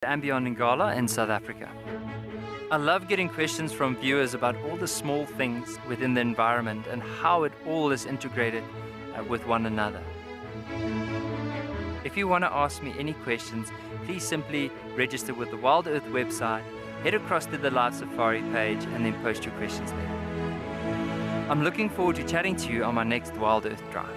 andBeyond in Ngala in South Africa. I love getting questions from viewers about all the small things within the environment and how it all is integrated with one another. If you want to ask me any questions, please simply register with the WildEarth website, head across to the Live Safari page and then post your questions there. I'm looking forward to chatting to you on my next WildEarth drive.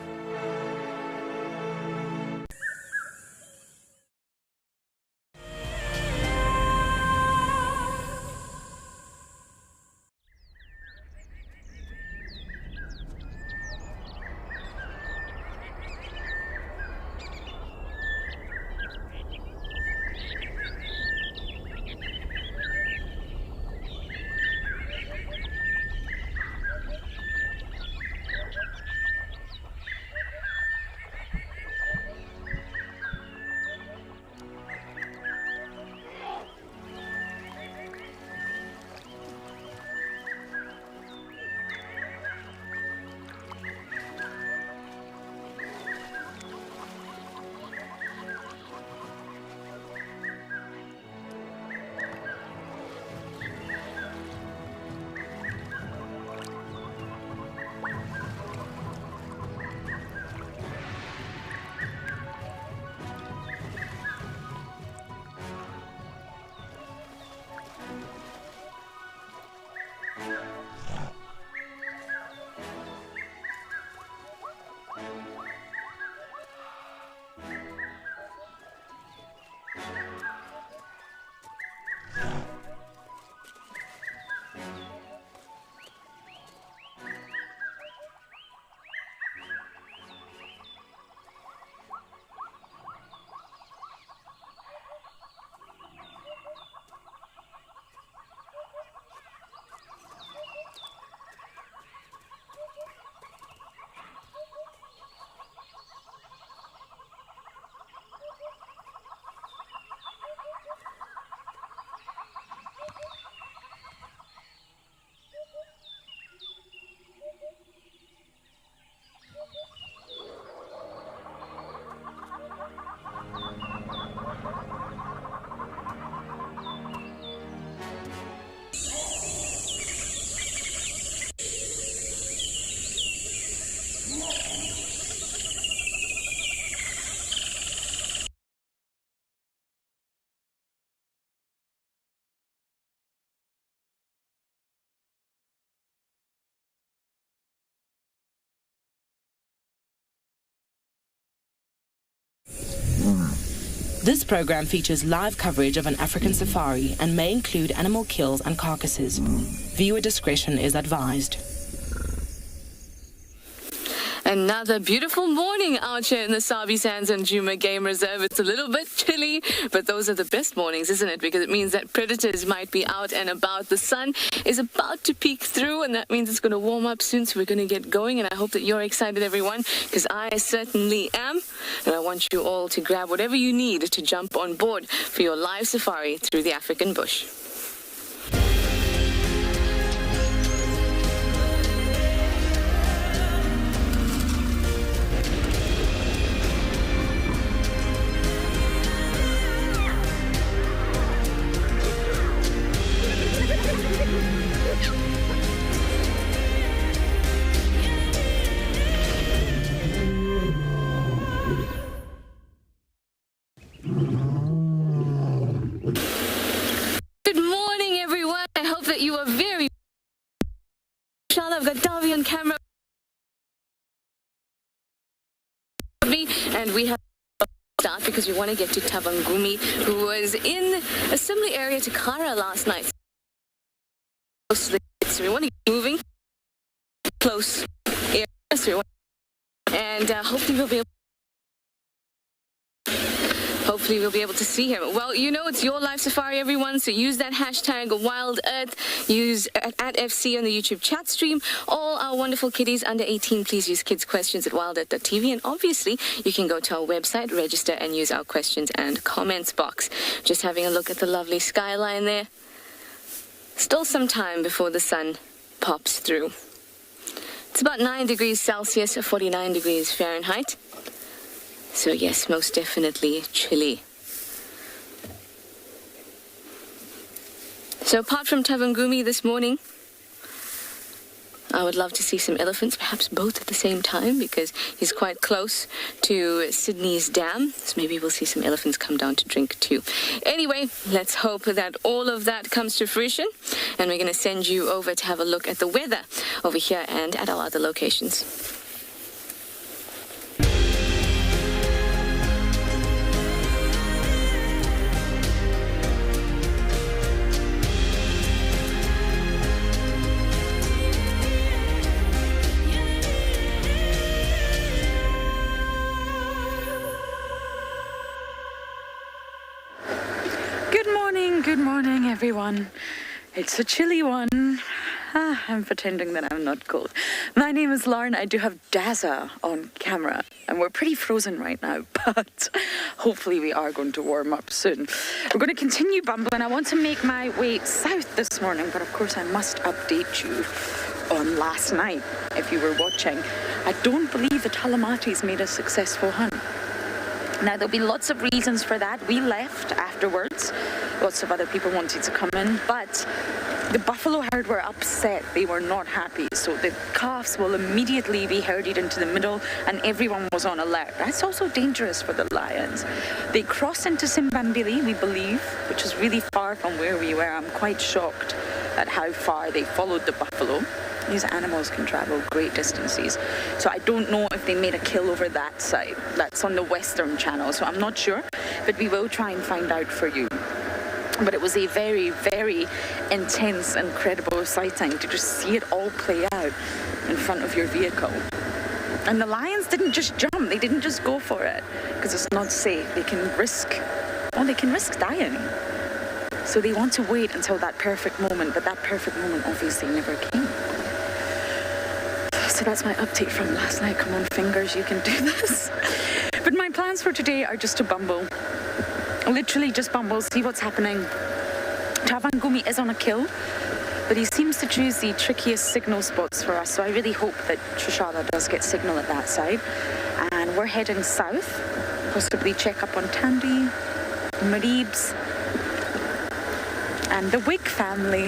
This program features live coverage of an African safari and may include animal kills and carcasses. Viewer discretion is advised. Another beautiful morning out here in the Sabi Sands and Djuma Game Reserve. It's a little bit chilly, but those are the best mornings, isn't it? Because it means that predators might be out and about. The sun is about to peek through, and that means it's going to warm up soon, so we're going to get going. And I hope that you're excited, everyone, because I certainly am. And I want you all to grab whatever you need to jump on board for your live safari through the African bush. I've got Davi on camera, and we have to start because we want to get to Tavangumi, who was in a similar area to Kara last night. So we want to get moving close area, and hopefully we'll be able to see him. Well, you know, it's your live safari, everyone, so use that hashtag WildEarth, use at FC on the YouTube chat stream. All our wonderful kiddies under 18, please use kids questions at wildearth.tv, and obviously you can go to our website, register, and use our questions and comments box. Just having a look at the lovely skyline there. Still some time before the sun pops through. It's about 9 degrees Celsius, 49 degrees Fahrenheit. So yes, most definitely chilly. So apart from Tavangumi this morning, I would love to see some elephants, perhaps both at the same time, because he's quite close to Sydney's dam. So maybe we'll see some elephants come down to drink too. Anyway, let's hope that all of that comes to fruition. And we're going to send you over to have a look at the weather over here and at our other locations. Good morning, everyone. It's a chilly one. I'm pretending that I'm not cold. My name is Lauren. I do have Daza on camera, and we're pretty frozen right now, but hopefully we are going to warm up soon. We're going to continue bumbling. I want to make my way south this morning, but of course I must update you on last night, if you were watching. I don't believe the Talamatis made a successful hunt. Now, there'll be lots of reasons for that. We left afterwards. Lots of other people wanted to come in, but the buffalo herd were upset. They were not happy. So the calves will immediately be herded into the middle, and everyone was on alert. That's also dangerous for the lions. They crossed into Simbambili, we believe, which is really far from where we were. I'm quite shocked at how far they followed the buffalo. These animals can travel great distances. So I don't know if they made a kill over that side. That's on the Western Channel, so I'm not sure. But we will try and find out for you. But it was a very, very intense, incredible sighting to just see it all play out in front of your vehicle. And the lions didn't just jump. They didn't just go for it because it's not safe. They can risk dying. So they want to wait until that perfect moment, but that perfect moment obviously never came. So that's my update from last night. Come on, fingers, you can do this. But my plans for today are just to bumble. Literally just bumble, see what's happening. Tavangumi is on a kill, but he seems to choose the trickiest signal spots for us. So I really hope that Trishala does get signal at that side. And we're heading south, possibly check up on Tandy, Maribs, and the Wig family.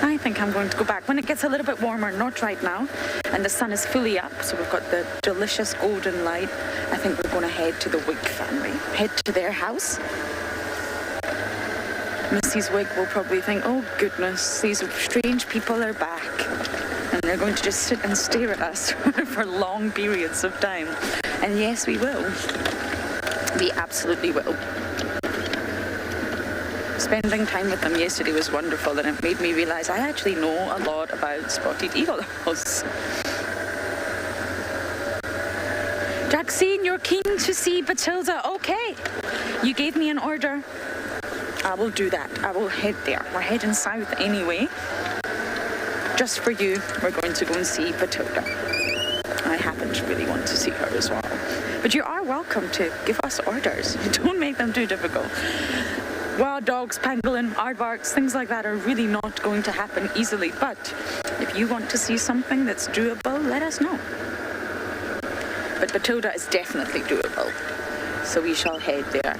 I think I'm going to go back when it gets a little bit warmer, not right now, and the sun is fully up, so we've got the delicious golden light. I think we're going to head to the Wig family, head to their house. Mrs. Wig will probably think, oh goodness, these strange people are back, and they're going to just sit and stare at us for long periods of time. And yes, we will. We absolutely will. Spending time with them yesterday was wonderful, and it made me realise I actually know a lot about spotted eagles. Jackson, you're keen to see Batilda. Okay, you gave me an order. I will do that. I will head there. We're heading south anyway. Just for you, we're going to go and see Batilda. I happen to really want to see her as well. But you are welcome to give us orders. Don't make them too difficult. Wild dogs, pangolin, aardvarks, things like that are really not going to happen easily. But if you want to see something that's doable, let us know. But Batilda is definitely doable, so we shall head there.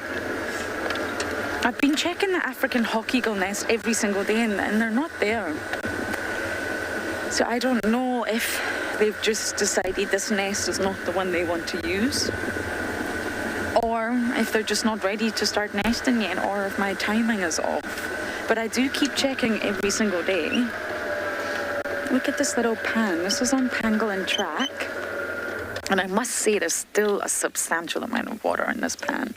I've been checking the African hawk eagle nest every single day, and they're not there. So I don't know if they've just decided this nest is not the one they want to use, or if they're just not ready to start nesting yet, or if my timing is off. But I do keep checking every single day. Look at this little pan. This is on pangolin track. And I must say there's still a substantial amount of water in this pan.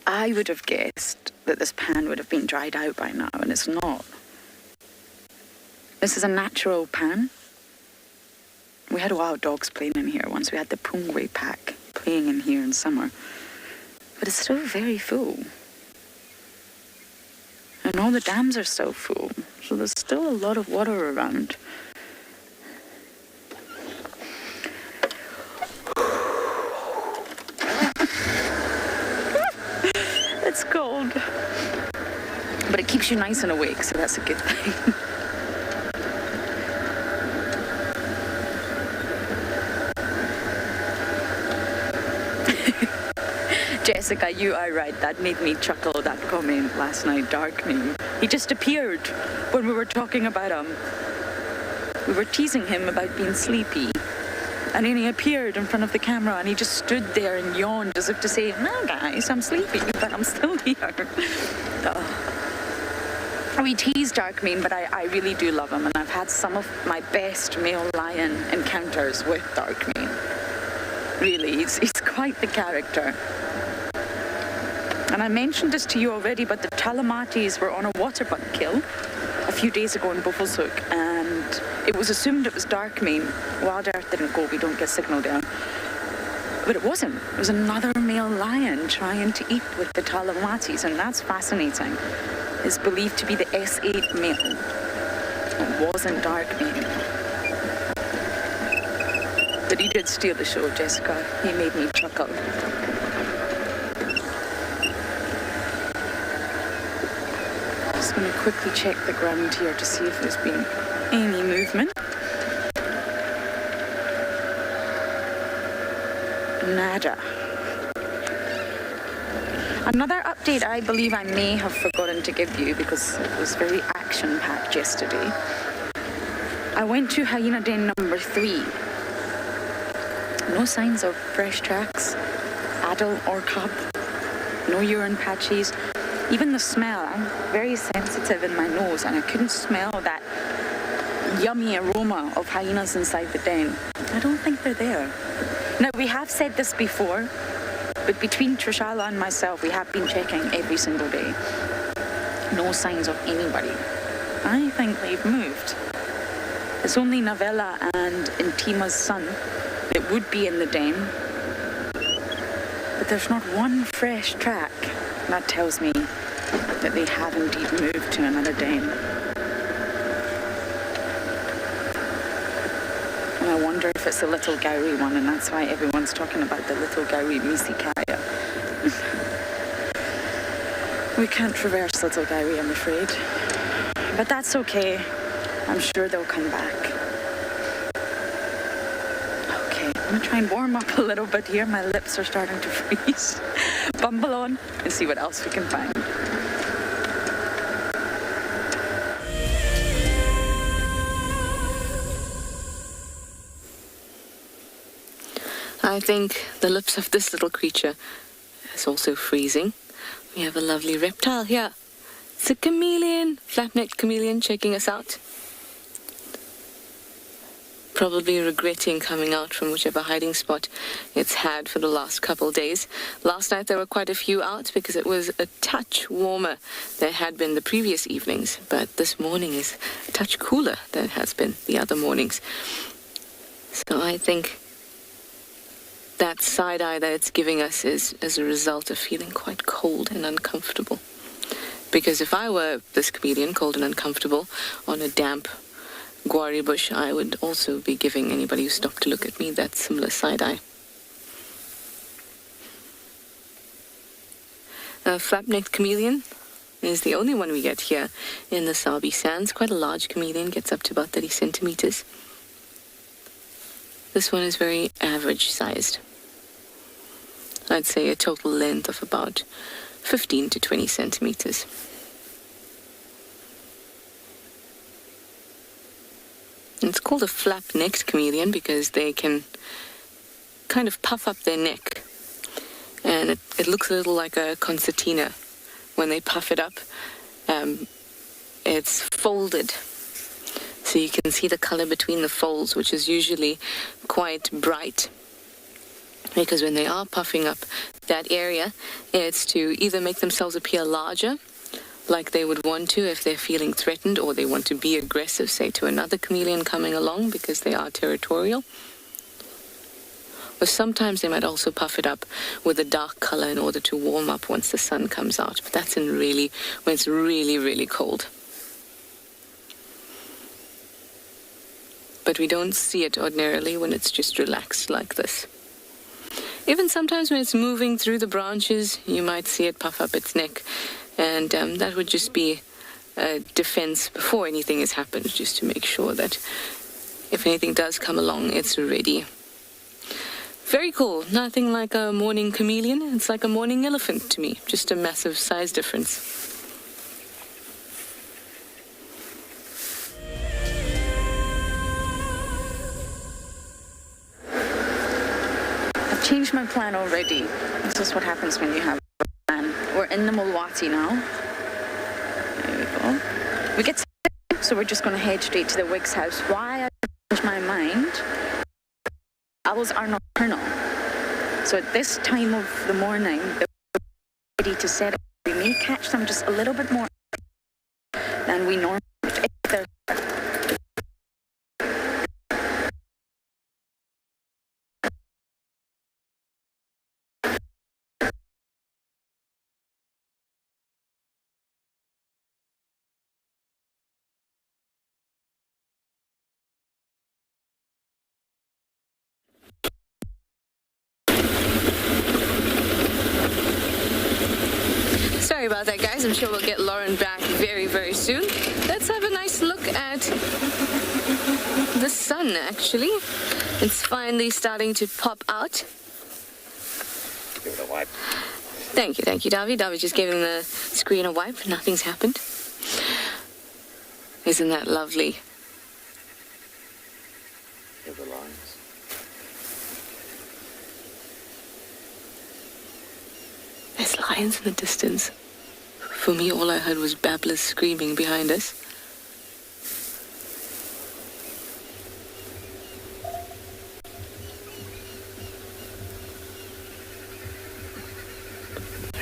I would have guessed that this pan would have been dried out by now, and it's not. This is a natural pan. We had wild dogs playing in here once. We had the Pungwe pack playing in here in summer. But it's still very full. And all the dams are still full. So there's still a lot of water around. It's cold. But it keeps you nice and awake, so that's a good thing. Jessica, you are right. That made me chuckle, that comment last night, dark meme. He just appeared when we were talking about him. We were teasing him about being sleepy. And then he appeared in front of the camera and he just stood there and yawned as if to say, no guys, I'm sleepy, but I'm still here. We tease Dark Mane, but I really do love him, and I've had some of my best male lion encounters with Dark Mane. Really, he's quite the character. And I mentioned this to you already, but the Talamatis were on a waterbuck kill a few days ago in Buffelshoek, and it was assumed it was Dark Mane. WildEarth didn't go, we don't get signal there. But it wasn't. It was another male lion trying to eat with the Talamatis, and that's fascinating. It's believed to be the S8 male. It wasn't Dark Mane. But he did steal the show, Jessica. He made me chuckle. Just going to quickly check the ground here to see if there's been any movement. Nada. Another update I believe I may have forgotten to give you because it was very action-packed yesterday. I went to hyena den number 3. No signs of fresh tracks, adult or cub, no urine patches. Even the smell, I'm very sensitive in my nose and I couldn't smell that yummy aroma of hyenas inside the den. I don't think they're there. Now, we have said this before, but between Trishala and myself, we have been checking every single day. No signs of anybody. I think they've moved. It's only Navella and Intima's son that would be in the den. But there's not one fresh track. That tells me that they have indeed moved to another den. And I wonder if it's a little Gowrie one, and that's why everyone's talking about the little Gowrie Misi carrier. We can't traverse little Gowrie, I'm afraid. But that's okay. I'm sure they'll come back. Okay, I'm gonna try and warm up a little bit here. My lips are starting to freeze. Bumble on and see what else we can find. I think the lips of this little creature is also freezing. We have a lovely reptile here. It's a chameleon, flat-necked chameleon checking us out. Probably regretting coming out from whichever hiding spot it's had for the last couple days. Last night there were quite a few out because it was a touch warmer than it had been the previous evenings, but this morning is a touch cooler than it has been the other mornings. So I think that side-eye that it's giving us is as a result of feeling quite cold and uncomfortable. Because if I were this chameleon, cold and uncomfortable, on a damp guari bush, I would also be giving anybody who stopped to look at me that similar side-eye. A flap-necked chameleon is the only one we get here in the Sabi sands. Quite a large chameleon, gets up to about 30 centimeters. This one is very average-sized. I'd say a total length of about 15 to 20 centimeters. And it's called a flap-necked chameleon because they can kind of puff up their neck. And it looks a little like a concertina. When they puff it up, it's folded. So you can see the color between the folds, which is usually quite bright. Because when they are puffing up that area, it's to either make themselves appear larger, like they would want to if they're feeling threatened, or they want to be aggressive, say, to another chameleon coming along because they are territorial. Or sometimes they might also puff it up with a dark color in order to warm up once the sun comes out. But that's when it's really, really cold. But we don't see it ordinarily when it's just relaxed like this. Even sometimes when it's moving through the branches, you might see it puff up its neck. And that would just be a defense before anything has happened, just to make sure that if anything does come along, it's ready. Very cool. Nothing like a morning chameleon. It's like a morning elephant to me. Just a massive size difference. I've changed my plan already. This is what happens when you have a plan. We're in the Mulwati now. There we go. We get sick, so we're just going to head straight to the Wig's house. Why I changed my mind? Owls are nocturnal. So at this time of the morning, they're ready to set up. We may catch them just a little bit more than we normally do. If they're Sorry about that, guys. I'm sure we'll get Lauren back very, very soon. Let's have a nice look at the sun, actually. It's finally starting to pop out. Give it a wipe. Thank you, Davi. Davi just giving the screen a wipe. Nothing's happened. Isn't that lovely? Here are the lines. There's lions in the distance. For me, all I heard was babblers screaming behind us.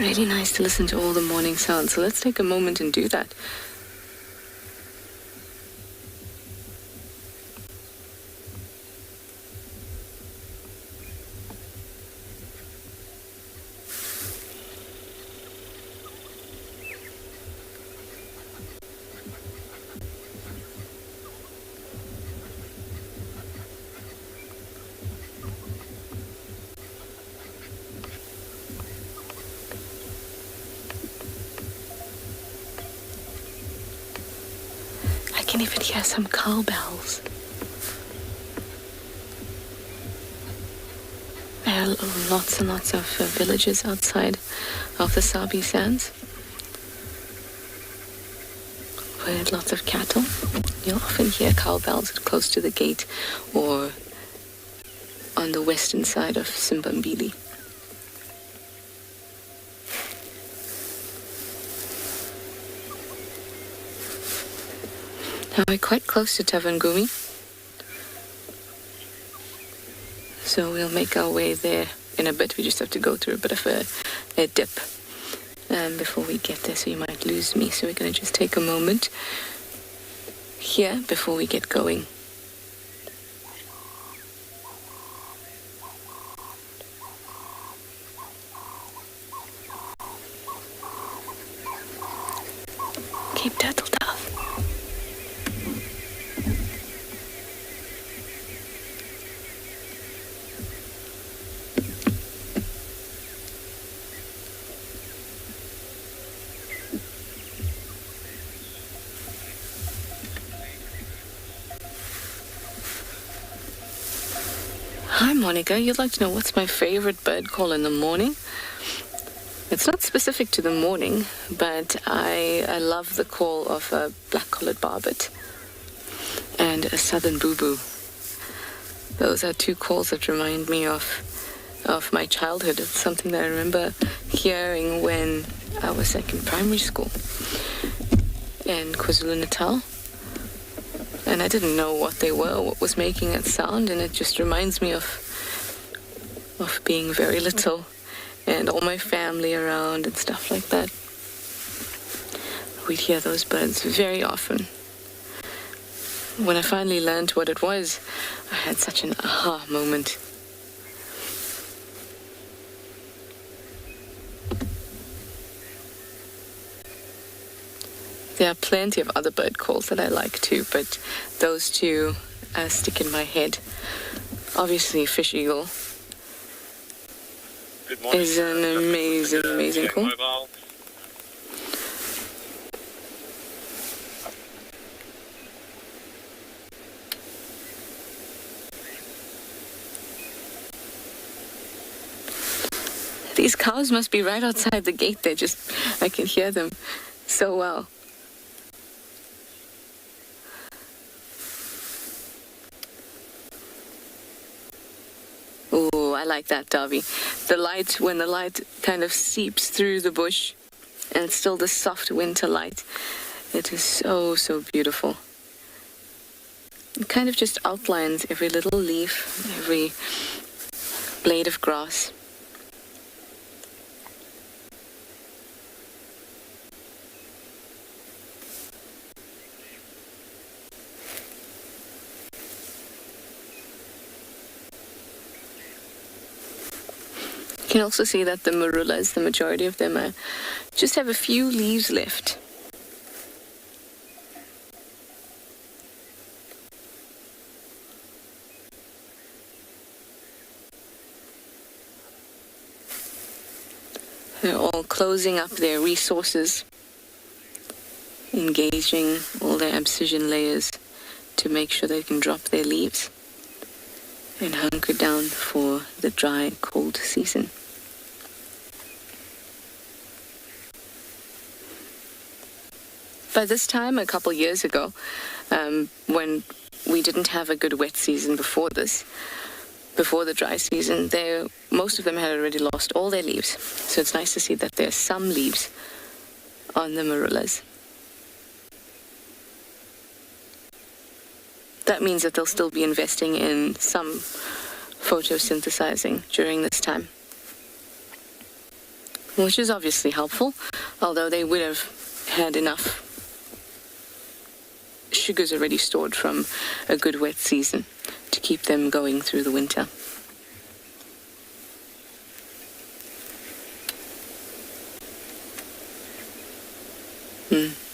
Really nice to listen to all the morning sounds, so let's take a moment and do that. I can even hear some cowbells. There are lots and lots of villages outside of the Sabi sands with lots of cattle. You'll often hear cowbells close to the gate or on the western side of Simbambili. Now we're quite close to Tavangumi, so we'll make our way there in a bit. We just have to go through a bit of a dip before we get there, so you might lose me. So we're going to just take a moment here before we get going. Cape Turtle Dove. Hi, Monica. You'd like to know what's my favorite bird call in the morning? It's not specific to the morning, but I love the call of a black-collared barbet and a southern boo-boo. Those are two calls that remind me of my childhood. It's something that I remember hearing when I was in primary school in KwaZulu-Natal. And I didn't know what they were, what was making that sound, and it just reminds me of being very little and all my family around and stuff like that. We'd hear those birds very often. When I finally learned what it was, I had such an aha moment. There are plenty of other bird calls that I like too, but those two stick in my head. Obviously, fish eagle is an amazing call. cows must be right outside the gate there. I can hear them so well. Oh, I like that, Darby. When the light kind of seeps through the bush and it's still the soft winter light, it is so, so beautiful. It kind of just outlines every little leaf, every blade of grass. You can also see that the marullas, the majority of them, just have a few leaves left. They're all closing up their resources, engaging all their abscission layers to make sure they can drop their leaves and hunker down for the dry, cold season. By this time, a couple years ago, when we didn't have a good wet season before the dry season, most of them had already lost all their leaves. So it's nice to see that there's some leaves on the marullas. That means that they'll still be investing in some photosynthesizing during this time, which is obviously helpful, although they would have had enough sugars already stored from a good wet season to keep them going through the winter.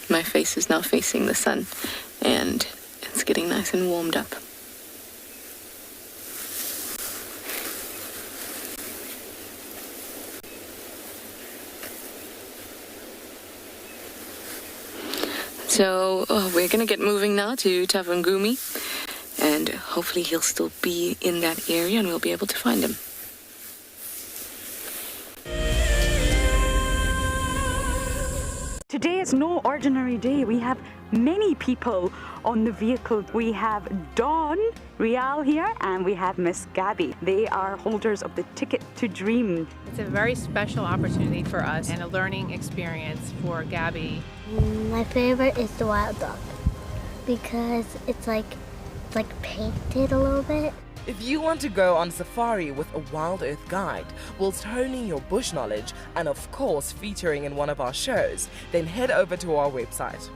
My face is now facing the sun, and it's getting nice and warmed up. So we're going to get moving now to Tavungumi, and hopefully he'll still be in that area and we'll be able to find him. Today is no ordinary day. We have many people on the vehicle. We have Dawn Rial here and we have Miss Gabby. They are holders of the Ticket to Dream. It's a very special opportunity for us and a learning experience for Gabby. My favorite is the wild dog because it's like painted a little bit. If you want to go on safari with a WildEarth guide, whilst honing your bush knowledge and of course featuring in one of our shows, then head over to our website.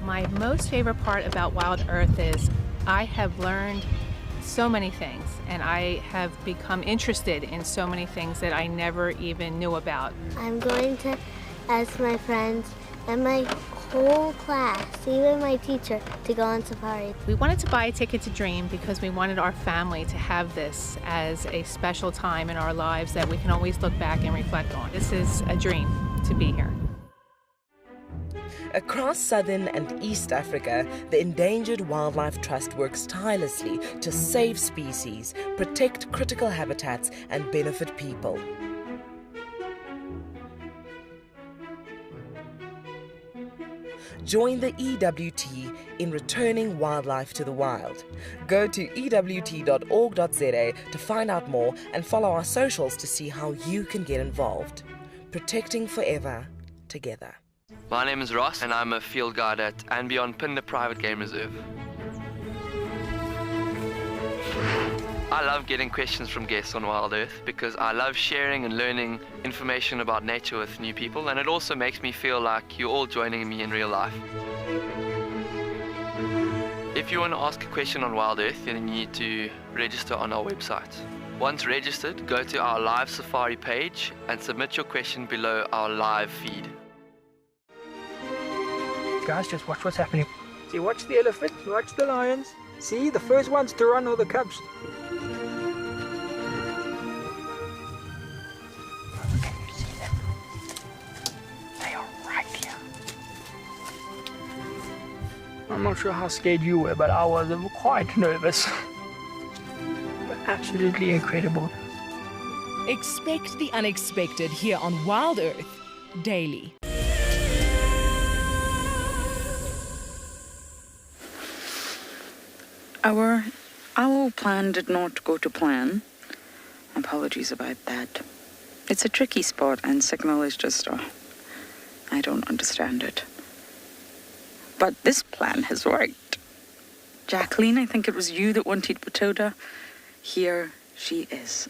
My most favorite part about WildEarth is I have learned so many things and I have become interested in so many things that I never even knew about. I'm going to ask my friends and my whole class, even my teacher, to go on safari. We wanted to buy a Ticket to Dream because we wanted our family to have this as a special time in our lives that we can always look back and reflect on. This is a dream to be here. Across Southern and East Africa, the Endangered Wildlife Trust works tirelessly to save species, protect critical habitats, and benefit people. Join the EWT in returning wildlife to the wild. Go to ewt.org.za to find out more and follow our socials to see how you can get involved. Protecting forever, together. My name is Ross and I'm a field guide at andBeyond Phinda Private Game Reserve. I love getting questions from guests on WildEarth because I love sharing and learning information about nature with new people, and it also makes me feel like you're all joining me in real life. If you want to ask a question on WildEarth, then you need to register on our website. Once registered, go to our live safari page and submit your question below our live feed. Guys, just watch what's happening. See, watch the elephants, watch the lions. See, the first ones to run are the cubs. Can you see them? They are right here. I'm not sure how scared you were, but I was quite nervous. But absolutely incredible. Expect the unexpected here on WildEarth Daily. Our owl plan did not go to plan. Apologies about that. It's a tricky spot and signal is just, I don't understand it. But this plan has worked. Jacqueline, I think it was you that wanted Matilda. Here she is.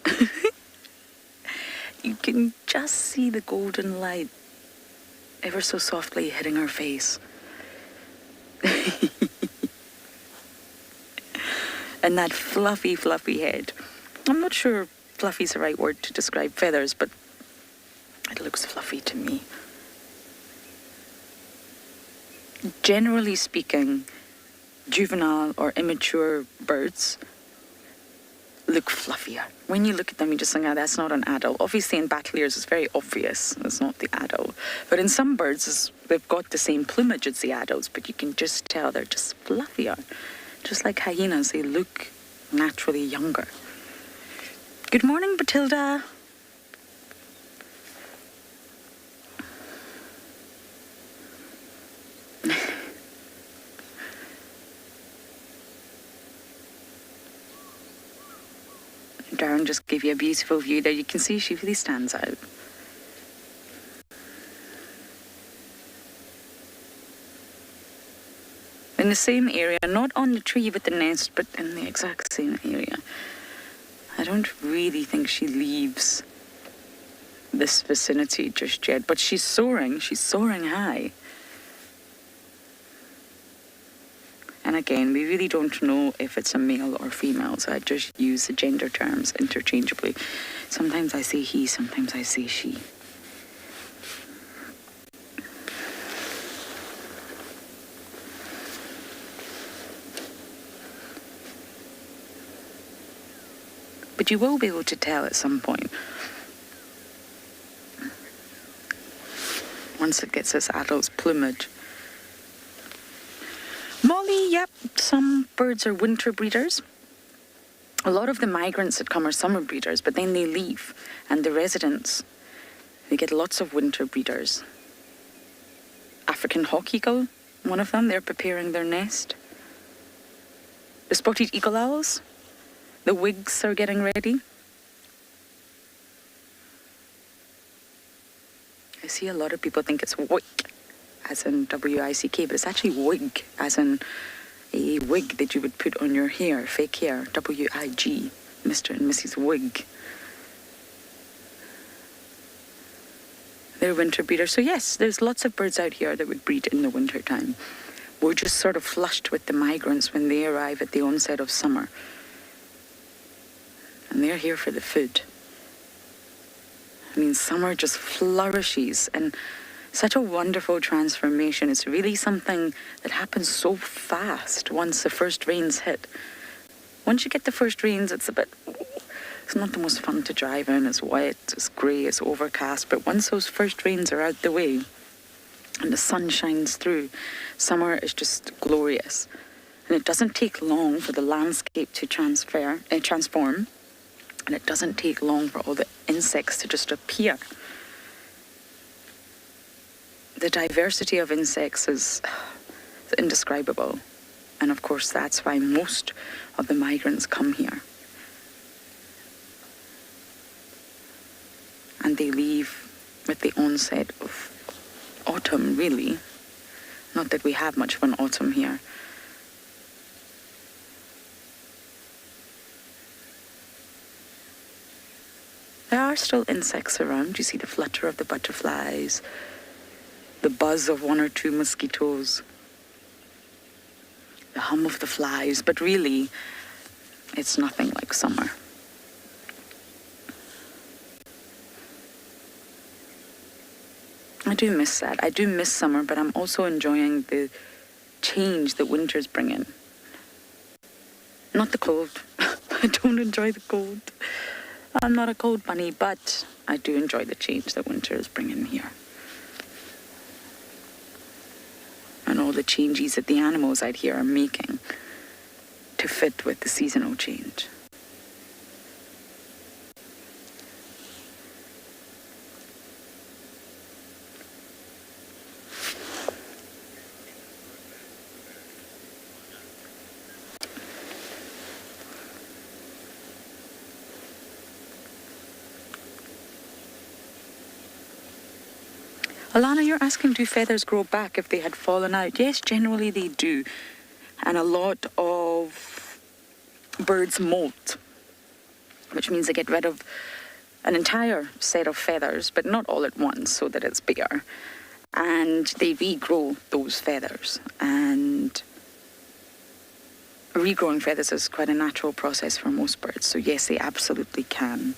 You can just see the golden light ever so softly hitting her face. And that fluffy, fluffy head. I'm not sure fluffy's the right word to describe feathers, but it looks fluffy to me. Generally speaking, juvenile or immature birds look fluffier. When you look at them, you just think, oh, that's not an adult. Obviously, in battle ears, it's very obvious it's not the adult. But in some birds, they've got the same plumage as the adults, but you can just tell they're just fluffier. Just like hyenas, they look naturally younger. Good morning, Matilda. Darren just gave you a beautiful view there. You can see she really stands out. In the same area, not on the tree with the nest, but in the exact same area. I don't really think she leaves this vicinity just yet, but she's soaring high. And again, we really don't know if it's a male or female, so I just use the gender terms interchangeably. Sometimes I say he, sometimes I say she. But you will be able to tell at some point. Once it gets its adult plumage. Molly, yep, some birds are winter breeders. A lot of the migrants that come are summer breeders, but then they leave. And the residents, they get lots of winter breeders. African hawk eagle, one of them, they're preparing their nest. The spotted eagle owls, the wigs are getting ready. I see a lot of people think it's wick, as in W-I-C-K, but it's actually wig, as in a wig that you would put on your hair, fake hair, W-I-G, Mr. and Mrs. Wig. They're winter breeders. So yes, there's lots of birds out here that would breed in the winter time. We're just sort of flushed with the migrants when they arrive at the onset of summer. And they're here for the food. I mean, summer just flourishes and such a wonderful transformation. It's really something that happens so fast once the first rains hit. Once you get the first rains, it's not the most fun to drive in. It's wet, it's grey, it's overcast. But once those first rains are out the way and the sun shines through, summer is just glorious. And it doesn't take long for the landscape to transform. And it doesn't take long for all the insects to just appear. The diversity of insects is indescribable. And of course, that's why most of the migrants come here. And they leave with the onset of autumn, really. Not that we have much of an autumn here. There are still insects around. You see the flutter of the butterflies, the buzz of one or two mosquitoes, the hum of the flies, but really, it's nothing like summer. I do miss that. I do miss summer, but I'm also enjoying the change that winters bring in. Not the cold. I don't enjoy the cold. I'm not a cold bunny, but I do enjoy the change that winter is bringing here. And all the changes that the animals out here are making to fit with the seasonal change. Alana, you're asking, do feathers grow back if they had fallen out? Yes, generally they do. And a lot of birds molt, which means they get rid of an entire set of feathers, but not all at once, so that it's bare. And they regrow those feathers. And regrowing feathers is quite a natural process for most birds. So yes, they absolutely can.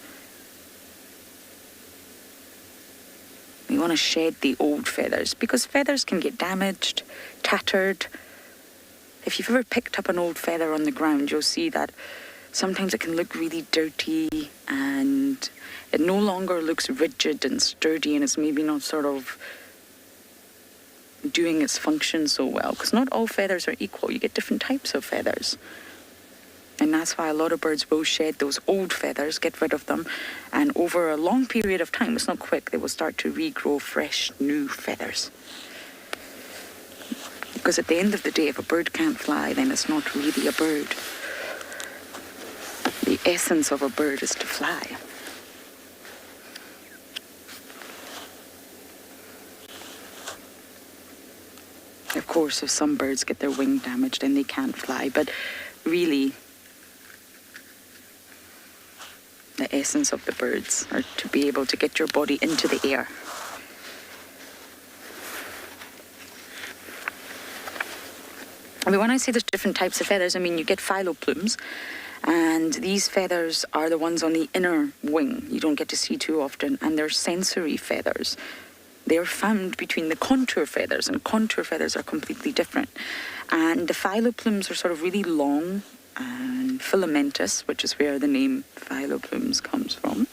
We want to shed the old feathers because feathers can get damaged, tattered. If you've ever picked up an old feather on the ground, you'll see that sometimes it can look really dirty and it no longer looks rigid and sturdy, and it's maybe not sort of doing its function so well, because not all feathers are equal. You get different types of feathers. And that's why a lot of birds will shed those old feathers, get rid of them, and over a long period of time, it's not quick, they will start to regrow fresh, new feathers. Because at the end of the day, if a bird can't fly, then it's not really a bird. The essence of a bird is to fly. Of course, if some birds get their wing damaged, then they can't fly, but really, the essence of the birds are to be able to get your body into the air. I mean, when I say there's different types of feathers, I mean you get phyloplumes, and these feathers are the ones on the inner wing you don't get to see too often, and they're sensory feathers. They're found between the contour feathers, and contour feathers are completely different. And the phyloplumes are sort of really long and filamentous, which is where the name phyloplumes comes from.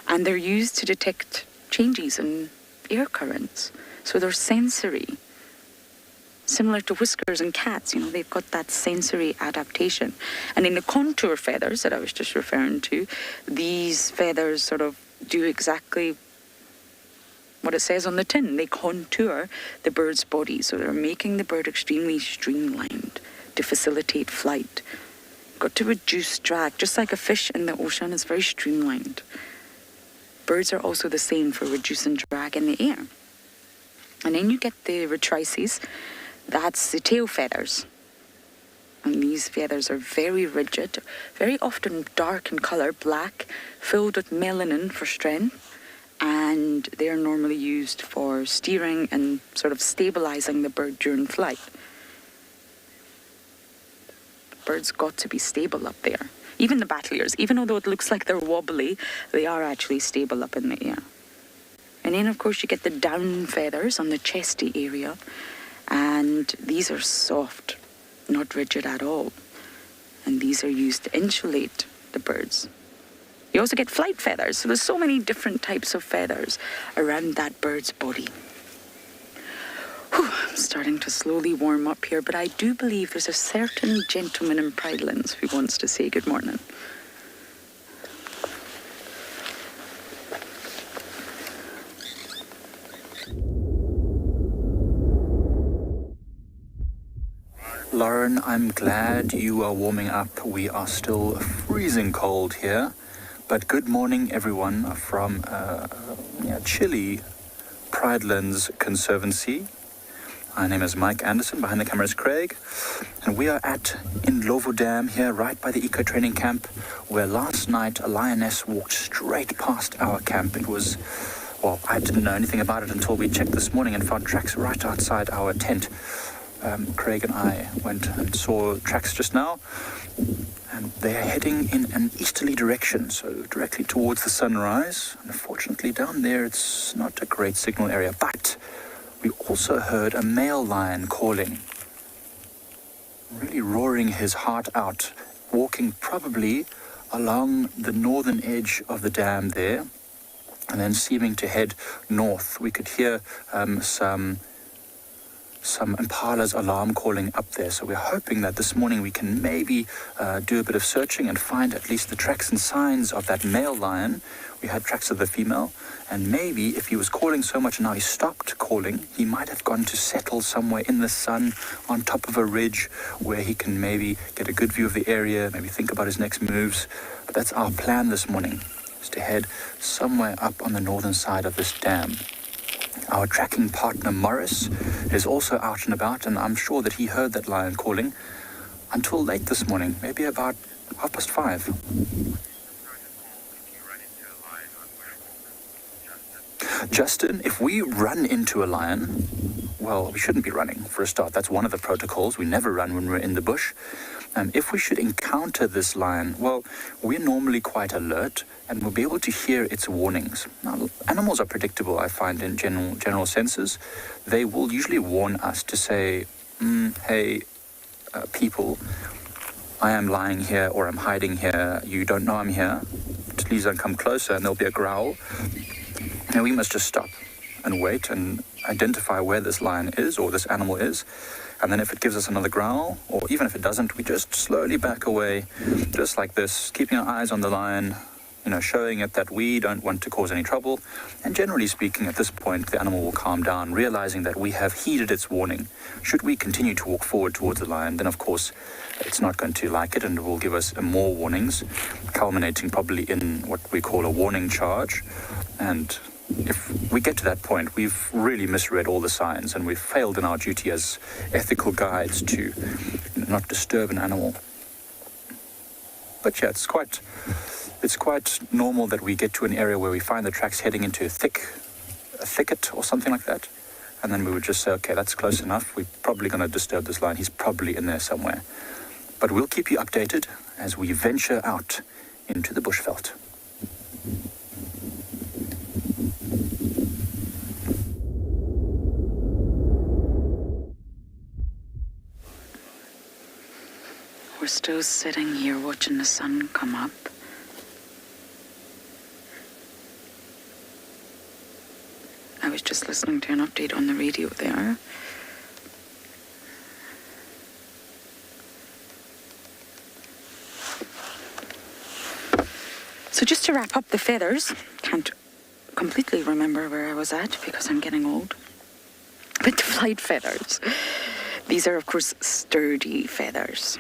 And they're used to detect changes in air currents. So they're sensory. Similar to whiskers in cats, you know, they've got that sensory adaptation. And in the contour feathers that I was just referring to, these feathers sort of do exactly what it says on the tin. They contour the bird's body, so they're making the bird extremely streamlined to facilitate flight. Got to reduce drag, just like a fish in the ocean is very streamlined. Birds are also the same for reducing drag in the air. And then you get the retrices, that's the tail feathers. And these feathers are very rigid, very often dark in colour, black, filled with melanin for strength. And they're normally used for steering and sort of stabilizing the bird during flight. Birds got to be stable up there. Even the battle ears, even although it looks like they're wobbly, they are actually stable up in the air. And then, of course, you get the down feathers on the chesty area. And these are soft, not rigid at all. And these are used to insulate the birds. You also get flight feathers, so there's so many different types of feathers around that bird's body. Whew, I'm starting to slowly warm up here, but I do believe there's a certain gentleman in Pridelands who wants to say good morning. Lauren, I'm glad you are warming up. We are still freezing cold here. But good morning, everyone, from chilly Pridelands Conservancy. My name is Mike Anderson, behind the camera is Craig, and we are at Ndlovu Dam here, right by the eco training camp, where last night a lioness walked straight past our camp. It was, well, I didn't know anything about it until we checked this morning and found tracks right outside our tent. Craig and I went and saw tracks just now, and they are heading in an easterly direction, so directly towards the sunrise. Unfortunately, down there it's not a great signal area, but we also heard a male lion calling, really roaring his heart out, walking probably along the northern edge of the dam there, and then seeming to head north. We could hear some impala's alarm calling up there, so we're hoping that this morning we can maybe do a bit of searching and find at least the tracks and signs of that male lion. We had tracks of the female, and maybe if he was calling so much and now he stopped calling, he might have gone to settle somewhere in the sun on top of a ridge where he can maybe get a good view of the area, maybe think about his next moves. But that's our plan this morning, is to head somewhere up on the northern side of this dam. Our tracking partner Morris is also out and about, and I'm sure that he heard that lion calling until late this morning, maybe about 5:30. Justin, if we run into a lion, well, we shouldn't be running for a start. That's one of the protocols. We never run when we're in the bush. If we should encounter this lion, well, we're normally quite alert and we'll be able to hear its warnings. Now, animals are predictable, I find, in general senses. They will usually warn us to say, hey, people, I am lying here or I'm hiding here. You don't know I'm here. Please don't come closer, and there'll be a growl. Now, we must just stop and wait and identify where this lion is or this animal is. And then if it gives us another growl, or even if it doesn't, we just slowly back away, just like this, keeping our eyes on the lion, showing it that we don't want to cause any trouble. And generally speaking, at this point, the animal will calm down, realizing that we have heeded its warning. Should we continue to walk forward towards the lion, then of course, it's not going to like it and it will give us more warnings, culminating probably in what we call a warning charge. And if we get to that point, we've really misread all the signs and we've failed in our duty as ethical guides to not disturb an animal. But yeah, it's quite normal that we get to an area where we find the tracks heading into a thicket or something like that. And then we would just say, okay, that's close enough. We're probably going to disturb this lion. He's probably in there somewhere. But we'll keep you updated as we venture out into the bushveld. We're still sitting here watching the sun come up. I was just listening to an update on the radio there. So just to wrap up the feathers, can't completely remember where I was at because I'm getting old. But the flight feathers. These are, of course, sturdy feathers.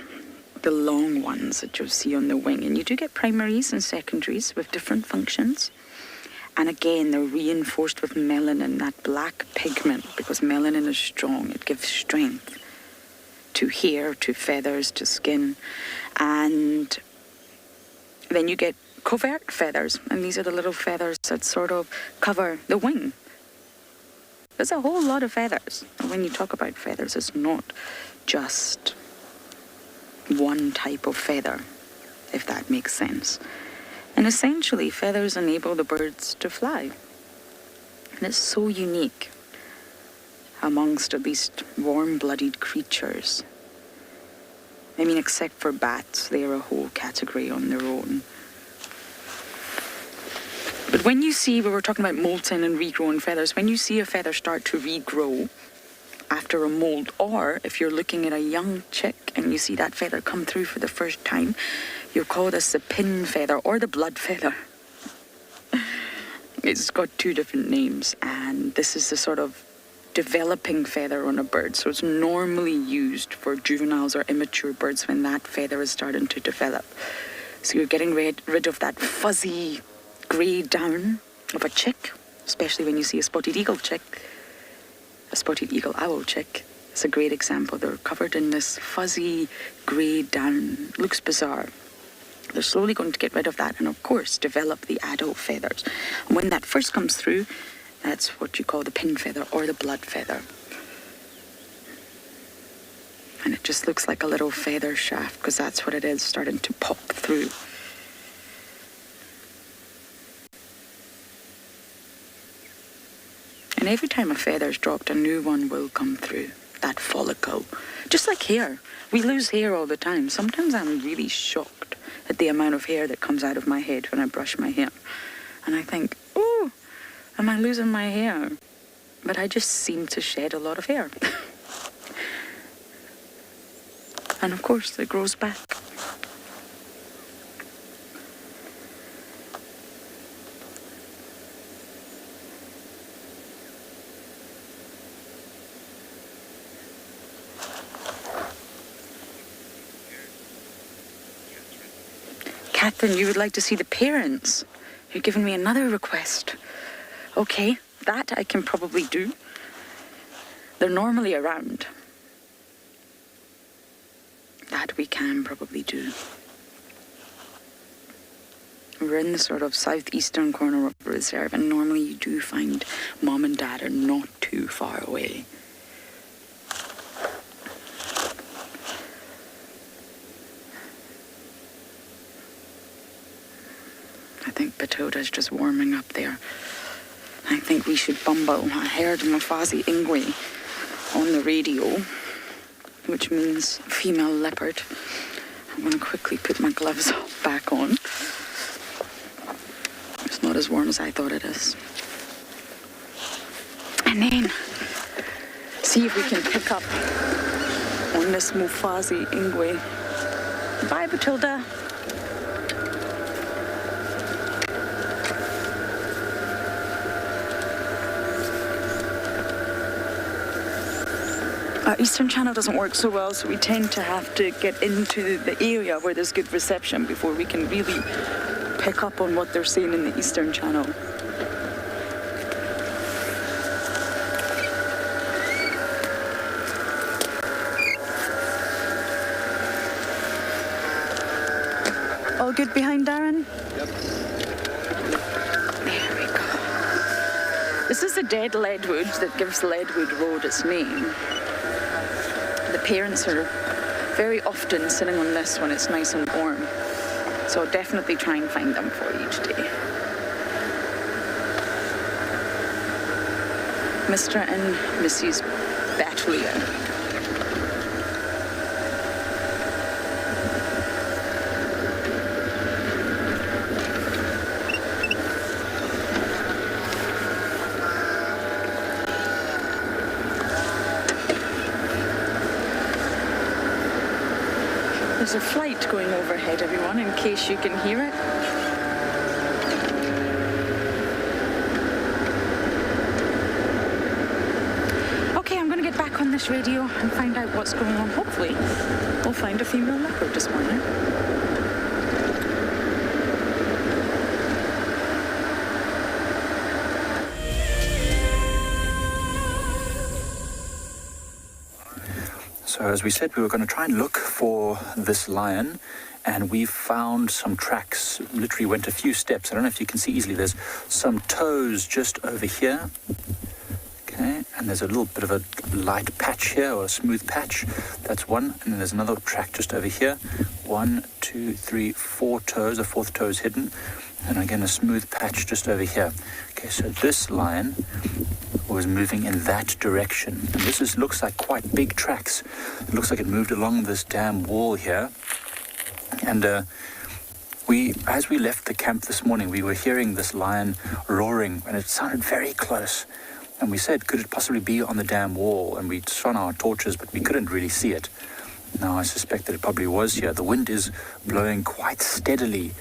The long ones that you'll see on the wing. And you do get primaries and secondaries with different functions. And again, they're reinforced with melanin, that black pigment, because melanin is strong. It gives strength to hair, to feathers, to skin. And then you get covert feathers. And these are the little feathers that sort of cover the wing. There's a whole lot of feathers. And when you talk about feathers, it's not just one type of feather, if that makes sense. And essentially, feathers enable the birds to fly. And it's so unique amongst at least warm-blooded creatures. I mean, except for bats, they're a whole category on their own. But when you see, we were talking about molting and regrowing feathers, when you see a feather start to regrow after a molt, or if you're looking at a young chick and you see that feather come through for the first time, you'll call this the pin feather or the blood feather. It's got two different names, and this is the sort of developing feather on a bird. So it's normally used for juveniles or immature birds when that feather is starting to develop. So you're getting rid of that fuzzy grey down of a chick, especially when you see a spotted eagle chick. A spotted eagle owl chick. It's a great example. They're covered in this fuzzy grey down. Looks bizarre. They're slowly going to get rid of that and, of course, develop the adult feathers. And when that first comes through, that's what you call the pin feather or the blood feather. And it just looks like a little feather shaft because that's what it is, starting to pop through. And every time a feather's dropped, a new one will come through, that follicle. Just like hair. We lose hair all the time. Sometimes I'm really shocked at the amount of hair that comes out of my head when I brush my hair. And I think, oh, am I losing my hair? But I just seem to shed a lot of hair. And of course, it grows back. Catherine, you would like to see the parents. You're giving me another request. Okay, That I can probably do. They're normally around. That we can probably do. We're in the sort of southeastern corner of the reserve, and normally you do find Mom and Dad are not too far away. I think Batoda's just warming up there. I think we should bumble. I heard Mafazi Ingwe on the radio, which means female leopard. I'm going to quickly put my gloves back on. It's not as warm as I thought it is. And then see if we can pick up on this Mufazi Ingwe. Bye, Batilda. Our eastern channel doesn't work so well, so we tend to have to get into the area where there's good reception before we can really pick up on what they're saying in the eastern channel. All good behind Darren? Yep. There we go. This is the dead leadwood that gives Leadwood Road its name. The parents are very often sitting on this when it's nice and warm. So I'll definitely try and find them for you today. Mr. and Mrs. Battalion. There's a flight going overhead, everyone, in case you can hear it. Okay, I'm going to get back on this radio and find out what's going on. Hopefully, we'll find a female leopard this morning. So as we said, we were going to try and look for this lion, and we found some tracks. Literally went a few steps. I don't know if you can see easily. There's some toes just over here. Okay, and there's a little bit of a light patch here, or a smooth patch. That's one. And then there's another track just over here. 1, 2, 3, 4 toes. The fourth toe is hidden. And again, a smooth patch just over here. Okay, so this lion was moving in that direction. And this looks like quite big tracks. It looks like it moved along this dam wall here. And as we left the camp this morning, we were hearing this lion roaring, and it sounded very close. And we said, could it possibly be on the dam wall? And we shone our torches, but we couldn't really see it. Now, I suspect that it probably was here. The wind is blowing quite steadily,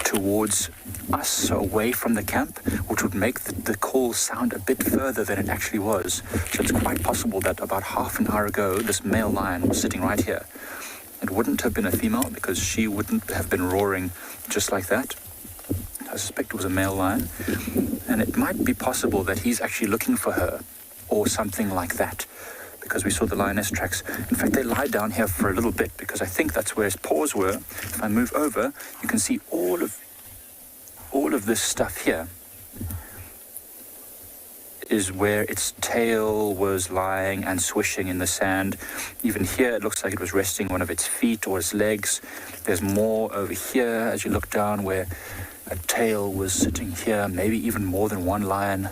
towards us, away from the camp, which would make the call sound a bit further than it actually was. So it's quite possible that about half an hour ago, this male lion was sitting right here. It wouldn't have been a female, because she wouldn't have been roaring just like that. I suspect it was a male lion. And it might be possible that he's actually looking for her, or something like that, because we saw the lioness tracks. In fact, they lie down here for a little bit, because I think that's where his paws were. If I move over, you can see all of this stuff here is where its tail was lying and swishing in the sand. Even here, it looks like it was resting one of its feet or its legs. There's more over here as you look down, where a tail was sitting here, maybe even more than one lion.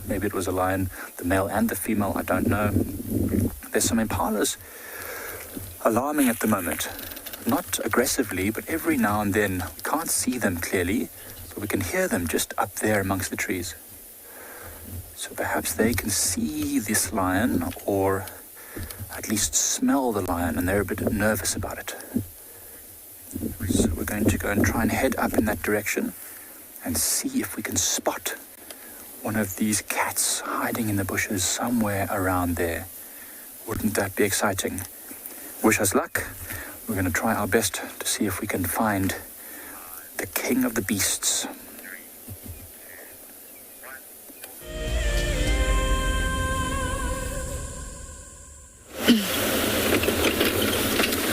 Maybe it was a lion, the male and the female, I don't know. There's some impalas alarming at the moment. Not aggressively, but every now and then. We can't see them clearly, but we can hear them just up there amongst the trees. So perhaps they can see this lion, or at least smell the lion, and they're a bit nervous about it. So we're going to go and try and head up in that direction and see if we can spot one of these cats hiding in the bushes somewhere around there. Wouldn't that be exciting? Wish us luck. We're going to try our best to see if we can find the king of the beasts.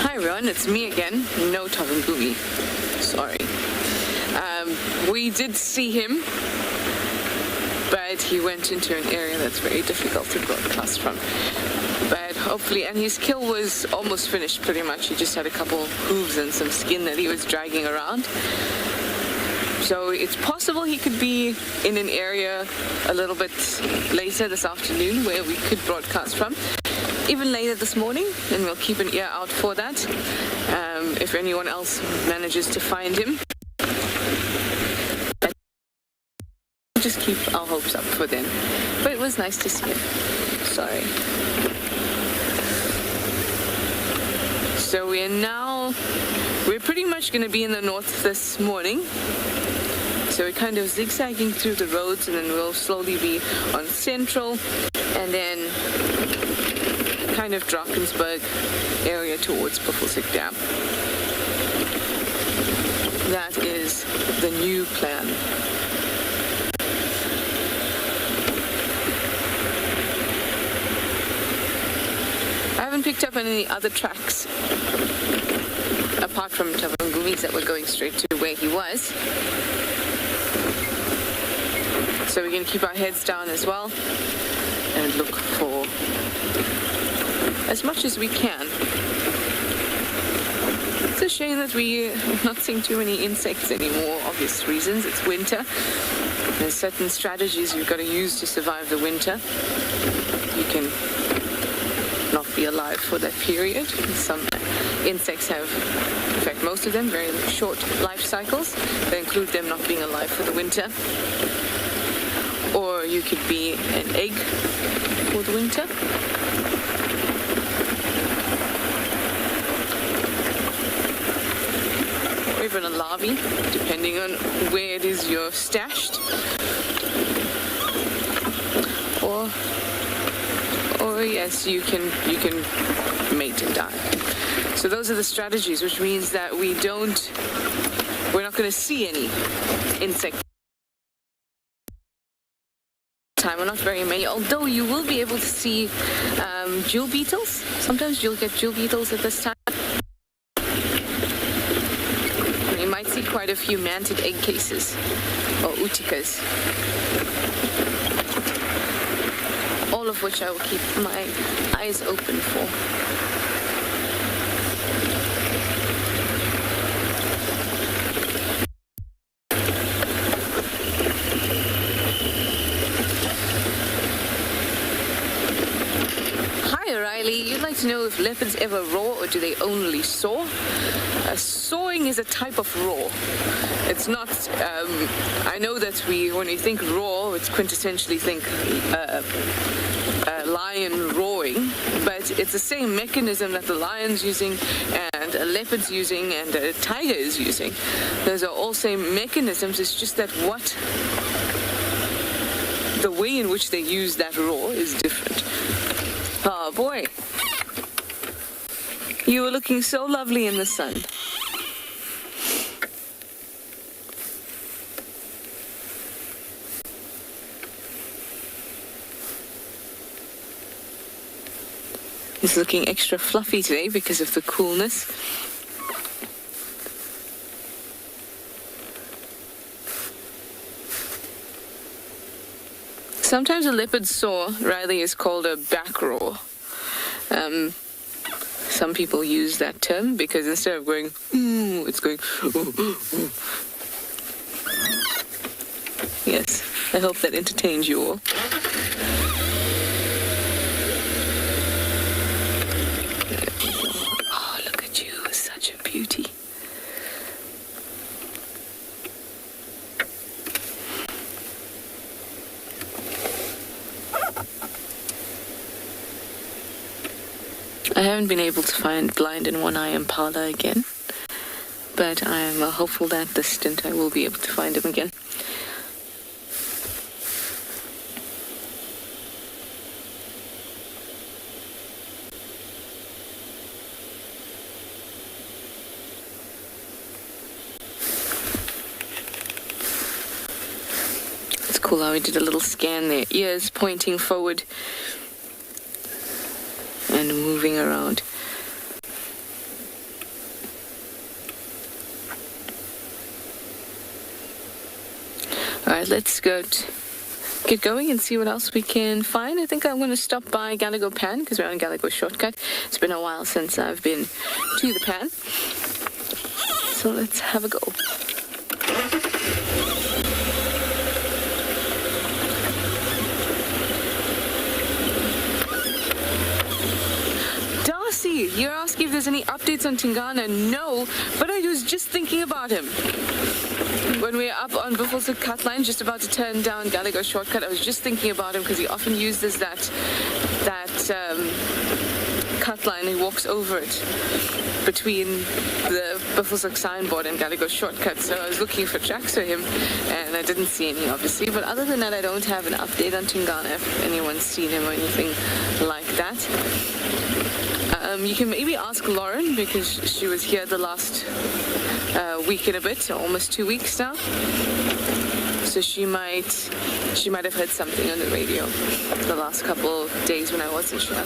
Hi everyone, it's me again. No Tavangumi. Sorry. We did see him, but he went into an area that's very difficult to broadcast from. But hopefully, and his kill was almost finished pretty much. He just had a couple hooves and some skin that he was dragging around. So it's possible he could be in an area a little bit later this afternoon where we could broadcast from. Even later this morning, and we'll keep an ear out for that. If anyone else manages to find him. Just keep our hopes up for them. But it was nice to see him. Sorry. So we're pretty much going to be in the north this morning. So we're kind of zigzagging through the roads, and then we'll slowly be on Central, and then kind of Drakensberg area towards Buffelsig Dam. That is the new plan. I haven't picked up any other tracks apart from Tavangumi's that were going straight to where he was. So we're going to keep our heads down as well and look for as much as we can. It's a shame that we're not seeing too many insects anymore, obvious reasons. It's winter. There's certain strategies you've got to use to survive the winter. You can not be alive for that period. Some insects have, in fact most of them, very short life cycles that include them not being alive for the winter. Or you could be an egg for the winter. Or even a larvae, depending on where it is you're stashed. Or yes, you can mate and die. So those are the strategies, which means that we're not going to see any insect time, or not very many, although you will be able to see jewel beetles. Sometimes you'll get jewel beetles at this time. And you might see quite a few manted egg cases, or utikas. All of which I will keep my eyes open for. Hi O'Reilly, you'd like to know if leopards ever roar or do they only soar? Sawing is a type of roar. It's not, I know that when we think roar, it's quintessentially think lion roaring, but it's the same mechanism that the lion's using and a leopard's using and a tiger is using. Those are all same mechanisms. It's just that the way in which they use that roar is different. Oh boy, you were looking so lovely in the sun. He's looking extra fluffy today because of the coolness. Sometimes a leopard soar, Riley, is called a back roar. Some people use that term because instead of going, ooh, it's going, ooh, ooh, ooh. Yes, I hope that entertains you all. Oh, look at you, such a beauty. I haven't been able to find blind and one-eye impala again, but I am hopeful that this stint I will be able to find him again. It's cool how we did a little scan there, ears pointing forward. And and moving around. Alright, let's get going and see what else we can find. I think I'm going to stop by Gallagher Pan because we're on Gallagher Shortcut. It's been a while since I've been to the pan. So let's have a go. Darcy, you're asking if there's any updates on Tingana. No, but I was just thinking about him. When we were up on Buffelshoek cut line, just about to turn down Gallagher Shortcut, I was just thinking about him because he often uses that cut line. He walks over it between the Buffelshoek signboard and Gallagher Shortcut. So I was looking for tracks for him, and I didn't see any, obviously. But other than that, I don't have an update on Tingana if anyone's seen him or anything like that. You can maybe ask Lauren because she was here the last week and a bit, almost 2 weeks now. So she might have heard something on the radio the last couple days when I wasn't sure.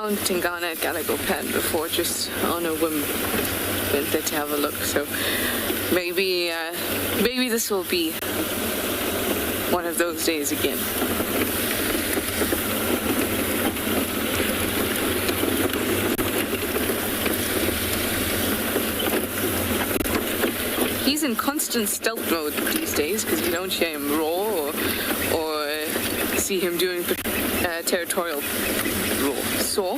Tingana at Gallagher Pan before, just on a whim. Went there to have a look. So maybe this will be one of those days again. He's in constant stealth mode these days because you don't hear him roar or see him doing territorial saw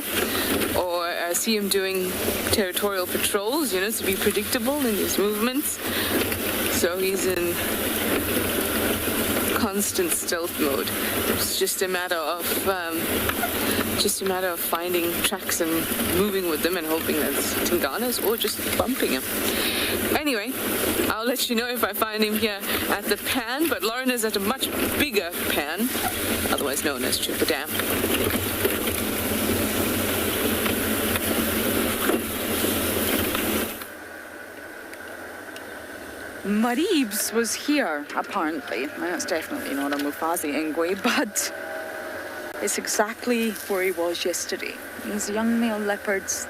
or see him doing territorial patrols, you know, to be predictable in his movements. So he's in constant stealth mode. It's just a matter of finding tracks and moving with them and hoping that it's Tingana's or just bumping him. Anyway, I'll let you know if I find him here at the pan, but Lauren is at a much bigger pan, otherwise known as Chipper Dam. Maribs was here, apparently. That's definitely not a Mufazi Ngwe, but it's exactly where he was yesterday. These young male leopards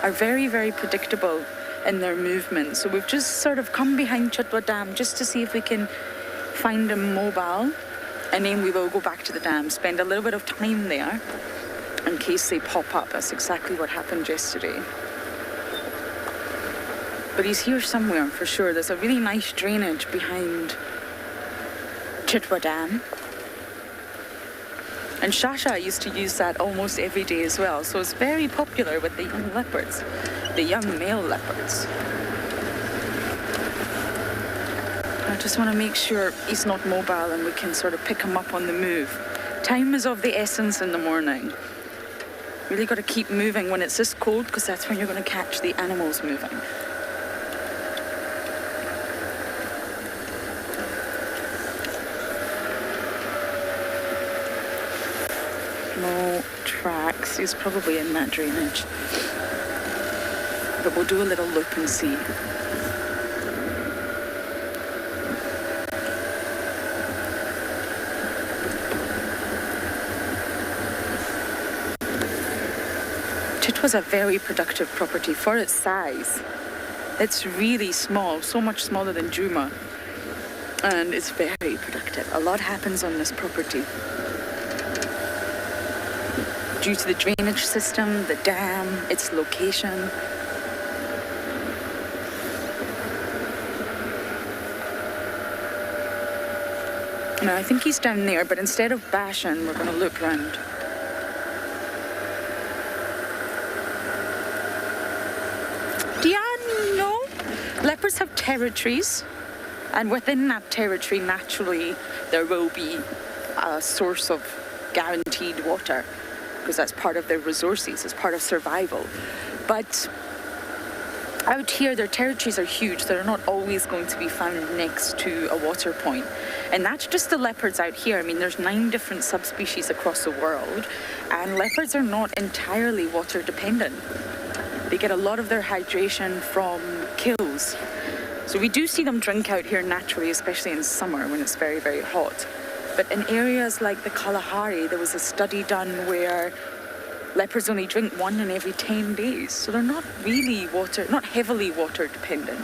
are very, very predictable in their movement. So we've just sort of come behind Chitwa Dam just to see if we can find them mobile. And then we will go back to the dam, spend a little bit of time there in case they pop up. That's exactly what happened yesterday. But he's here somewhere for sure. There's a really nice drainage behind Chitwa Dam. And Shasha used to use that almost every day as well. So it's very popular with the young leopards, the young male leopards. I just want to make sure he's not mobile and we can sort of pick him up on the move. Time is of the essence in the morning. Really got to keep moving when it's this cold because that's when you're going to catch the animals moving. No tracks. He's probably in that drainage. But we'll do a little look and see. Chitwa's a very productive property for its size. It's really small, so much smaller than Djuma. And it's very productive. A lot happens on this property. Due to the drainage system, the dam, its location. Now I think he's down there, but instead of bashing, we're going to loop round. Do you know? Leopards have territories, and within that territory, naturally, there will be a source of guaranteed water, because that's part of their resources, it's part of survival. But Out here, their territories are huge. They're not always going to be found next to a water point. And that's just the leopards out here. I mean, there's 9 different subspecies across the world, and leopards are not entirely water dependent. They get a lot of their hydration from kills. So we do see them drink out here naturally, especially in summer when it's very, very hot. But in areas like the Kalahari, there was a study done where leopards only drink 1 in every 10 days. So they're not really not heavily water dependent.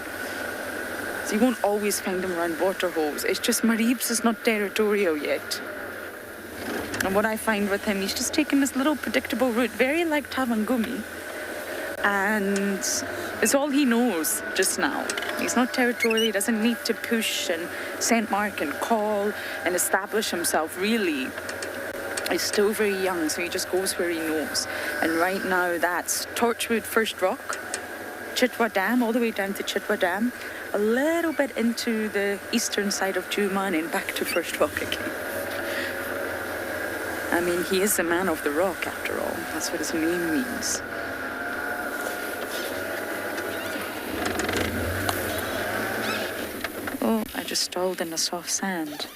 So you won't always find them around water holes. It's just Maribs is not territorial yet. And what I find with him, he's just taking this little predictable route, very like Tavangumi. And it's all he knows just now. He's not territorial, he doesn't need to push and scent mark and call and establish himself, really. He's still very young, so he just goes where he knows. And right now that's Torchwood First Rock, Chitwa Dam, all the way down to Chitwa Dam, a little bit into the eastern side of Djuma and then back to First Rock again. I mean, he is the man of the rock after all. That's what his name means. Oh, I just stalled in the soft sand.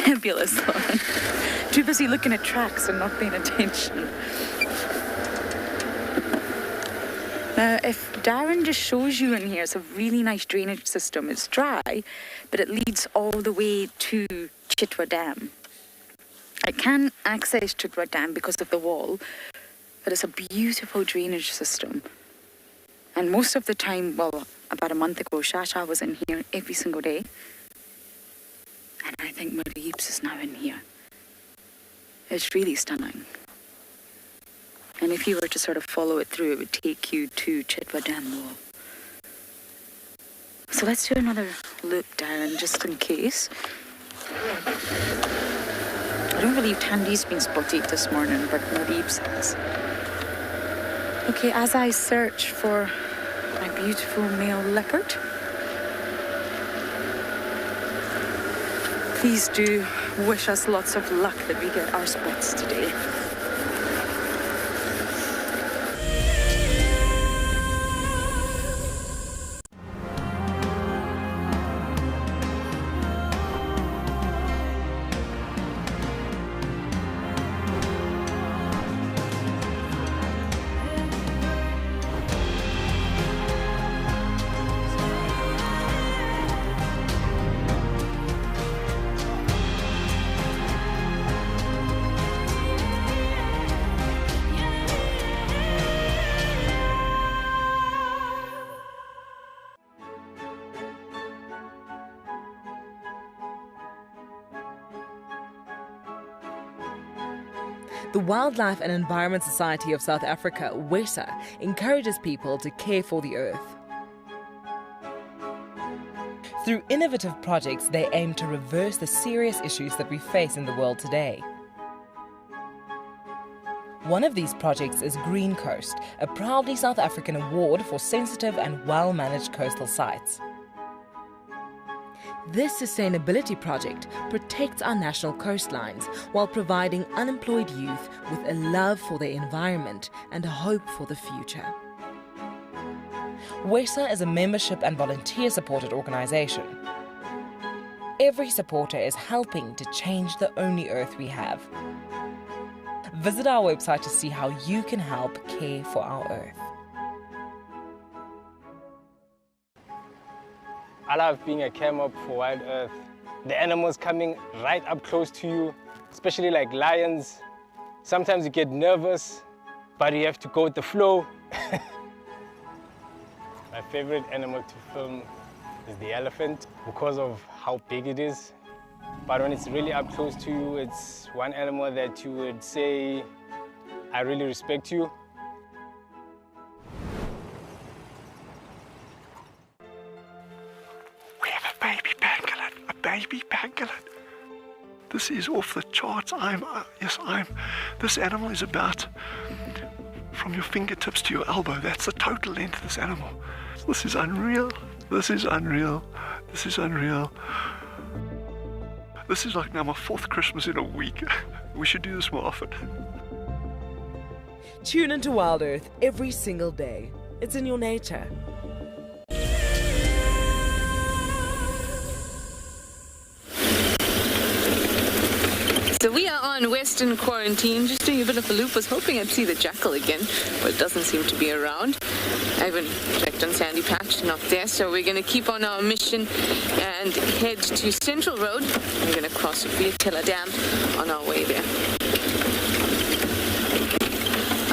Fabulous, Lauren. Too busy looking at tracks and not paying attention. Now, if Darren just shows you in here, it's a really nice drainage system. It's dry, but it leads all the way to Chitwa Dam. I can't access Chitwa Dam because of the wall, but it's a beautiful drainage system. And most of the time, well, about a month ago, Shasha was in here every single day. And I think Maribs is now in here. It's really stunning. And if you were to sort of follow it through, it would take you to Chitwa Dam Wall. So let's do another loop, Darren, just in case. I don't believe Tandy's been spotted this morning, but Maribs has. Okay, as I search for my beautiful male leopard, please do wish us lots of luck that we get our spots today. The Wildlife and Environment Society of South Africa, WESA, encourages people to care for the earth. Through innovative projects, they aim to reverse the serious issues that we face in the world today. One of these projects is Green Coast, a proudly South African award for sensitive and well-managed coastal sites. This sustainability project protects our national coastlines while providing unemployed youth with a love for their environment and a hope for the future. WESA is a membership and volunteer-supported organisation. Every supporter is helping to change the only earth we have. Visit our website to see how you can help care for our earth. I love being a cam-up for WildEarth. The animals coming right up close to you, especially like lions. Sometimes you get nervous, but you have to go with the flow. My favorite animal to film is the elephant because of how big it is. But when it's really up close to you, it's one animal that you would say, I really respect you. Baby pangolin. This is off the charts. This animal is about from your fingertips to your elbow. That's the total length of this animal. This is unreal. This is unreal. This is unreal. This is like now my 4th Christmas in a week. We should do this more often. Tune into WildEarth every single day. It's in your nature. So we are on Western quarantine, just doing a bit of a loop. Was hoping I'd see the jackal again, but it doesn't seem to be around. I haven't checked on Sandy Patch, not there. So we're going to keep on our mission and head to Central Road. We're going to cross Viatella Dam on our way there.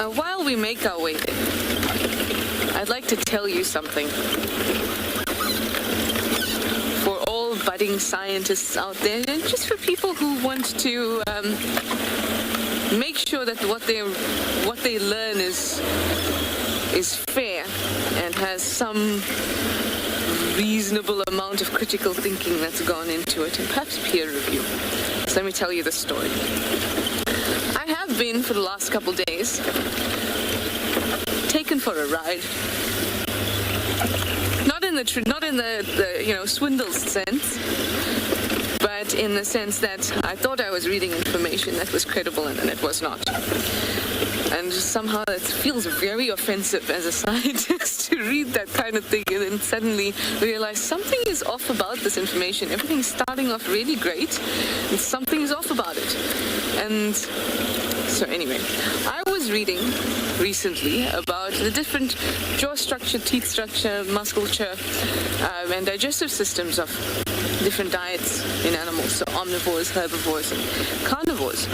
While we make our way there, I'd like to tell you something. For all budding scientists out there, and just for people who want to make sure that what they learn is fair and has some reasonable amount of critical thinking that's gone into it, and perhaps peer review. So let me tell you the story. I have been, for the last couple days, taken for a ride. Not in the swindle sense, but in the sense that I thought I was reading information that was credible and then it was not. And somehow it feels very offensive as a scientist to read that kind of thing and then suddenly realize something is off about this information. Everything's starting off really great and something is off about it. And so anyway, I was reading recently about the different jaw structure, teeth structure, musculature, and digestive systems of different diets in animals, so omnivores, herbivores, and carnivores.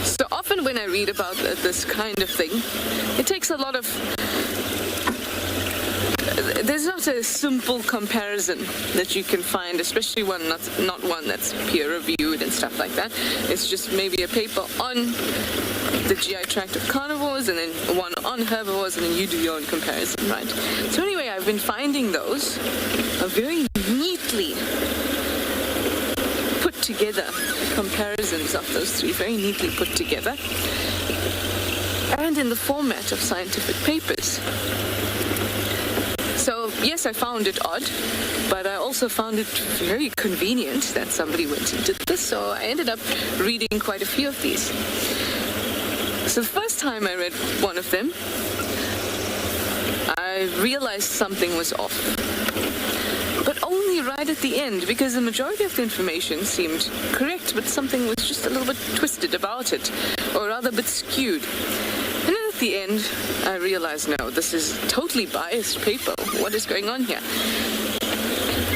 So often when I read about this kind of thing, it takes a lot of... There's not a simple comparison that you can find, especially one not one that's peer-reviewed and stuff like that. It's just maybe a paper on the GI tract of carnivores and then one on herbivores, and then you do your own comparison, right? So anyway, I've been finding those very neatly put together, comparisons of those three, very neatly put together, and in the format of scientific papers. So, yes, I found it odd, but I also found it very convenient that somebody went and did this, so I ended up reading quite a few of these. So the first time I read one of them, I realized something was off. But only right at the end, because the majority of the information seemed correct, but something was just a little bit twisted about it, or rather a bit skewed. And then at the end, I realized, no, this is totally biased paper. What is going on here?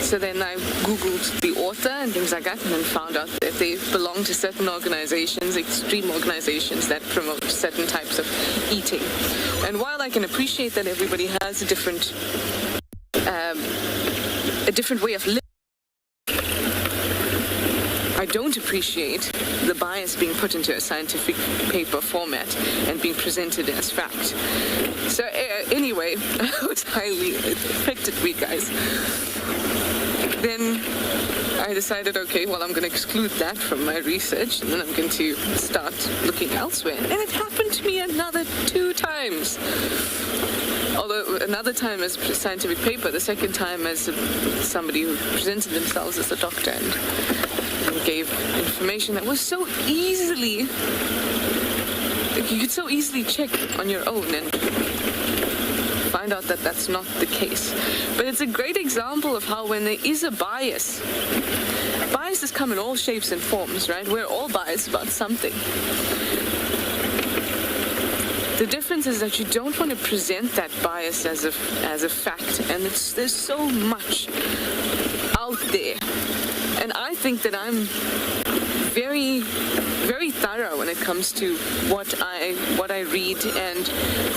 So then I Googled the author and things like that, and then found out that they belong to certain organizations, extreme organizations that promote certain types of eating. And while I can appreciate that everybody has a different way of living, I don't appreciate the bias being put into a scientific paper format and being presented as fact. So anyway, I was highly affected, we guys. Then I decided, okay, well, I'm going to exclude that from my research, and then I'm going to start looking elsewhere. And it happened to me another 2 times. Although another time as a scientific paper, the second time as somebody who presented themselves as a doctor and gave information that was so easily, you could so easily check on your own and find out that that's not the case. But it's a great example of how when there is a bias, biases come in all shapes and forms, right? We're all biased about something. The difference is that you don't want to present that bias as a fact, and there's so much out there. And I think that I'm very, very thorough when it comes to what I read and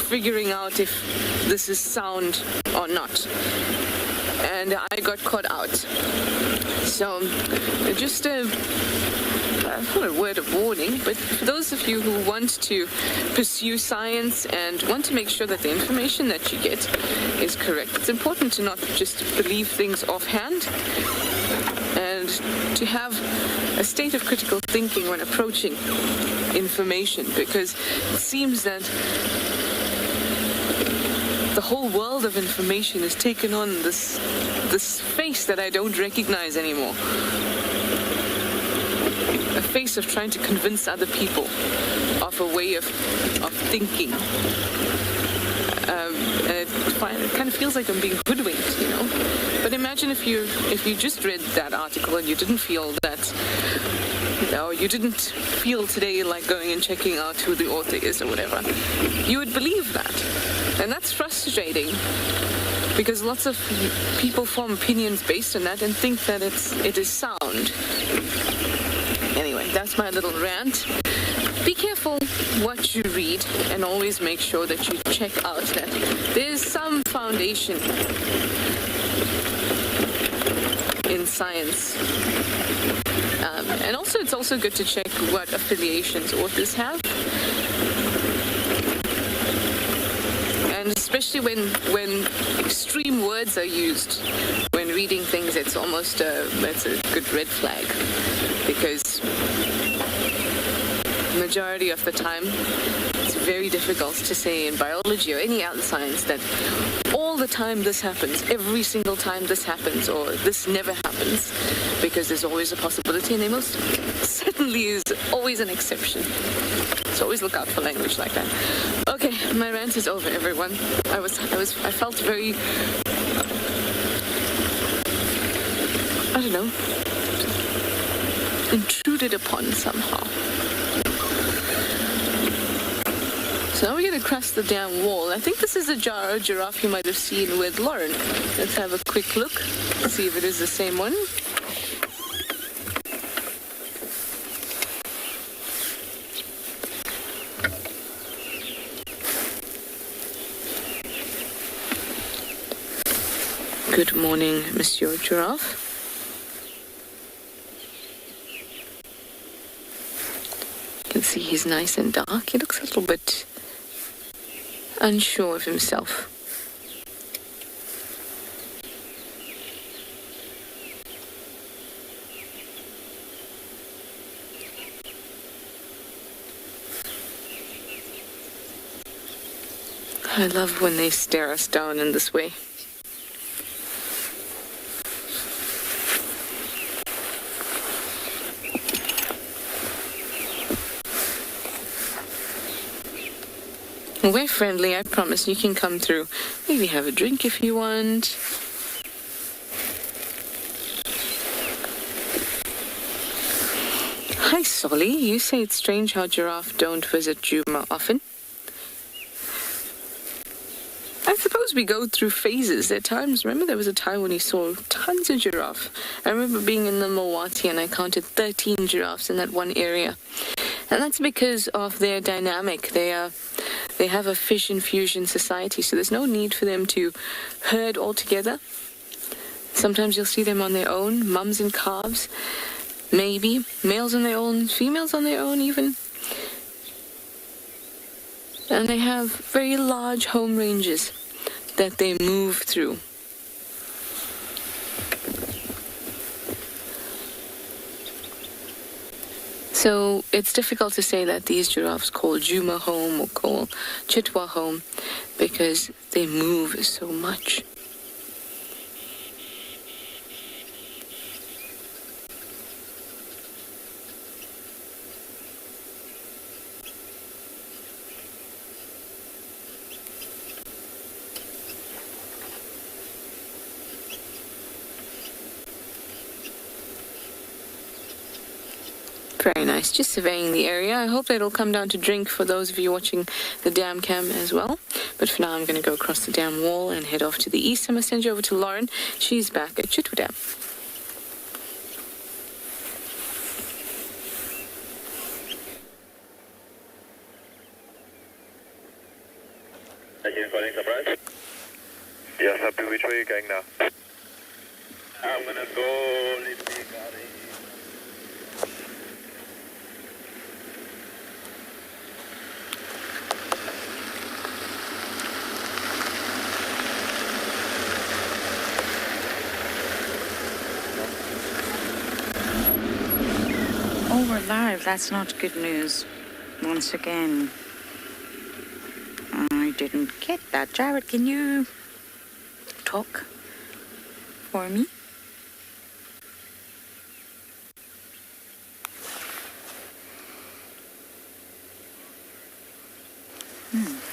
figuring out if this is sound or not. And I got caught out. So just not a word of warning, but for those of you who want to pursue science and want to make sure that the information that you get is correct, it's important to not just believe things offhand and to have a state of critical thinking when approaching information, because it seems that the whole world of information has taken on this face that I don't recognize anymore. A face of trying to convince other people of a way of thinking. And it kind of feels like I'm being hoodwinked, you know. But imagine if you just read that article and you didn't feel that, you know, you didn't feel today like going and checking out who the author is or whatever. You would believe that, and that's frustrating because lots of people form opinions based on that and think that it is sound. Anyway, that's my little rant. Be careful what you read and always make sure that you check out that there's some foundation in science. And also, it's also good to check what affiliations authors have. And especially when extreme words are used when reading things, it's almost that's a good red flag, because majority of the time it's very difficult to say in biology or any other science that all the time this happens, every single time this happens, or this never happens, because there's always a possibility, and there most certainly is always an exception. So always look out for language like that. Okay, my rant is over, everyone. I felt very, I don't know, intruded upon somehow. So now we're going to cross the damn wall. I think this is a giraffe you might have seen with Lauren. Let's have a quick look, see if it is the same one. Good morning, Monsieur Giraffe. You can see he's nice and dark. He looks a little bit unsure of himself. I love when they stare us down in this way. We're friendly, I promise. You can come through. Maybe have a drink if you want. Hi, Solly. You say it's strange how giraffe don't visit Djuma often. I suppose we go through phases at times. Remember there was a time when you saw tons of giraffe. I remember being in the Milwaukee and I counted 13 giraffes in that one area. And that's because of their dynamic. They have a fish infusion society, so there's no need for them to herd all together. Sometimes you'll see them on their own, mums and calves, maybe, males on their own, females on their own even. And they have very large home ranges that they move through. So it's difficult to say that these giraffes call Djuma home or call Chitwa home because they move so much. Very nice. Just surveying the area. I hope that it'll come down to drink for those of you watching the dam cam as well. But for now, I'm going to go across the dam wall and head off to the east. I'm going to send you over to Lauren. She's back at Chitwa Dam. Are you calling surprise? Yes, Sabi, which way are you going now? I'm going to go leave the garden. Oh, we're live. That's not good news. Once again. I didn't get that. Jared, can you talk for me?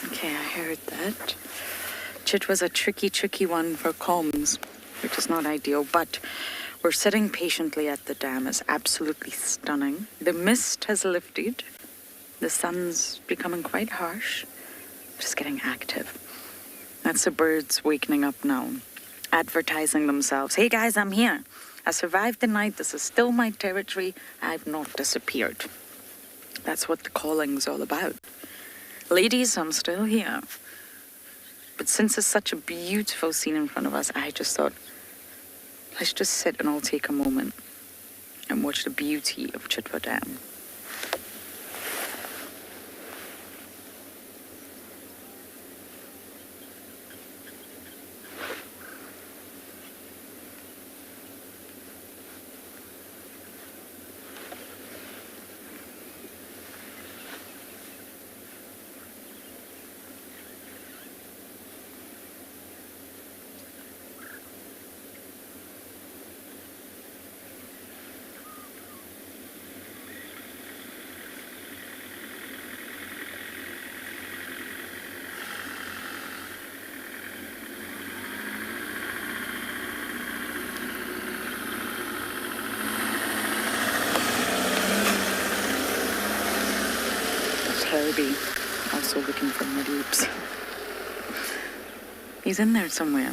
Okay, I heard that. Chitwa's a tricky one for comms, which is not ideal, but we're sitting patiently at the dam. It's absolutely stunning. The mist has lifted. The sun's becoming quite harsh. Just getting active. That's the birds wakening up now, advertising themselves. Hey guys, I'm here. I survived the night. This is still my territory. I've not disappeared. That's what the calling's all about. Ladies, I'm still here. But since it's such a beautiful scene in front of us, I just thought, let's just sit and all take a moment and watch the beauty of Chitwa Dam. Herbie, also looking for midloops. He's in there somewhere.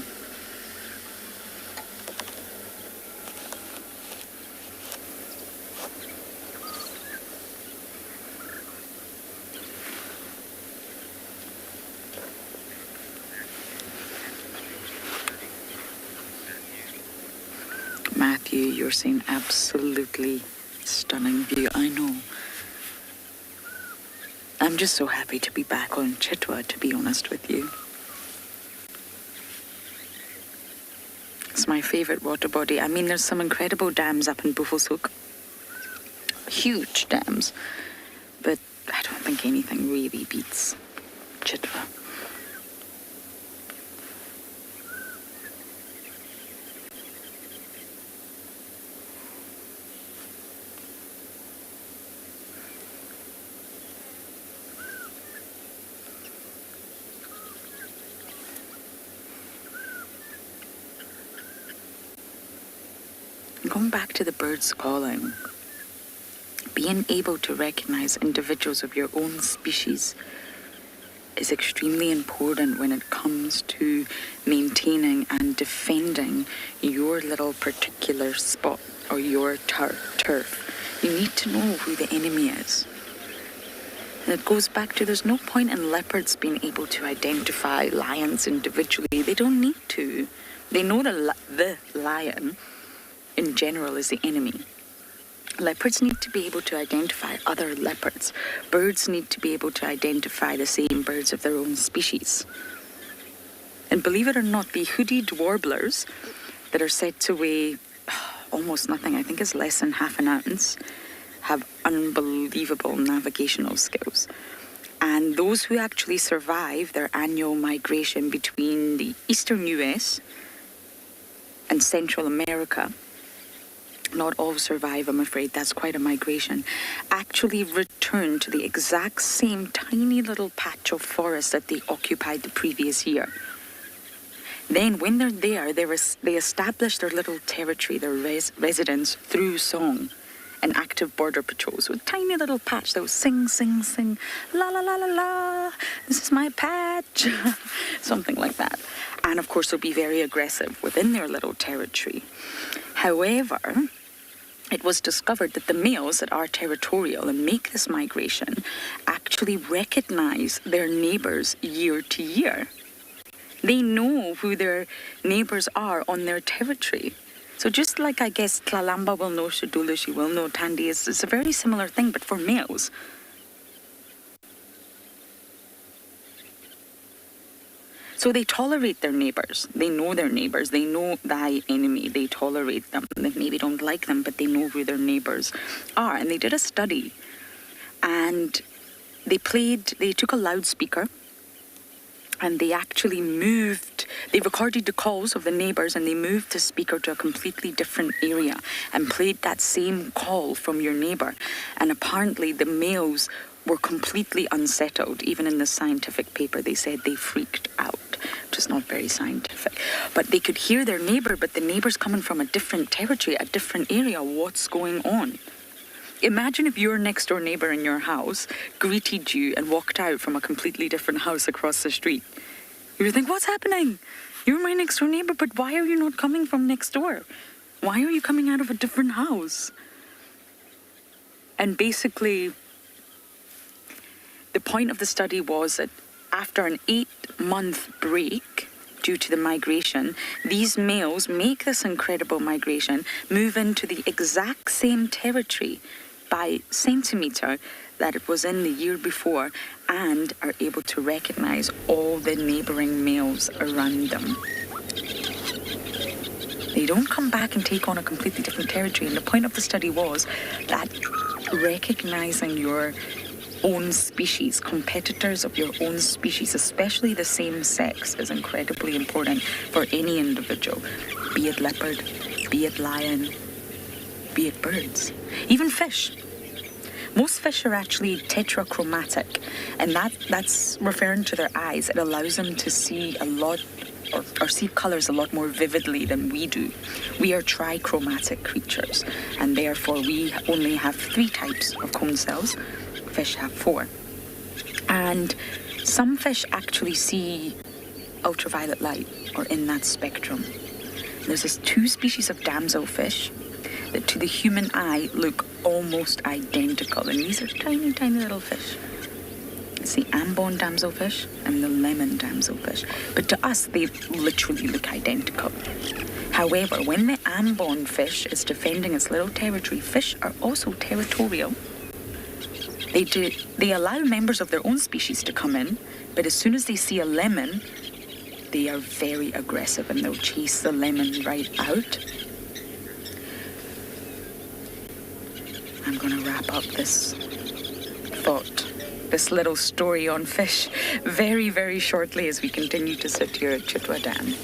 Matthew, you're seeing absolutely stunning view. I know. I'm just so happy to be back on Chitwa, to be honest with you. It's my favourite water body. I mean, there's some incredible dams up in Buffelshoek. Huge dams. But I don't think anything really beats Chitwa. Going back to the birds calling, being able to recognize individuals of your own species is extremely important when it comes to maintaining and defending your little particular spot or your turf. You need to know who the enemy is. And it goes back to, there's no point in leopards being able to identify lions individually. They don't need to. They know the lion in general is the enemy. Leopards need to be able to identify other leopards. Birds need to be able to identify the same birds of their own species. And believe it or not, the hooded warblers that are said to weigh almost nothing, I think it's less than half an ounce, have unbelievable navigational skills. And those who actually survive their annual migration between the eastern US and Central America, not all survive, I'm afraid, that's quite a migration, actually return to the exact same tiny little patch of forest that they occupied the previous year. Then when they're there, they establish their little territory, their residence through song and active border patrols with tiny little patch that will sing, sing, sing, la la la la la, this is my patch, something like that. And of course they'll be very aggressive within their little territory. However, it was discovered that the males that are territorial and make this migration actually recognize their neighbors year to year. They know who their neighbors are on their territory. So just like I guess Tlalamba will know Shadula, she will know Tandy, it's a very similar thing, but for males. So they tolerate their neighbors. They know their neighbors. They know thy enemy. They tolerate them. They maybe don't like them, but they know who their neighbors are. And they did a study. And they took a loudspeaker and they actually they recorded the calls of the neighbors and they moved the speaker to a completely different area and played that same call from your neighbor. And apparently the males were completely unsettled. Even in the scientific paper, they said they freaked out. which is not very scientific. But they could hear their neighbour, but the neighbour's coming from a different territory, a different area. What's going on? Imagine if your next door neighbour in your house greeted you and walked out from a completely different house across the street. You would think, what's happening? You're my next door neighbour, but why are you not coming from next door? Why are you coming out of a different house? And basically, the point of the study was that after an 8-month break, due to the migration, these males make this incredible migration, move into the exact same territory by centimetre that it was in the year before, and are able to recognise all the neighbouring males around them. They don't come back and take on a completely different territory, and the point of the study was that recognising your own species, competitors of your own species, especially the same sex, is incredibly important for any individual, be it leopard, be it lion, be it birds, even fish. Most fish are actually tetrachromatic, and that's referring to their eyes. It allows them to see a lot, or see colours a lot more vividly than we do. We are trichromatic creatures, and therefore we only have 3 types of cone cells. Fish have 4. And some fish actually see ultraviolet light, or in that spectrum. There's this 2 species of Damso fish that to the human eye look almost identical, and these are tiny, tiny little fish. It's the andBeyond Damso fish and the lemon Damso fish, but to us they literally look identical. However, when the andBeyond fish is defending its little territory, fish are also territorial. They allow members of their own species to come in, but as soon as they see a lemon, they are very aggressive and they'll chase the lemon right out. I'm going to wrap up this thought, this little story on fish, very, very shortly as we continue to sit here at Chitwa Dam.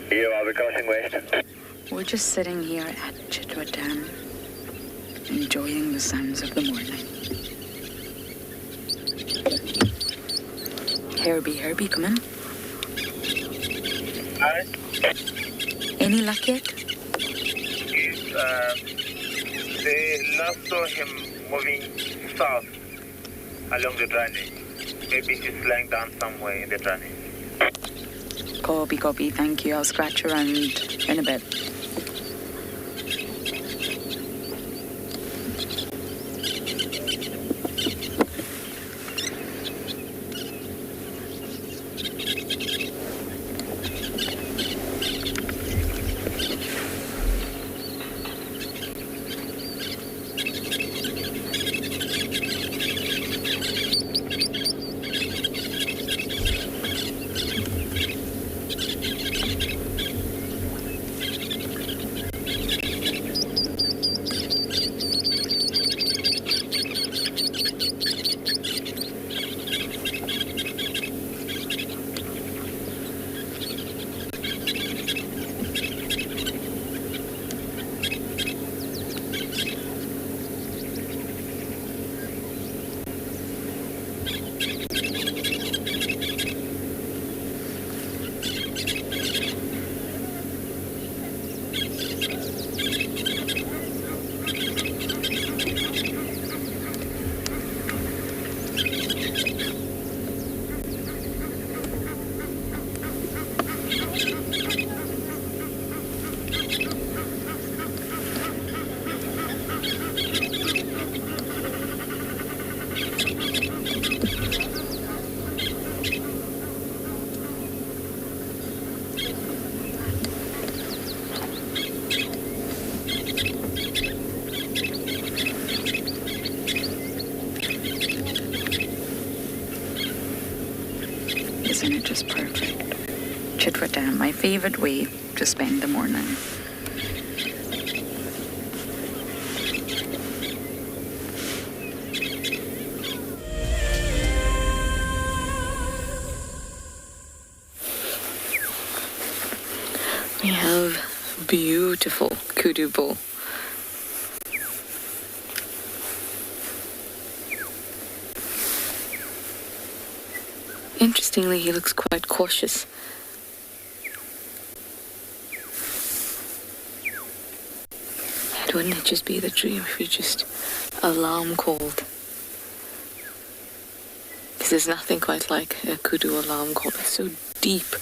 You are crossing west. We're just sitting here at Chitwa Dam, enjoying the sounds of the morning. Herbie, come in. Hi. Any luck yet? They last saw him moving south along the drainage. Maybe he's lying down somewhere in the drainage. Copy, thank you. I'll scratch around in a bit. Isn't it just perfect? Chitwa Dam, my favourite way to spend the morning. We have beautiful kudu bull. Interestingly, he looks quite cautious. And wouldn't it just be the dream if you just alarm called? Because there's nothing quite like a kudu alarm call. It's so deep.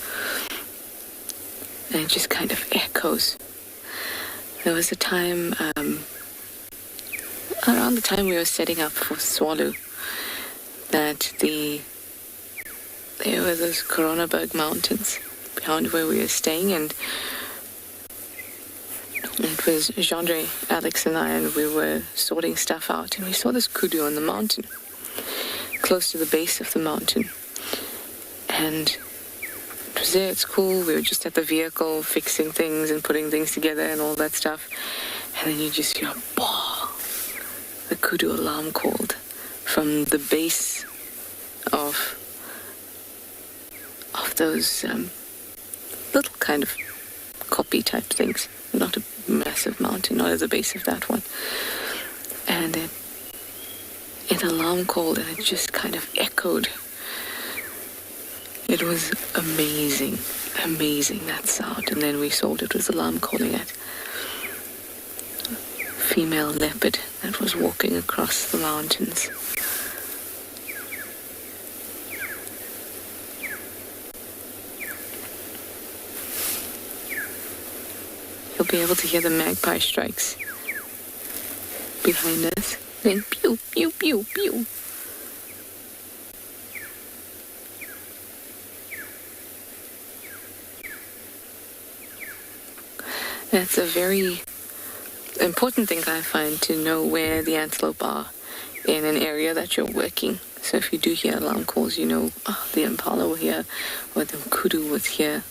And it just kind of echoes. There was a time, around the time we were setting up for Tswalu, that there were those Coronaberg mountains behind where we were staying, and it was Jean-Andre, Alex and I, and we were sorting stuff out, and we saw this kudu on the mountain, close to the base of the mountain. And it was there, it's cool, we were just at the vehicle fixing things and putting things together and all that stuff, and then you just hear, bah, the kudu alarm called from the base of those little kind of kopje type things, not a massive mountain, not at the base of that one. And it alarm called, and it just kind of echoed. It was amazing, that sound. And then we saw it was alarm calling at a female leopard that was walking across the mountains. You'll be able to hear the magpie strikes behind us. Then pew, pew, pew, pew. That's a very important thing, I find, to know where the antelope are in an area that you're working. So if you do hear alarm calls, you know, oh, the impala were here, or the kudu was here.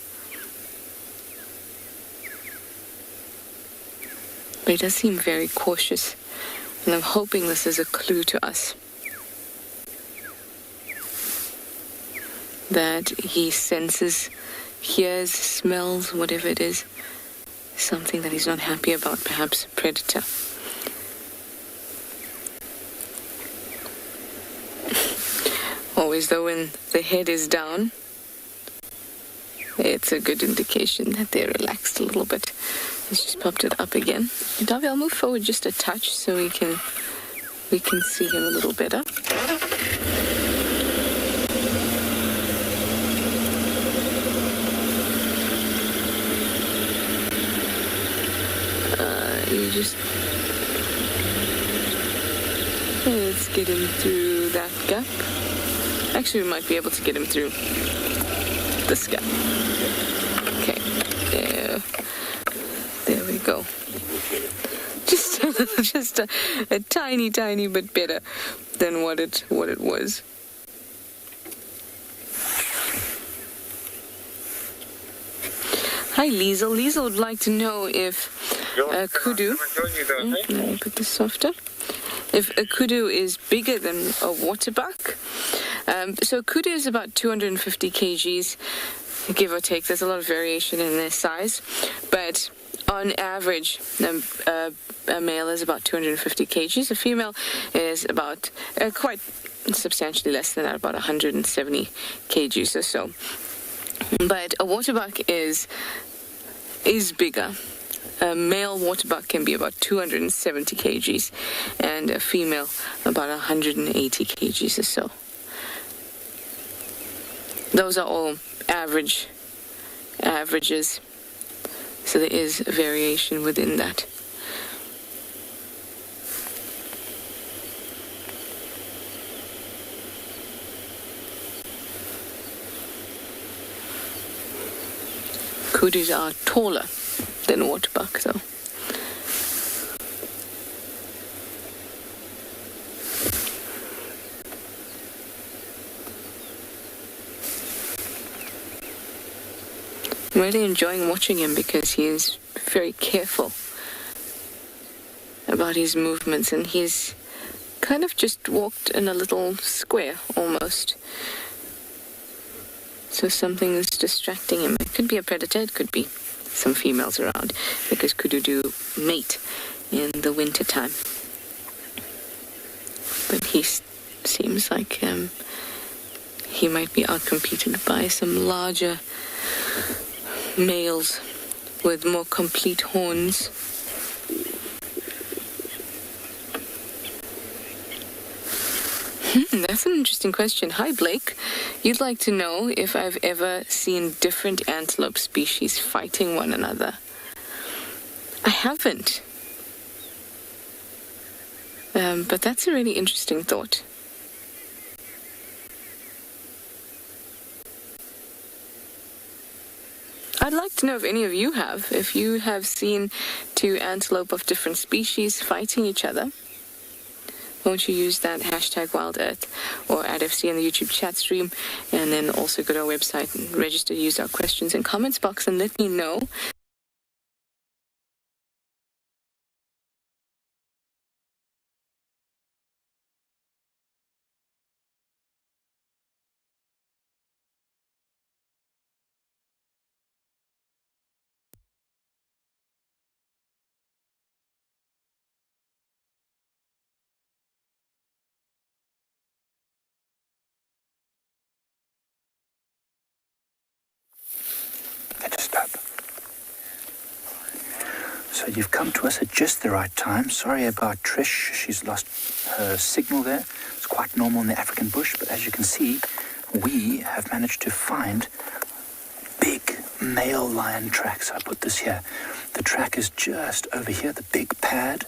But he does seem very cautious, and I'm hoping this is a clue to us that he senses, hears, smells, whatever it is, something that he's not happy about, perhaps a predator. Always though, when the head is down, it's a good indication that they're relaxed a little bit. He's just popped it up again. Davi, I'll move forward just a touch so we can see him a little better. Let's get him through that gap. Actually, we might be able to get him through this gap. Okay, there we go. Just a tiny bit better than what it was. Hi, Liesel. Liesel would like to know if kudu. Let me put this softer. If a kudu is bigger than a waterbuck. So kudu is about 250 kgs, give or take. There's a lot of variation in their size, but on average, a male is about 250 kgs. A female is about quite substantially less than that, about 170 kgs or so. But a waterbuck is bigger. A male waterbuck can be about 270 kgs, and a female about 180 kgs or so. Those are all averages, so there is variation within that. Kudus are taller than waterbuck, though. I'm really enjoying watching him because he is very careful about his movements, and he's kind of just walked in a little square almost. So something is distracting him. It could be a predator, it could be some females around, because Kudu do mate in the winter time. But he seems like he might be outcompeted by some larger males with more complete horns. That's an interesting question. Hi, Blake. You'd like to know if I've ever seen different antelope species fighting one another. I haven't. But that's a really interesting thought. I'd like to know if any of you have. If you have seen two antelope of different species fighting each other. Won't you use that hashtag WildEarth or @FC in the YouTube chat stream, and then also go to our website and register, use our questions and comments box, and let me know. So you've come to us at just the right time. Sorry about Trish. She's lost her signal there. It's quite normal in the African bush, but as you can see, we have managed to find big male lion tracks. I put this here. The track is just over here, the big pad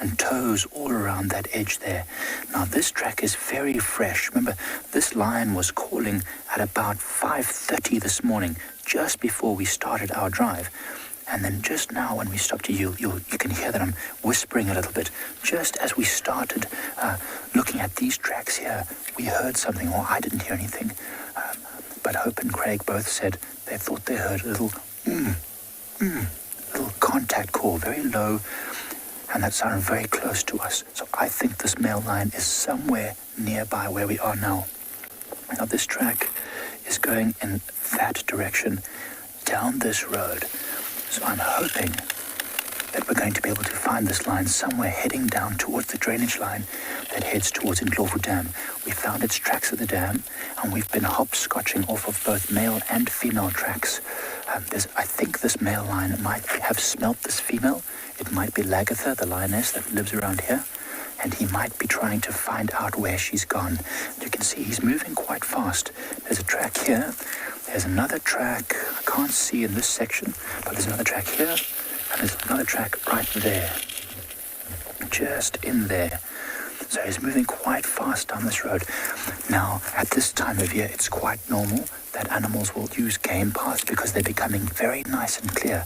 and toes all around that edge there. Now this track is very fresh. Remember, this lion was calling at about 5:30 this morning, just before we started our drive. And then just now when we stopped you can hear that I'm whispering a little bit. Just as we started looking at these tracks here, we heard something, or I didn't hear anything. But Hope and Craig both said they thought they heard a little little contact call, very low, and that sounded very close to us. So I think this male lion is somewhere nearby where we are now. Now this track is going in that direction, down this road. So I'm hoping that we're going to be able to find this line somewhere heading down towards the drainage line that heads towards Ndlovu Dam. We found its tracks at the dam, and we've been hopscotching off of both male and female tracks. I think this male lion might have smelt this female. It might be Lagatha, the lioness that lives around here, and he might be trying to find out where she's gone. And you can see he's moving quite fast. There's a track here. There's another track, I can't see in this section, but there's another track here, and there's another track right there, just in there. So he's moving quite fast down this road. Now, at this time of year, it's quite normal that animals will use game paths because they're becoming very nice and clear.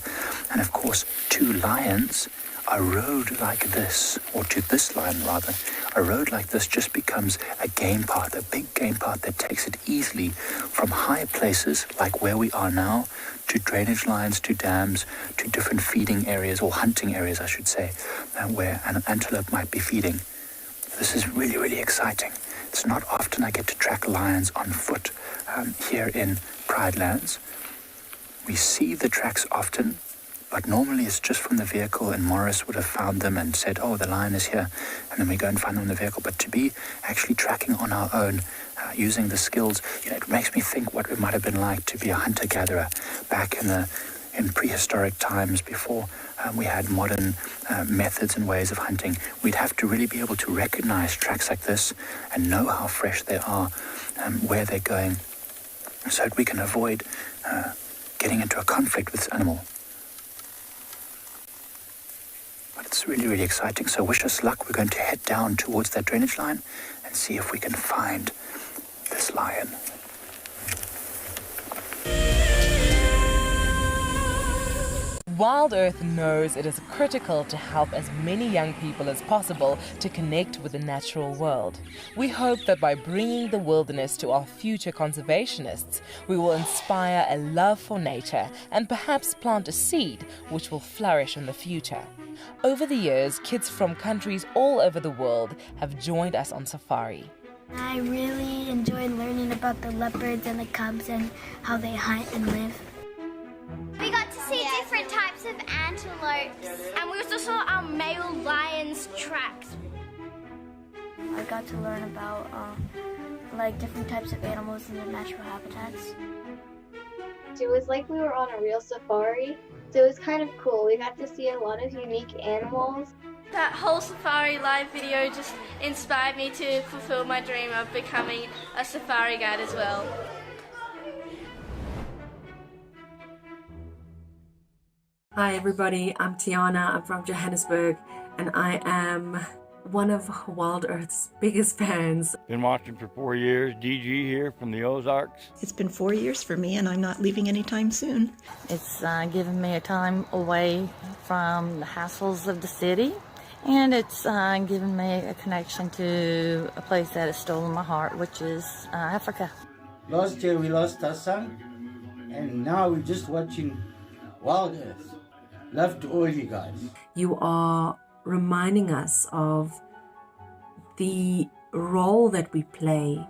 And of course, to lions, a road like this, or to this lion rather, a road like this just becomes a game path, a big game path that takes it easily from high places like where we are now to drainage lines, to dams, to different feeding areas, or hunting areas I should say, where an antelope might be feeding. This is really, really exciting. It's not often I get to track lions on foot here in Pride Lands. We see the tracks often, but normally it's just from the vehicle, and Morris would have found them and said, oh, the lion is here, and then we go and find them in the vehicle. But to be actually tracking on our own, using the skills, it makes me think what it might have been like to be a hunter-gatherer back in prehistoric times before we had modern methods and ways of hunting. We'd have to really be able to recognize tracks like this and know how fresh they are, where they're going, so that we can avoid getting into a conflict with this animal. But it's really, really exciting, so wish us luck. We're going to head down towards that drainage line and see if we can find this lion. WildEarth knows it is critical to help as many young people as possible to connect with the natural world. We hope that by bringing the wilderness to our future conservationists, we will inspire a love for nature and perhaps plant a seed which will flourish in the future. Over the years, kids from countries all over the world have joined us on safari. I really enjoyed learning about the leopards and the cubs and how they hunt and live. We got to see different goats, and we also saw our male lion's tracks. I got to learn about like different types of animals in their natural habitats. It was like we were on a real safari, so it was kind of cool. We got to see a lot of unique animals. That whole safari live video just inspired me to fulfill my dream of becoming a safari guide as well. Hi everybody, I'm Tiana, I'm from Johannesburg, and I am one of WildEarth's biggest fans. Been watching for 4 years, DG here from the Ozarks. It's been 4 years for me and I'm not leaving anytime soon. It's given me a time away from the hassles of the city, and it's given me a connection to a place that has stolen my heart, which is Africa. Last year we lost our son, and now we're just watching WildEarth. Love to all you guys. You are reminding us of the role that we play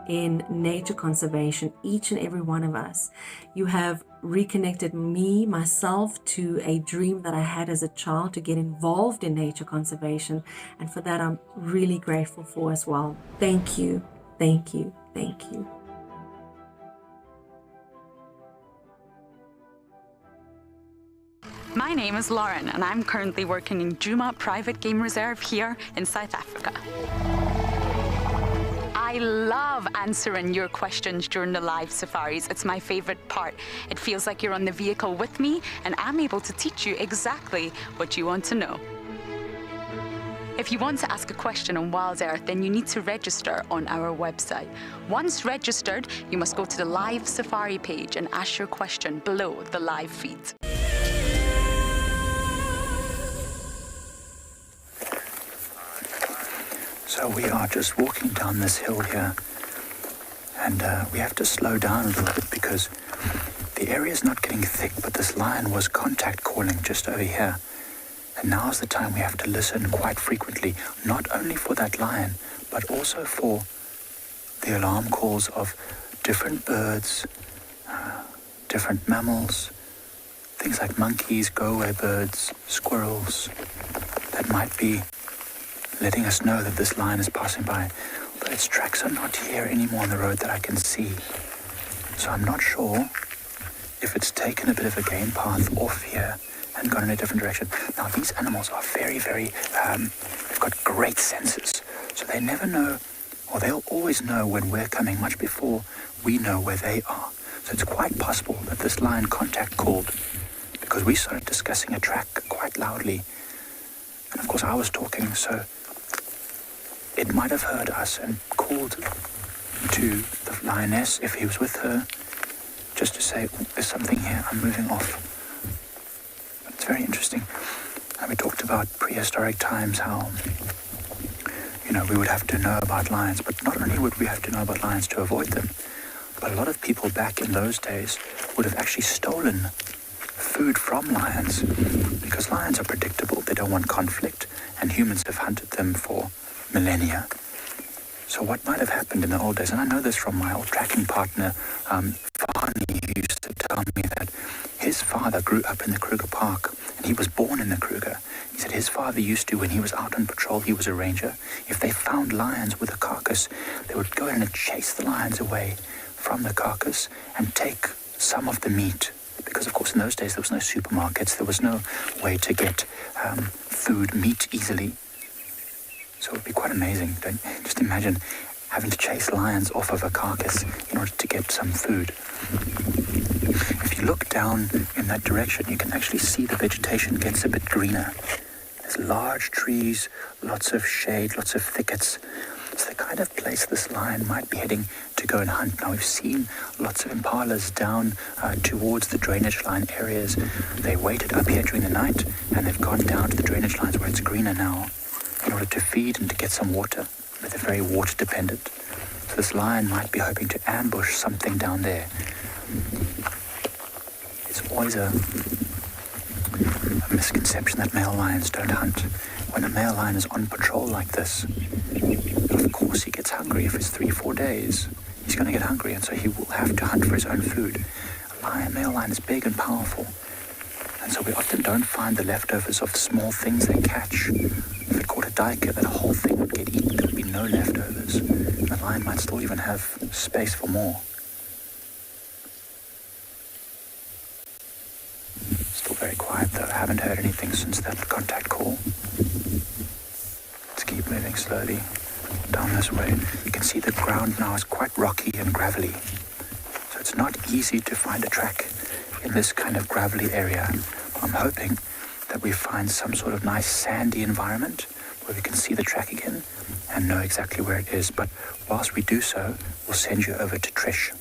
in nature conservation, each and every one of us. You have reconnected myself to a dream that I had as a child to get involved in nature conservation, and for that I'm really grateful for as well. Thank you, thank you, thank you. My name is Lauren and I'm currently working in Djuma Private Game Reserve here in South Africa. I love answering your questions during the live safaris. It's my favorite part. It feels like you're on the vehicle with me and I'm able to teach you exactly what you want to know. If you want to ask a question on WildEarth, then you need to register on our website. Once registered, you must go to the live safari page and ask your question below the live feed. So we are just walking down this hill here, and we have to slow down a little bit because the area is not getting thick, but this lion was contact calling just over here. And now's the time we have to listen quite frequently, not only for that lion, but also for the alarm calls of different birds, different mammals, things like monkeys, go-away birds, squirrels, that might be letting us know that this lion is passing by. But its tracks are not here anymore on the road that I can see. So I'm not sure if it's taken a bit of a game path off here and gone in a different direction. Now these animals are very, they've got great senses. So they never know, or they'll always know when we're coming much before we know where they are. So it's quite possible that this lion contact called because we started discussing a track quite loudly. And of course I was talking, so it might have heard us and called to the lioness if he was with her, just to say, there's something here, I'm moving off. But it's very interesting. And we talked about prehistoric times, how, we would have to know about lions, but not only would we have to know about lions to avoid them, but a lot of people back in those days would have actually stolen food from lions, because lions are predictable, they don't want conflict, and humans have hunted them for millennia. So what might have happened in the old days, and I know this from my old tracking partner, Fani, who used to tell me that his father grew up in the Kruger Park, and he was born in the Kruger. He said his father used to, when he was out on patrol, he was a ranger, if they found lions with a carcass, they would go in and chase the lions away from the carcass and take some of the meat. Because, of course, in those days, there was no supermarkets, there was no way to get meat easily. So it would be quite amazing. Just imagine having to chase lions off of a carcass in order to get some food. If you look down in that direction, you can actually see the vegetation gets a bit greener. There's large trees, lots of shade, lots of thickets. It's the kind of place this lion might be heading to go and hunt. Now, we've seen lots of impalas down towards the drainage line areas. They waited up here during the night, and they've gone down to the drainage lines where it's greener now in order to feed and to get some water. But they're very water dependent. So this lion might be hoping to ambush something down there. It's always a misconception that male lions don't hunt. When a male lion is on patrol like this, of course he gets hungry. If it's 3-4 days, he's going to get hungry, and so he will have to hunt for his own food. A male lion is big and powerful. And so we often don't find the leftovers of the small things they catch. If it caught a duiker, that whole thing would get eaten. There would be no leftovers. The lion might still even have space for more. Still very quiet though. I haven't heard anything since that contact call. Let's keep moving slowly down this way. You can see the ground now is quite rocky and gravelly. So it's not easy to find a track in this kind of gravelly area. I'm hoping that we find some sort of nice sandy environment where we can see the track again and know exactly where it is. But whilst we do so, we'll send you over to Trish.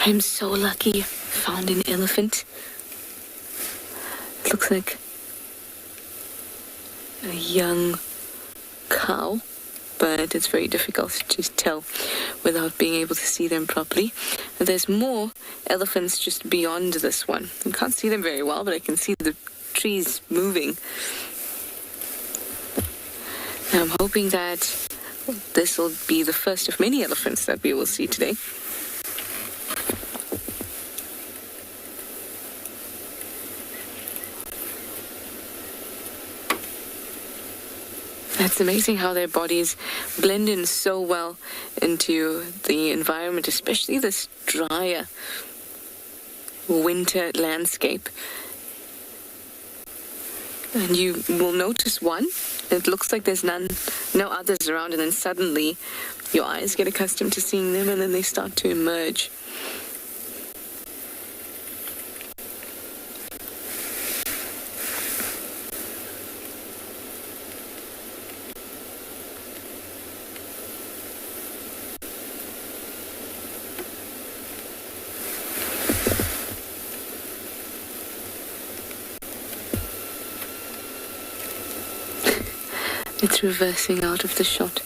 I'm so lucky. Found an elephant. It looks like a young cow, but it's very difficult to tell without being able to see them properly. And there's more elephants just beyond this one. I can't see them very well, but I can see the trees moving. And I'm hoping that this will be the first of many elephants that we will see today. It's amazing how their bodies blend in so well into the environment, especially this drier winter landscape. And you will notice one. It looks like there's no others around, and then suddenly your eyes get accustomed to seeing them, and then they start to emerge. It's reversing out of the shot.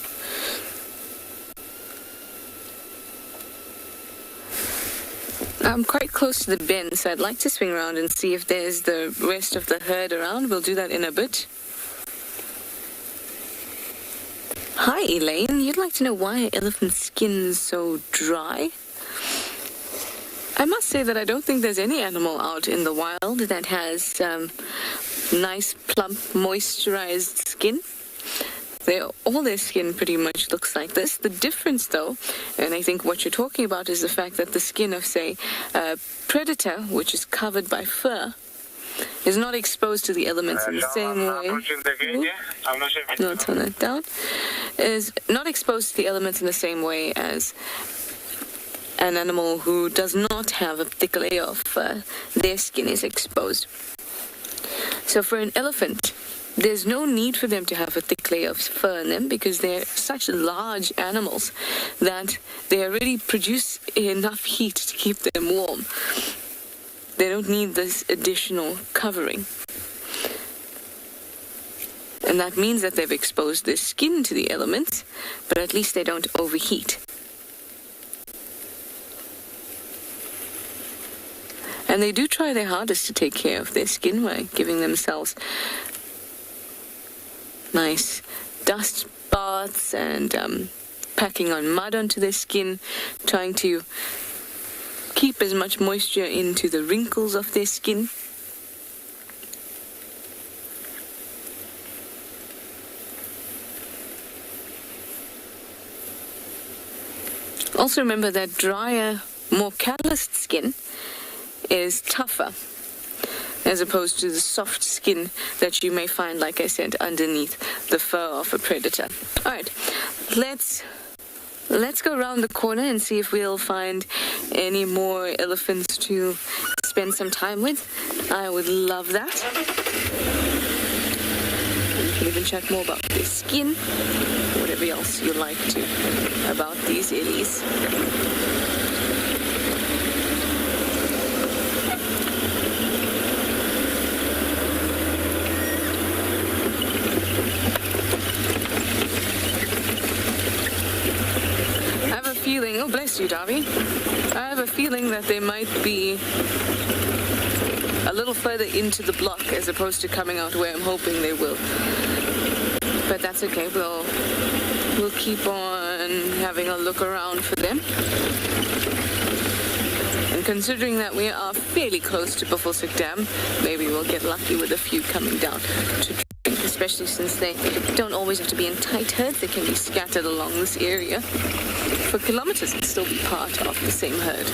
I'm quite close to the bend, so I'd like to swing around and see if there's the rest of the herd around. We'll do that in a bit. Hi, Elaine. You'd like to know why an elephant's skin is so dry? I must say that I don't think there's any animal out in the wild that has nice, plump, moisturized skin. All their skin pretty much looks like this. The difference, though, and I think what you're talking about is the fact that the skin of, say, a predator, which is covered by fur, is not exposed to the elements in the same way. No, turn that down. Is not exposed to the elements in the same way as an animal who does not have a thick layer of fur. Their skin is exposed. So for an elephant, there's no need for them to have a thick layer of fur in them because they're such large animals that they already produce enough heat to keep them warm. They don't need this additional covering. And that means that they've exposed their skin to the elements, but at least they don't overheat. And they do try their hardest to take care of their skin by giving themselves nice dust baths and packing on mud onto their skin, trying to keep as much moisture into the wrinkles of their skin. Also remember that drier, more calloused skin is tougher as opposed to the soft skin that you may find, like I said, underneath the fur of a predator. All right, let's go around the corner and see if we'll find any more elephants to spend some time with. I would love that. And you can even chat more about their skin, whatever else you like to about these ellies. Oh, bless you, Darby. I have a feeling that they might be a little further into the block as opposed to coming out where I'm hoping they will. But that's okay. We'll we'll keep on having a look around for them. And considering that we are fairly close to Buffelshoek Dam, maybe we'll get lucky with a few coming down to drink, especially since they don't always have to be in tight herds. They can be scattered along this area for kilometers and still be part of the same herd.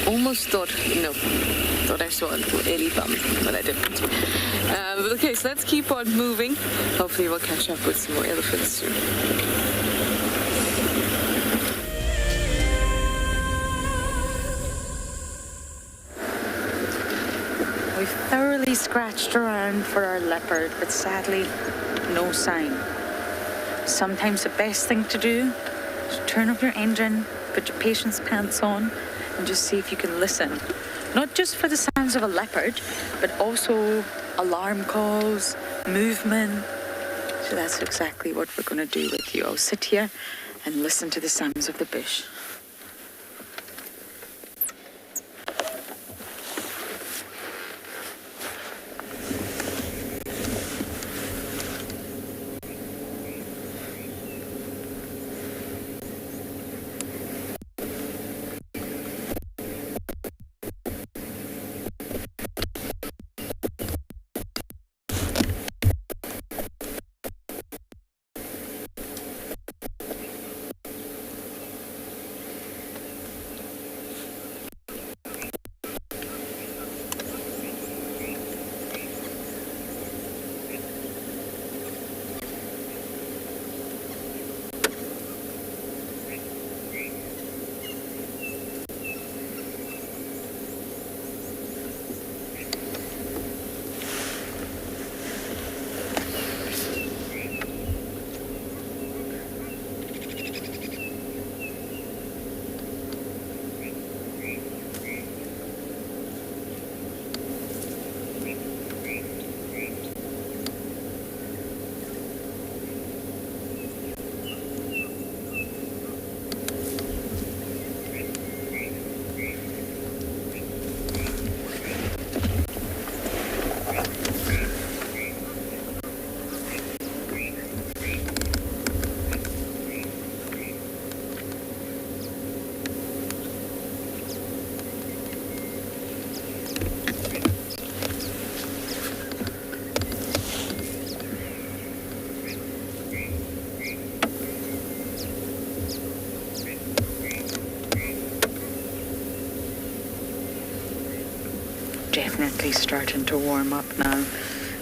Almost thought I saw a little ellie bum, but I didn't. Okay, so let's keep on moving. Hopefully we'll catch up with some more elephants soon. We've thoroughly scratched around for our leopard, but sadly, no sign. Sometimes the best thing to do is turn up your engine, put your patience pants on, and just see if you can listen. Not just for the sounds of a leopard, but also alarm calls, movement. So that's exactly what we're going to do with you. I'll sit here and listen to the sounds of the bush. Definitely starting to warm up now.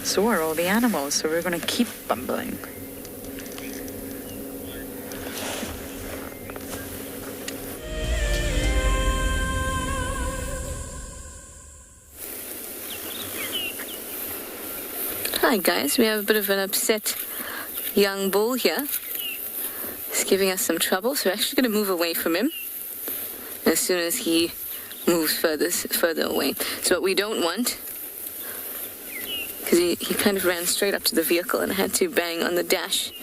So are all the animals, so we're going to keep bumbling. Hi guys, we have a bit of an upset young bull here. He's giving us some trouble, so we're actually going to move away from him as soon as he moves further away. So what we don't want, because he kind of ran straight up to the vehicle and I had to bang on the dash.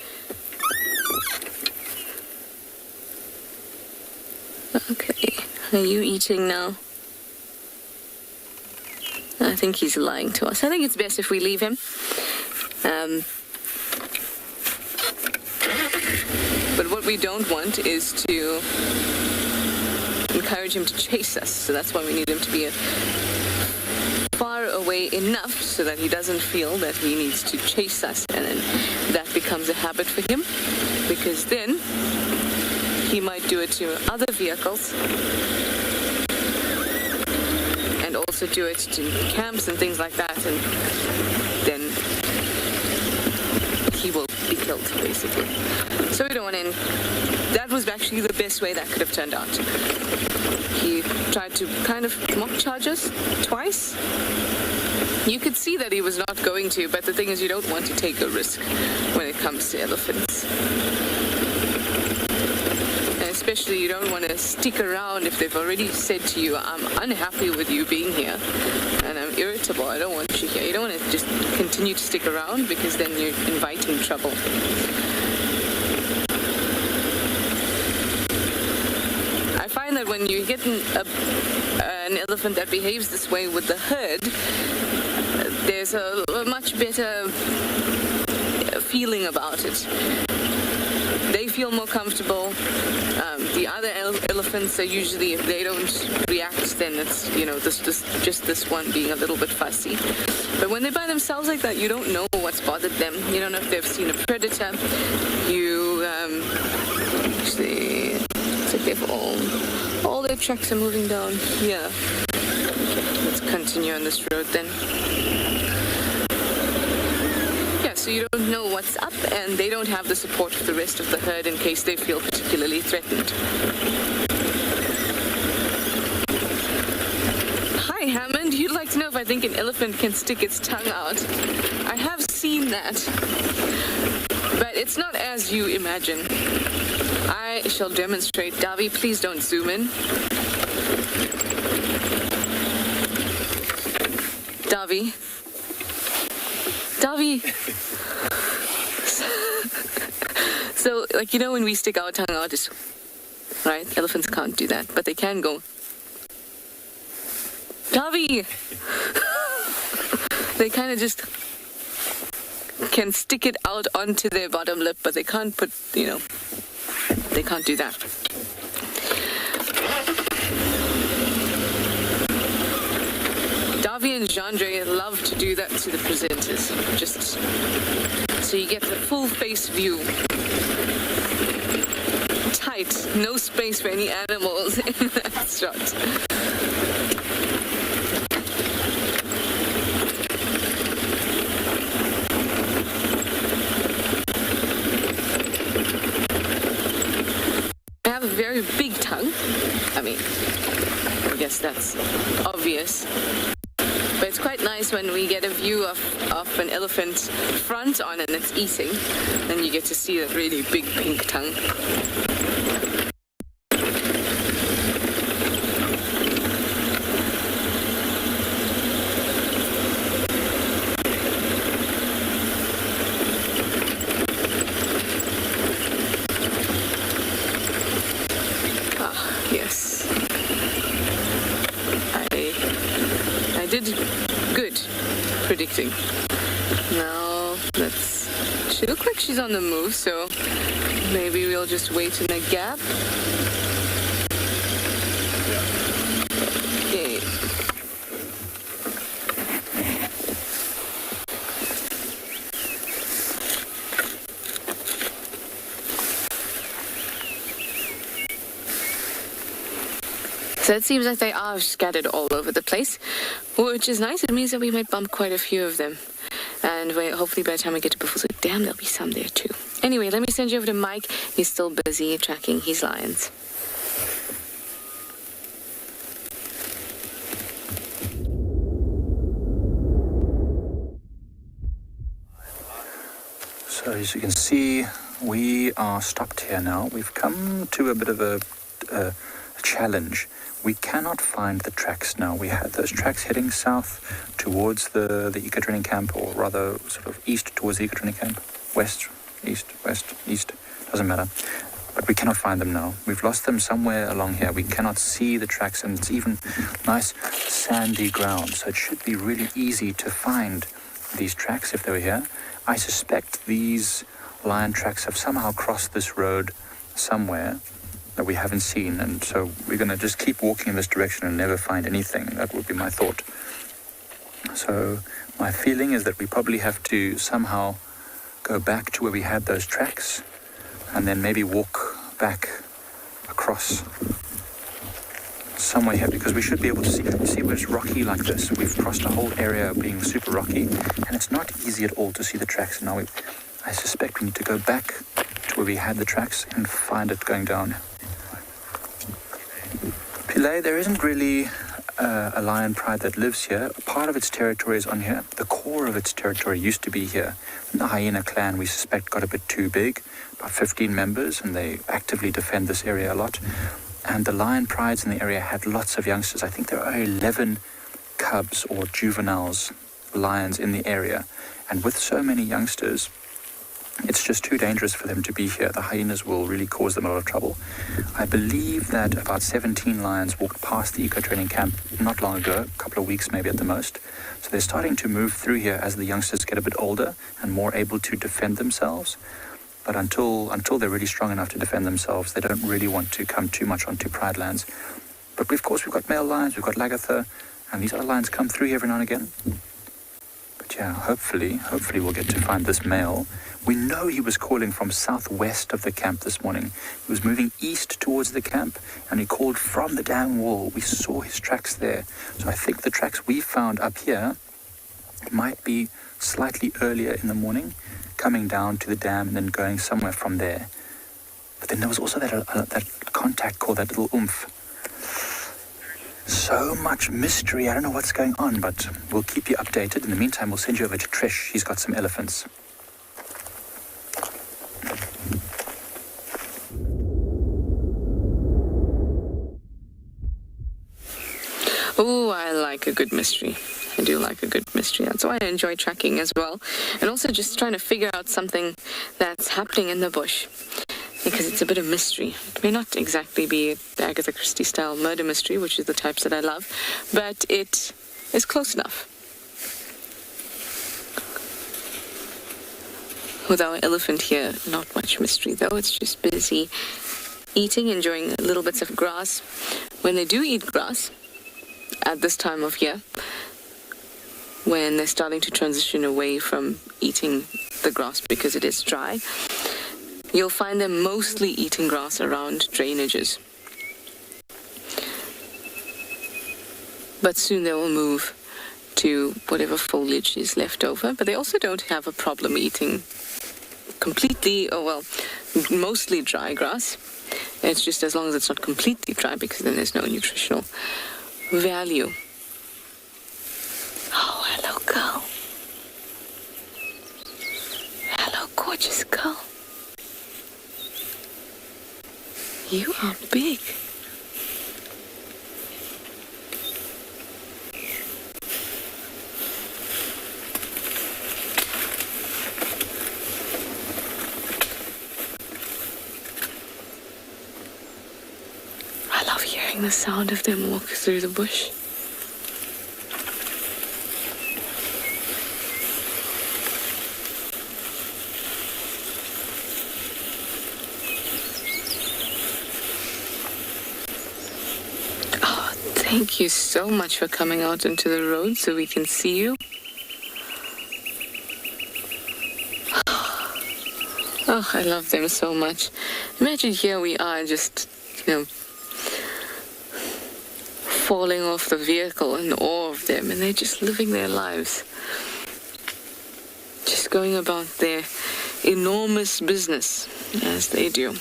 Okay, are you eating now? I think he's lying to us. I think it's best if we leave him. But what we don't want is to encourage him to chase us. So that's why we need him to be far away enough so that he doesn't feel that he needs to chase us. And then that becomes a habit for him. Because then he might do it to other vehicles. And also do it to camps and things like that, and then he will be killed, basically. So we don't want to. That was actually the best way that could have turned out. He tried to kind of mock charge us twice. You could see that he was not going to, but the thing is, you don't want to take a risk when it comes to elephants. especially you don't want to stick around if they've already said to you, I'm unhappy with you being here and I'm irritable, I don't want you here. You don't want to just continue to stick around because then you're inviting trouble. I find that when you get an elephant that behaves this way with the herd, there's a much better feeling about it. They feel more comfortable. The other elephants are usually, if they don't react, then it's, you know, just this one being a little bit fussy. But when they're by themselves like that, you don't know what's bothered them. You don't know if they've seen a predator. You actually, it's like they've all their tracks are moving down here. Okay, let's continue on this road then. So you don't know what's up, and they don't have the support of the rest of the herd in case they feel particularly threatened. Hi, Hammond. You'd like to know if I think an elephant can stick its tongue out. I have seen that, but it's not as you imagine. I shall demonstrate. Davi, please don't zoom in. Davi. So, like, you know, when we stick our tongue out, it's, right? Elephants can't do that, but they can go. Davi! They kind of just can stick it out onto their bottom lip, but they can't put, you know, they can't do that. Davi and Jandre love to do that to the presenters, just so you get the full face view. Tight, no space for any animals in that shot. I have a very big tongue. I mean, I guess that's obvious. But it's quite nice when we get a view of an elephant front on and it's eating, and you get to see that really big pink tongue. Good predicting. Now she looks like she's on the move, so maybe we'll just wait in a gap. Okay. So it seems like they are scattered all over the place, which is nice. It means that we might bump quite a few of them. And hopefully by the time we get to Buffalo, damn, there'll be some there too. Anyway, let me send you over to Mike. He's still busy tracking his lions. So as you can see, we are stopped here now. We've come to a bit of a challenge. We cannot find the tracks now. We had those tracks heading south towards the eco-training camp, or rather sort of east towards the eco-training camp. West, east, doesn't matter. But we cannot find them now. We've lost them somewhere along here. We cannot see the tracks, and it's even nice sandy ground. So it should be really easy to find these tracks if they were here. I suspect these lion tracks have somehow crossed this road somewhere that we haven't seen, and so we're going to just keep walking in this direction and never find anything. That would be my thought. So my feeling is that we probably have to somehow go back to where we had those tracks and then maybe walk back across somewhere here, because we should be able to see where it's rocky like this. We've crossed a whole area being super rocky, and it's not easy at all to see the tracks. Now I suspect we need to go back to where we had the tracks and find it going down. Pile, there isn't really a lion pride that lives here. Part of its territory is on here. The core of its territory used to be here. And the hyena clan, we suspect, got a bit too big, about 15 members, and they actively defend this area a lot. And the lion prides in the area had lots of youngsters. I think there are 11 cubs or juveniles, lions in the area. And with so many youngsters, it's just too dangerous for them to be here. The hyenas will really cause them a lot of trouble. I believe that about 17 lions walked past the eco-training camp not long ago, a couple of weeks maybe at the most. So they're starting to move through here as the youngsters get a bit older and more able to defend themselves. But until they're really strong enough to defend themselves, they don't really want to come too much onto pride lands. But of course we've got male lions, we've got Lagatha, and these other lions come through here every now and again. But yeah, hopefully we'll get to find this male. We know he was calling from southwest of the camp this morning. He was moving east towards the camp, and he called from the dam wall. We saw his tracks there. So I think the tracks we found up here might be slightly earlier in the morning, coming down to the dam and then going somewhere from there. But then there was also that contact call, that little oomph. So much mystery. I don't know what's going on, but we'll keep you updated. In the meantime, we'll send you over to Trish. He's got some elephants. Oh, I like a good mystery. I do like a good mystery. That's why I enjoy tracking as well. And also just trying to figure out something that's happening in the bush. Because it's a bit of mystery. It may not exactly be the Agatha Christie style murder mystery, which is the types that I love, but it is close enough. With our elephant here, not much mystery though. It's just busy eating, enjoying little bits of grass. When they do eat grass, at this time of year, when they're starting to transition away from eating the grass because it is dry, you'll find them mostly eating grass around drainages. But soon they will move to whatever foliage is left over. But they also don't have a problem eating completely, mostly dry grass. It's just as long as it's not completely dry, because then there's no nutritional value. Oh, hello, girl. Hello, gorgeous girl. You are big. I love hearing the sound of them walk through the bush. Thank you so much for coming out into the road so we can see you. Oh, I love them so much. Imagine here we are just, falling off the vehicle in awe of them, and they're just living their lives. Just going about their enormous business as they do.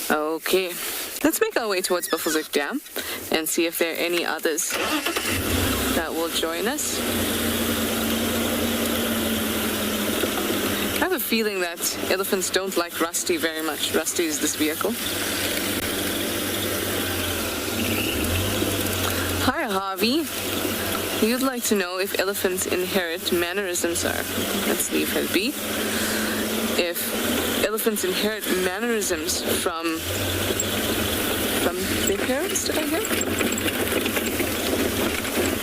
Okay. Let's make our way towards Buffelshoek Dam and see if there are any others that will join us. I have a feeling that elephants don't like Rusty very much. Rusty is this vehicle. Hi, Harvey. You'd like to know if elephants inherit mannerisms. Let's leave her be. If elephants inherit mannerisms from their parents, did I hear?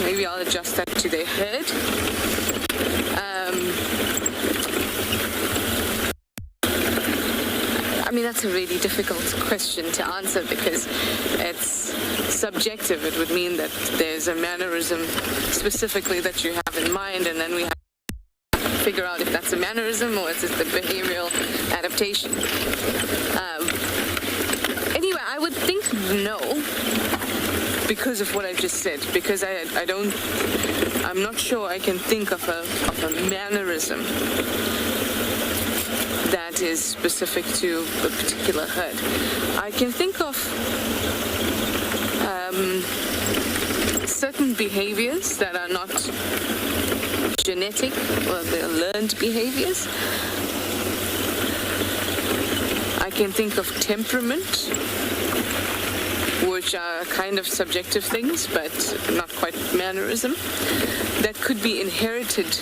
Maybe I'll adjust that to their head. That's a really difficult question to answer because it's subjective. It would mean that there's a mannerism specifically that you have in mind, and then we have to figure out if that's a mannerism or if it's the behavioral adaptation. Anyway, I would think no, because of what I just said, because I'm not sure I can think of a mannerism that is specific to a particular herd. I can think of certain behaviors that are not genetic, or they're learned behaviors. I can think of temperament, which are kind of subjective things, but not quite mannerism, that could be inherited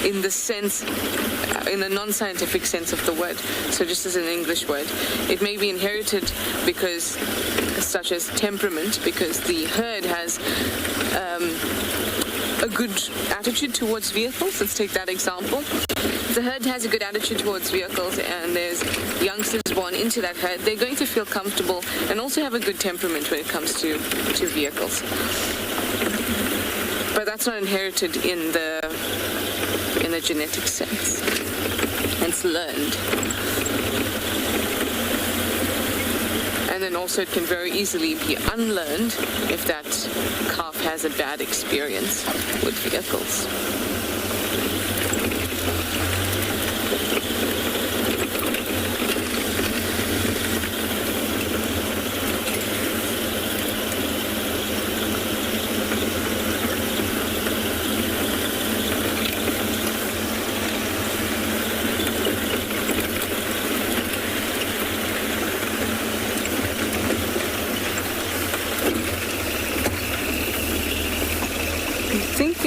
in the sense, in the non-scientific sense of the word. So just as an English word, it may be inherited because, such as temperament, because the herd has a good attitude towards vehicles. Let's take that example. The herd has a good attitude towards vehicles, and there's youngsters born into that herd. They're going to feel comfortable and also have a good temperament when it comes to vehicles. But that's not inherited in the genetic sense. It's learned. And then also it can very easily be unlearned if that calf has a bad experience with vehicles.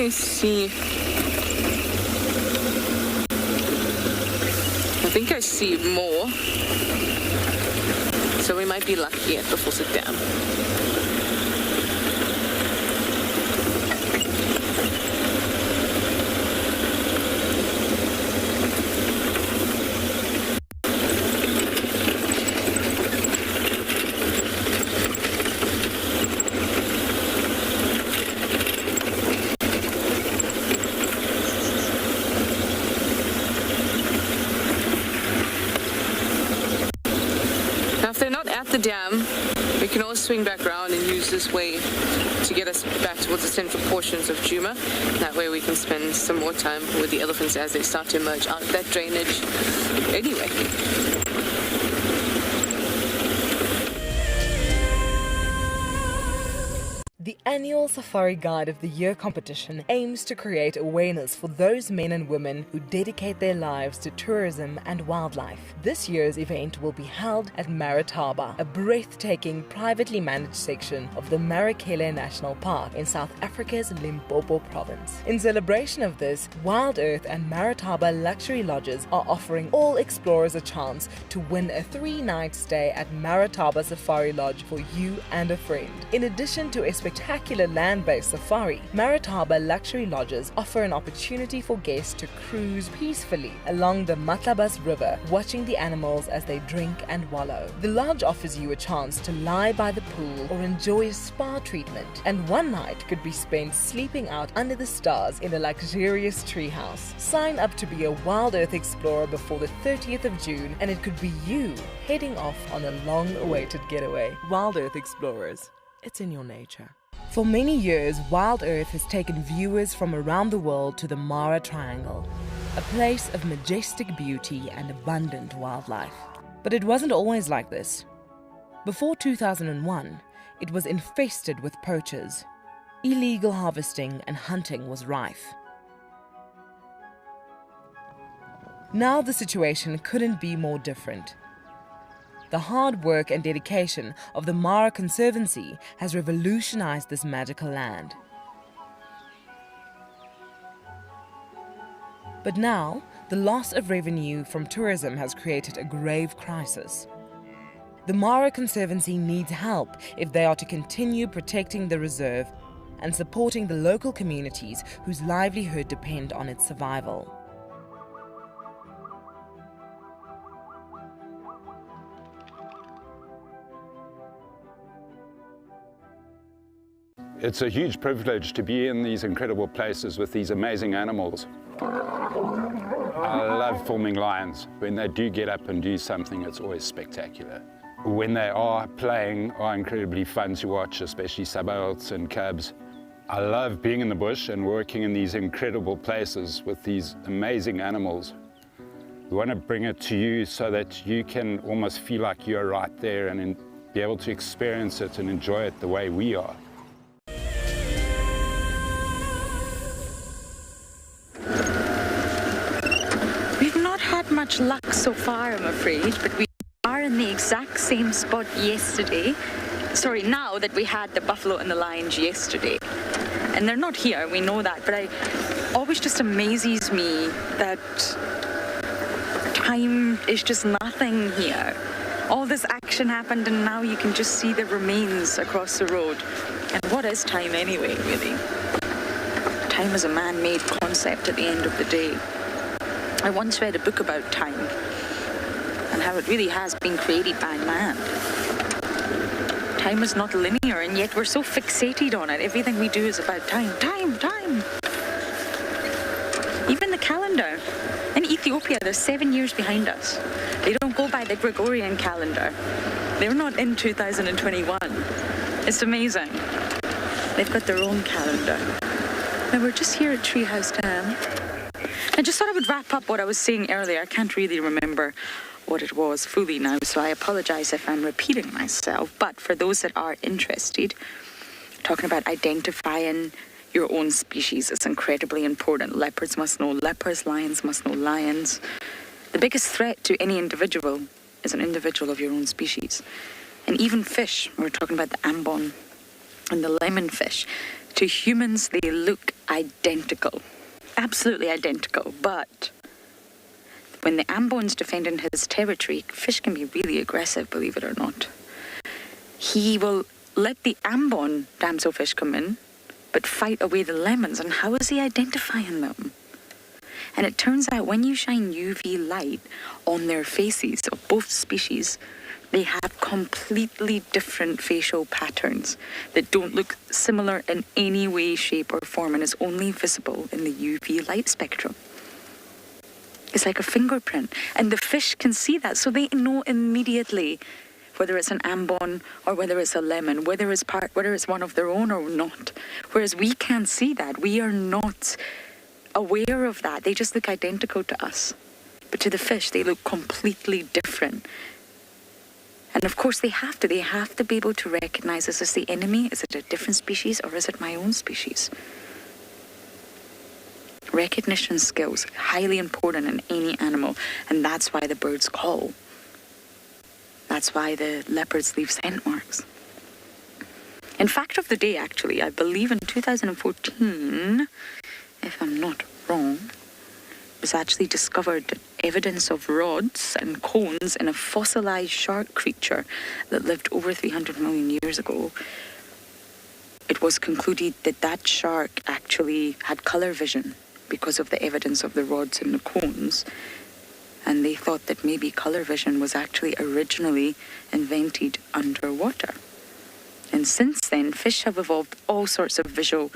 I think I see more, so we might be lucky at the Fawcett Dam. The dam, we can always swing back around and use this way to get us back towards the central portions of Djuma. That way we can spend some more time with the elephants as they start to emerge out of that drainage. Anyway. The annual Safari Guide of the Year competition aims to create awareness for those men and women who dedicate their lives to tourism and wildlife. This year's event will be held at Marataba, a breathtaking privately managed section of the Marakele National Park in South Africa's Limpopo province. In celebration of this, WildEarth and Marataba Luxury Lodges are offering all explorers a chance to win a 3-night stay at Marataba Safari Lodge for you and a friend. In addition to a spectacular land-based safari, Marataba Luxury Lodges offer an opportunity for guests to cruise peacefully along the Matlabas River, watching the animals as they drink and wallow. The lodge offers you a chance to lie by the pool or enjoy a spa treatment, and one night could be spent sleeping out under the stars in a luxurious treehouse. Sign up to be a WildEarth explorer before the 30th of June, and it could be you heading off on a long-awaited getaway. WildEarth Explorers. It's in your nature. For many years, WildEarth has taken viewers from around the world to the Mara Triangle, a place of majestic beauty and abundant wildlife. But it wasn't always like this. Before 2001, it was infested with poachers. Illegal harvesting and hunting was rife. Now the situation couldn't be more different. The hard work and dedication of the Mara Conservancy has revolutionized this magical land. But now, the loss of revenue from tourism has created a grave crisis. The Mara Conservancy needs help if they are to continue protecting the reserve and supporting the local communities whose livelihood depend on its survival. It's a huge privilege to be in these incredible places with these amazing animals. I love filming lions. When they do get up and do something, it's always spectacular. When they are playing, are incredibly fun to watch, especially sabalts and cubs. I love being in the bush and working in these incredible places with these amazing animals. We want to bring it to you so that you can almost feel like you're right there and be able to experience it and enjoy it the way we are. had much luck so far, I'm afraid, but we are in the exact same spot now that we had the buffalo and the lions yesterday. And they're not here, we know that, but it always just amazes me that time is just nothing here. All this action happened and now you can just see the remains across the road. And what is time anyway, really? Time is a man-made concept at the end of the day. I once read a book about time and how it really has been created by man. Time is not linear, and yet we're so fixated on it. Everything we do is about time, time, time. Even the calendar. In Ethiopia, they're 7 years behind us. They don't go by the Gregorian calendar. They're not in 2021. It's amazing. They've got their own calendar. Now, we're just here at Treehouse Dam. I just thought I would wrap up what I was saying earlier. I can't really remember what it was fully now, so I apologize if I'm repeating myself. But for those that are interested, talking about identifying your own species is incredibly important. Leopards must know leopards, lions must know lions. The biggest threat to any individual is an individual of your own species. And even fish, we're talking about the ambon and the lemon fish. To humans, they look identical, absolutely identical, but when the ambon's defending his territory, fish can be really aggressive, believe it or not. He will let the ambon Damso Fish come in, but fight away the lemons. And how is he identifying them? And it turns out when you shine UV light on their faces of both species, they have completely different facial patterns that don't look similar in any way, shape, or form, and is only visible in the UV light spectrum. It's like a fingerprint, and the fish can see that, so they know immediately whether it's an ambon or whether it's a lemon, whether it's one of their own or not. Whereas we can't see that. We are not aware of that. They just look identical to us. But to the fish, they look completely different. And of course they have to be able to recognize, is this the enemy? Is it a different species or is it my own species? Recognition skills, highly important in any animal, and that's why the birds call. That's why the leopards leave scent marks. In fact of the day, actually, I believe in 2014, if I'm not wrong, it was actually discovered that evidence of rods and cones in a fossilized shark creature that lived over 300 million years ago. It was concluded that that shark actually had color vision because of the evidence of the rods and the cones. And they thought that maybe color vision was actually originally invented underwater. And since then, fish have evolved all sorts of visual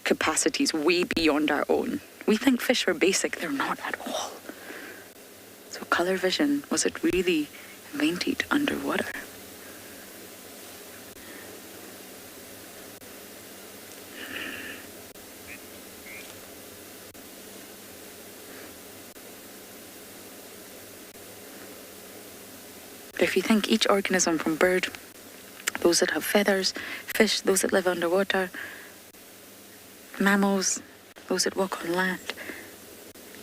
capacities way beyond our own. We think fish are basic, they're not at all. So color vision, was it really invented underwater? But if you think each organism from bird, those that have feathers, fish, those that live underwater, mammals, those that walk on land,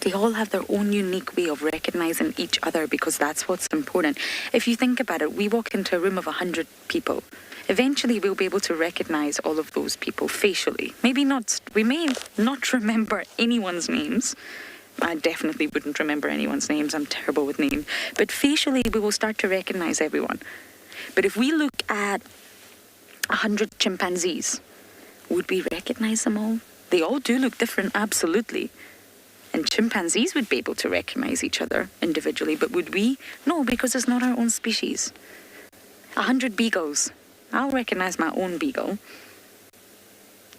they all have their own unique way of recognizing each other because that's what's important. If you think about it, we walk into a room of 100 people. Eventually we'll be able to recognize all of those people facially. We may not remember anyone's names. I definitely wouldn't remember anyone's names. I'm terrible with names. But facially, we will start to recognize everyone. But if we look at 100 chimpanzees, would we recognize them all? They all do look different, absolutely. And chimpanzees would be able to recognize each other individually, but would we? No, because it's not our own species. 100 beagles. I'll recognize my own beagle,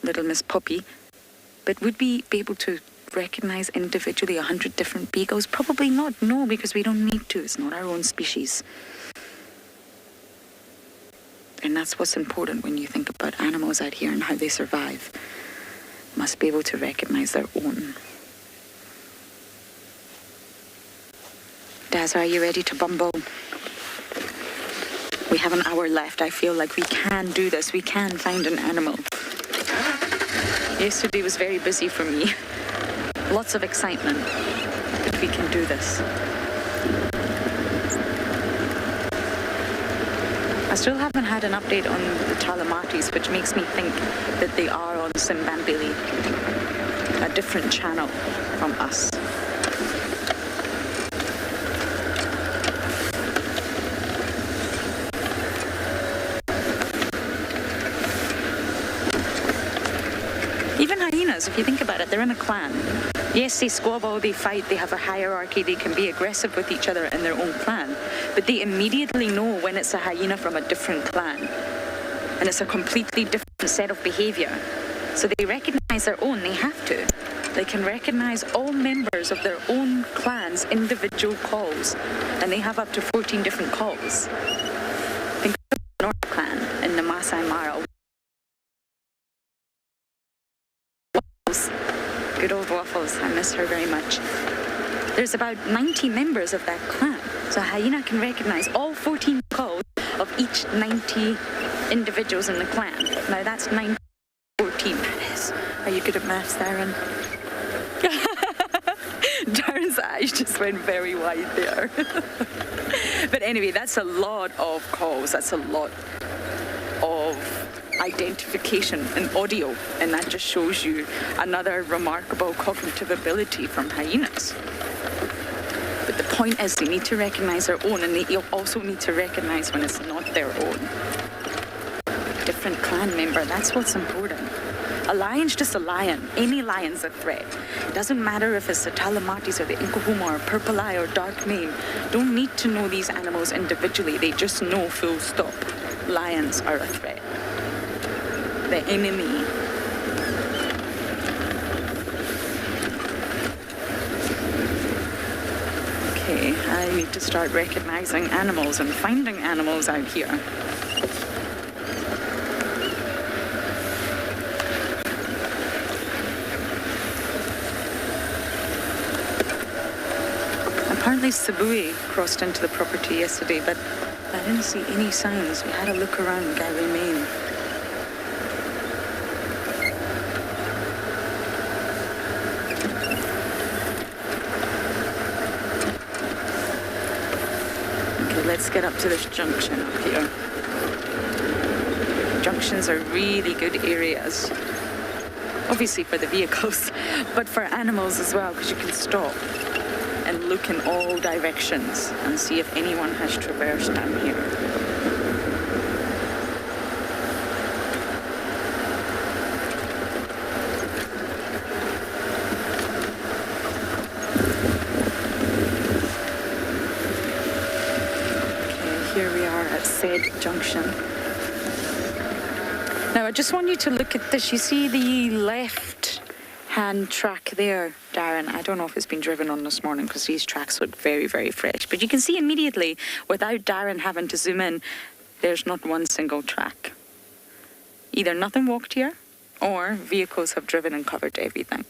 Little Miss Puppy, but would we be able to recognize individually 100 different beagles? Probably not, no, because we don't need to. It's not our own species. And that's what's important when you think about animals out here and how they survive. Must be able to recognize their own. Daz, are you ready to bumble? We have an hour left. I feel like we can do this. We can find an animal. Yesterday was very busy for me. Lots of excitement, but we can do this. I still haven't had an update on the Talamatis, which makes me think that they are on Simbambili, a different channel from us. Even hyenas, if you think about it, they're in a clan. Yes, they squabble, they fight, they have a hierarchy, they can be aggressive with each other in their own clan, but they immediately know when it's a hyena from a different clan, and it's a completely different set of behavior. So they recognize their own, they have to. They can recognize all members of their own clan's individual calls, and they have up to 14 different calls. Think of the North clan in the Masai Mara. Good old Waffles, I miss her very much. There's about 90 members of that clan, so a hyena can recognize all 14 calls of each 90 individuals in the clan. Now that's 9, 14. Are you good at maths, Darren? Darren's eyes just went very wide there. But anyway, that's a lot of calls, that's a lot of identification and audio, and that just shows you another remarkable cognitive ability from hyenas. But the point is they need to recognize their own, and they also need to recognize when it's not their own. Different clan member, that's what's important. A lion's just a lion. Any lion's a threat. It doesn't matter if it's the Talamatis or the Inkohuma or Purple Eye or Dark Mane. Don't need to know these animals individually. They just know full stop. Lions are a threat. The enemy. Okay, I need to start recognizing animals and finding animals out here. Apparently Sabui crossed into the property yesterday, but I didn't see any signs. We had a look around Gary Main. Let's get up to this junction up here. Junctions are really good areas. Obviously for the vehicles, but for animals as well, because you can stop and look in all directions and see if anyone has traversed down here. Junction. Now I just want you to look at this. You see the left hand track there, Darren. I don't know if it's been driven on this morning because these tracks look very, very fresh. But you can see immediately, without Darren having to zoom in, there's not one single track. Either nothing walked here or vehicles have driven and covered everything.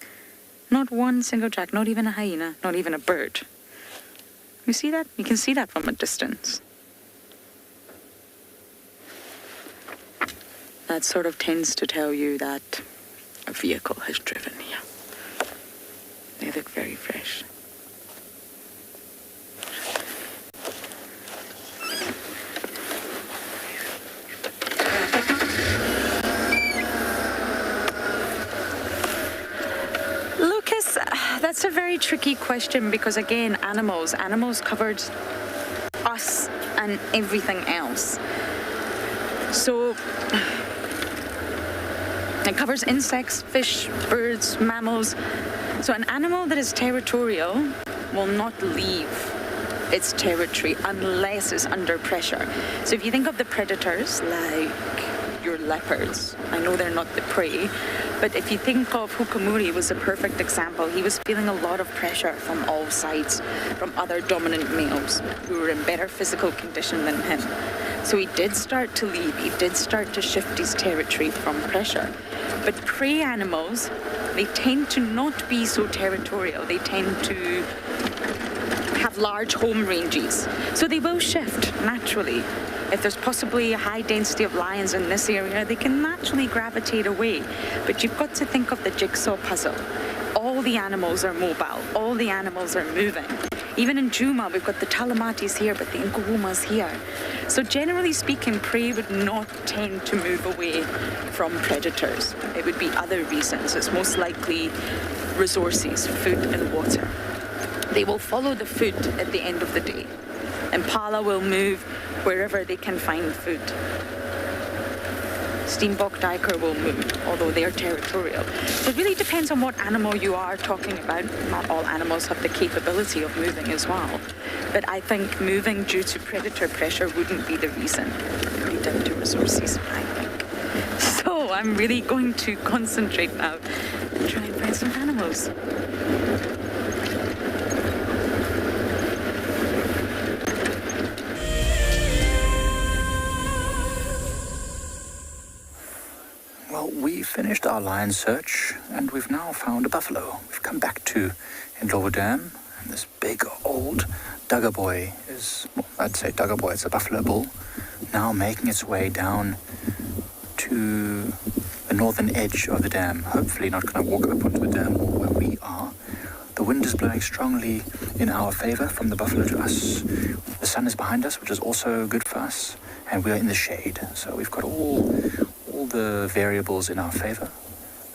Not one single track, not even a hyena, not even a bird. You see that? You can see that from a distance. That sort of tends to tell you that a vehicle has driven here. They look very fresh. Lucas, that's a very tricky question because again, animals covered us and everything else. So it covers insects, fish, birds, mammals. So an animal that is territorial will not leave its territory unless it's under pressure. So if you think of the predators, like your leopards, I know they're not the prey, but if you think of Hukamuri was a perfect example, he was feeling a lot of pressure from all sides, from other dominant males who were in better physical condition than him. So he did start to leave, he did start to shift his territory from pressure. But prey animals, they tend to not be so territorial. They tend to have large home ranges. So they will shift naturally. If there's possibly a high density of lions in this area, they can naturally gravitate away. But you've got to think of the jigsaw puzzle. All the animals are mobile. All the animals are moving. Even in Djuma, we've got the Talamatis here, but the Nkuhumas here. So generally speaking, prey would not tend to move away from predators. It would be other reasons. It's most likely resources, food and water. They will follow the food at the end of the day. Impala will move wherever they can find food. Steenbok duiker will move, although they are territorial. So it really depends on what animal you are talking about. Not all animals have the capability of moving as well. But I think moving due to predator pressure wouldn't be the reason. It would be down to resources, I think. So I'm really going to concentrate now and try and find some animals. We finished our lion search and we've now found a buffalo. We've come back to Ndlovu Dam, and this big old Dugger boy is, well, I'd say Dugger boy, it's a buffalo bull, now making its way down to the northern edge of the dam. Hopefully not going to walk up onto the dam where we are. The wind is blowing strongly in our favor from the buffalo to us. The sun is behind us, which is also good for us, and we are in the shade. So we've got all the variables in our favor.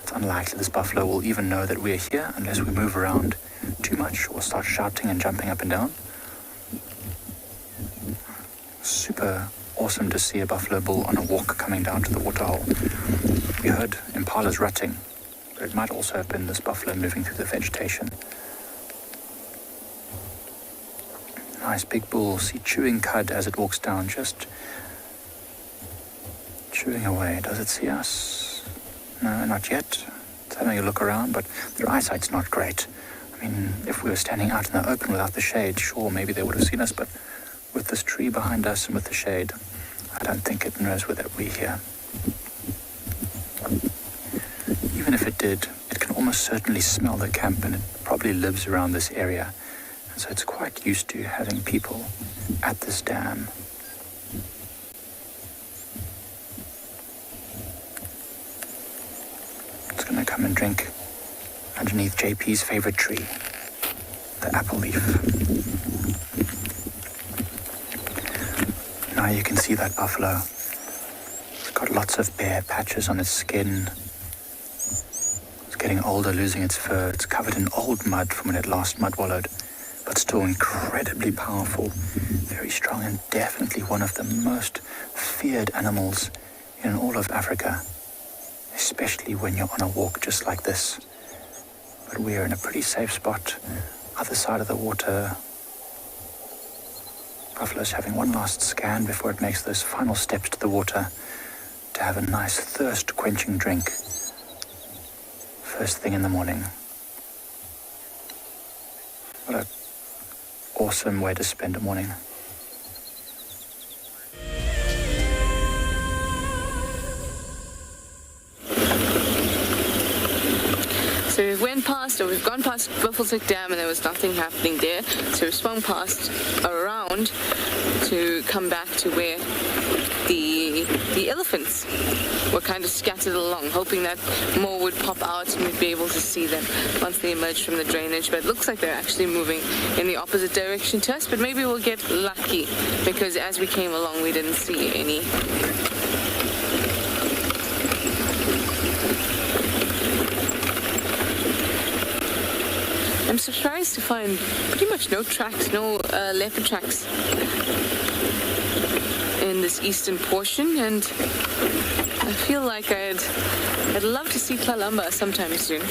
It's unlikely this buffalo will even know that we're here unless we move around too much or start shouting and jumping up and down. Super awesome to see a buffalo bull on a walk coming down to the waterhole. We heard impalas rutting, but it might also have been this buffalo moving through the vegetation. Nice big bull, see chewing cud as it walks down, just chewing away. Does it see us? No, not yet. It's having a look around, but their eyesight's not great. I mean, if we were standing out in the open without the shade, sure, maybe they would have seen us, but with this tree behind us and with the shade, I don't think it knows that we're here. Even if it did, it can almost certainly smell the camp, and it probably lives around this area. And so it's quite used to having people at this dam. It's going to come and drink underneath JP's favorite tree, the apple leaf. Now you can see that buffalo. It's got lots of bare patches on its skin. It's getting older, losing its fur. It's covered in old mud from when it last mud wallowed, but still incredibly powerful, very strong, and definitely one of the most feared animals in all of Africa, especially when you're on a walk just like this. But we're in a pretty safe spot, other side of the water. Buffalo's having one last scan before it makes those final steps to the water to have a nice thirst-quenching drink first thing in the morning. What an awesome way to spend a morning. So we've gone past Buffelshoek Dam and there was nothing happening there. So we swung past around to come back to where the elephants were kind of scattered along, hoping that more would pop out and we'd be able to see them once they emerge from the drainage. But it looks like they're actually moving in the opposite direction to us, but maybe we'll get lucky because as we came along we didn't see any. I'm surprised to find pretty much no tracks, no leopard tracks in this eastern portion, and I feel like I'd love to see Kalamba sometime soon.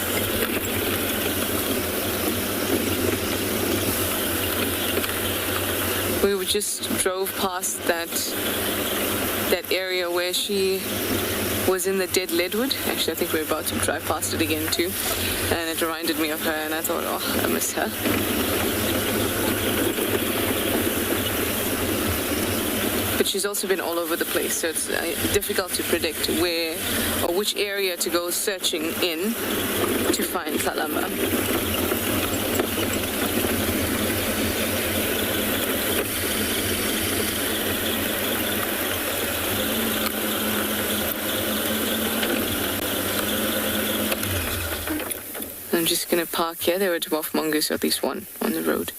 We just drove past that area where she was in the dead leadwood. Actually, I think we're about to drive past it again too, and it reminded me of her, and I thought, oh, I miss her. But she's also been all over the place, so it's difficult to predict where or which area to go searching in to find Kalamba. I'm just going to park here. There were Dwarf Mongoose, at least one, on the road.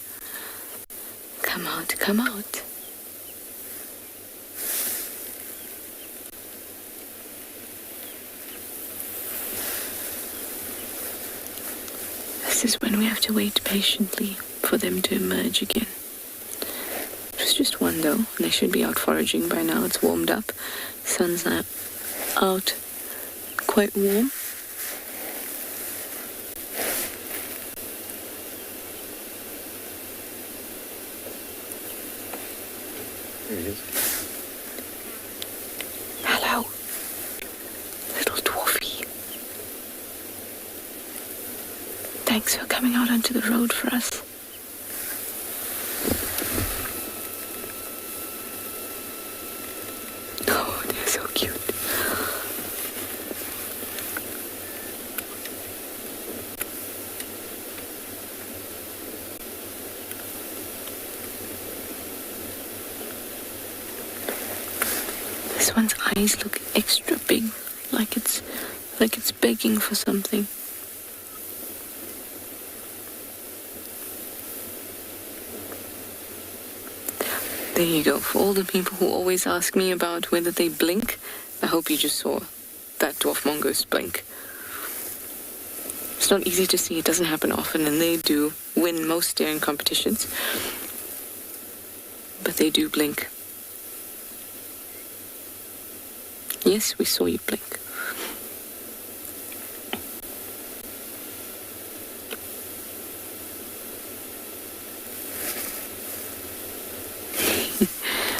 Come out, come out. This is when we have to wait patiently for them to emerge again. It was just one though, and they should be out foraging by now. It's warmed up. Sun's out quite warm. There he is. Hello, little dwarfy. Thanks for coming out onto the road for us. Oh, they're so cute. This one's eyes look extra big, like it's begging for something. There you go. For all the people who always ask me about whether they blink, I hope you just saw that dwarf mongoose blink. It's not easy to see. It doesn't happen often, and they do win most staring competitions. But they do blink. Yes, we saw you blink.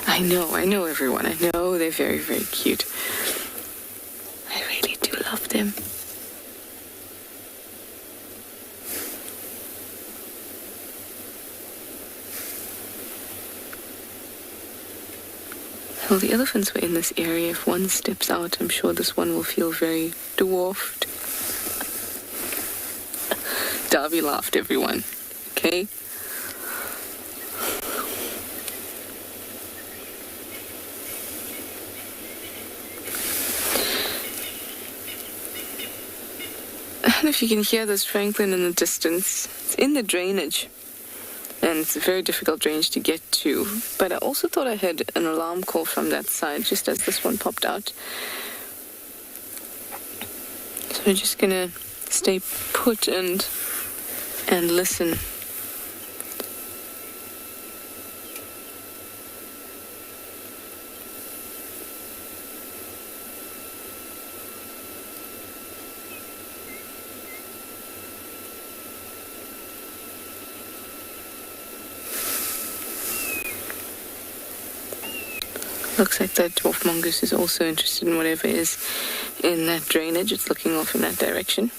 I know everyone. I know they're very, very cute. I really do love them. Well, the elephants were in this area. If one steps out, I'm sure this one will feel very dwarfed. Darby laughed, everyone. Okay? And if you can hear this Franklin in the distance, it's in the drainage. And it's a very difficult drainage to get to. But I also thought I heard an alarm call from that side, just as this one popped out. So we're just gonna stay put and listen. Looks like that dwarf mongoose is also interested in whatever is in that drainage. It's looking off in that direction.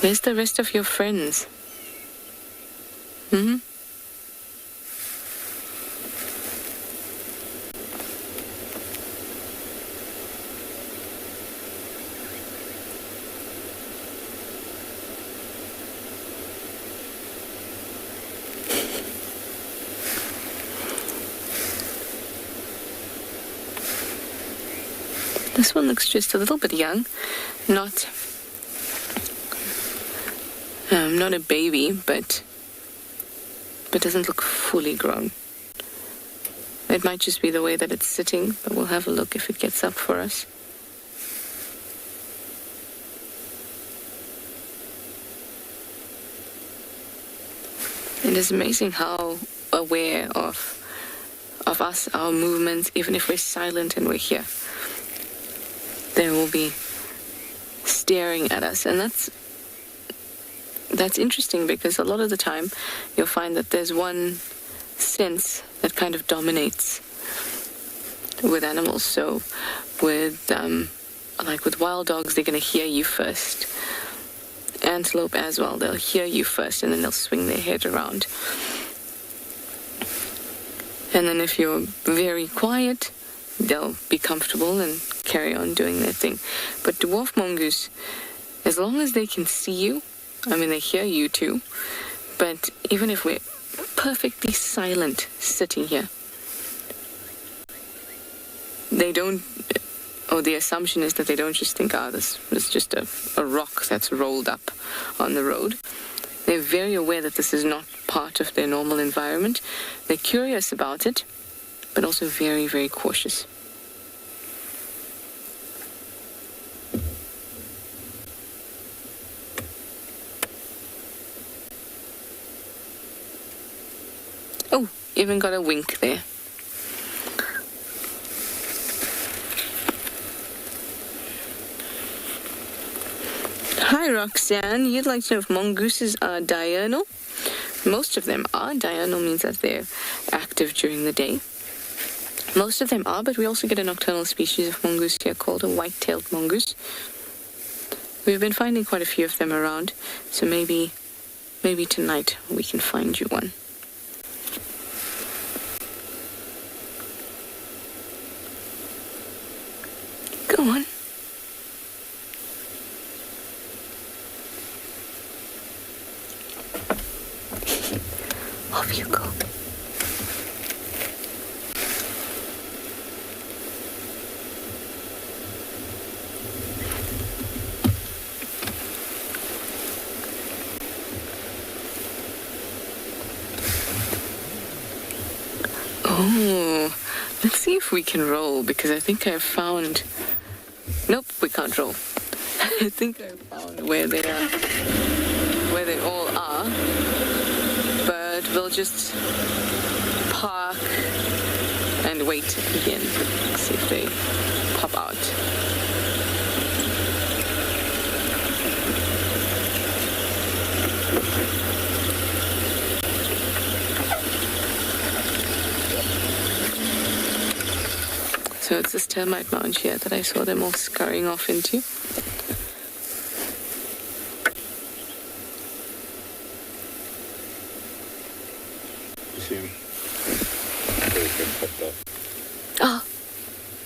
Where's the rest of your friends? This one looks just a little bit young, not a baby, but doesn't look fully grown. It might just be the way that it's sitting, but we'll have a look if it gets up for us. It is amazing how aware of us, our movements, even if we're silent and we're here. They will be staring at us, and that's interesting because a lot of the time you'll find that there's one sense that kind of dominates with animals. So with like with wild dogs, they're going to hear you first. Antelope as well, they'll hear you first and then they'll swing their head around. And then if you're very quiet, they'll be comfortable and carry on doing their thing. But dwarf mongoose, as long as they can see you, I mean, they hear you too, but even if we're perfectly silent sitting here, they don't, or the assumption is that they don't just think, this is just a rock that's rolled up on the road. They're very aware that this is not part of their normal environment. They're curious about it, but also very, very cautious. Oh, even got a wink there. Hi Roxanne, you'd like to know if mongooses are diurnal? Most of them are. Diurnal means that they're active during the day. Most of them are, but we also get a nocturnal species of mongoose here called a white-tailed mongoose. We've been finding quite a few of them around, so maybe tonight we can find you one. Go on. Off you go. Oh, let's see if we can roll, because I think I've found... Nope, we can't roll. I think I found where they are, where they all are. But we'll just park and wait again. See if they pop out. So it's this termite mound here that I saw them all scurrying off into.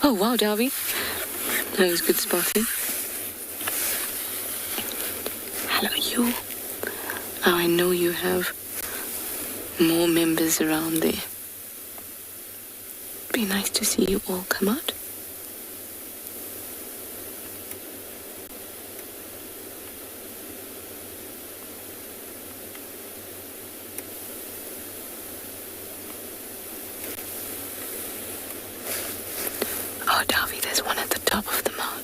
Oh wow, Darby. That was good spotting. Hello, you. Oh, I know you have more members around there. Be nice to see you all come out. Oh, Darby, there's one at the top of the mound.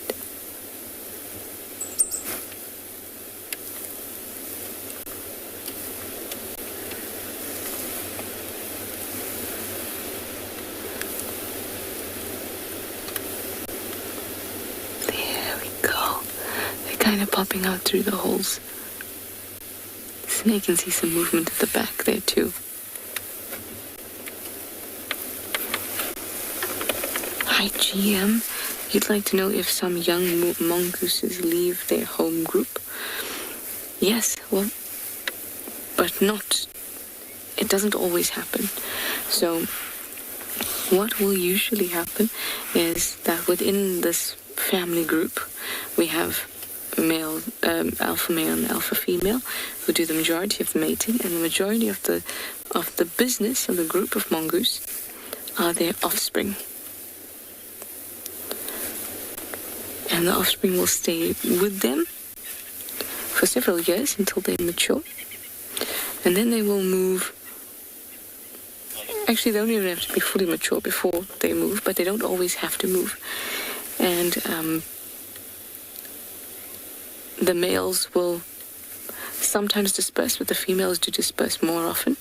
There we go. They're kind of popping out through the holes. Snake can see some movement at the back there too. Hi, GM. You'd like to know if some young mongooses leave their home group? Yes, well, but not. It doesn't always happen. So, what will usually happen is that within this family group, we have male, alpha male and alpha female, who do the majority of the mating, and the majority of the business of the group of mongoose are their offspring. And the offspring will stay with them for several years until they mature. And then they will move. Actually, they don't even have to be fully mature before they move, but they don't always have to move. And the males will sometimes disperse, but the females do disperse more often.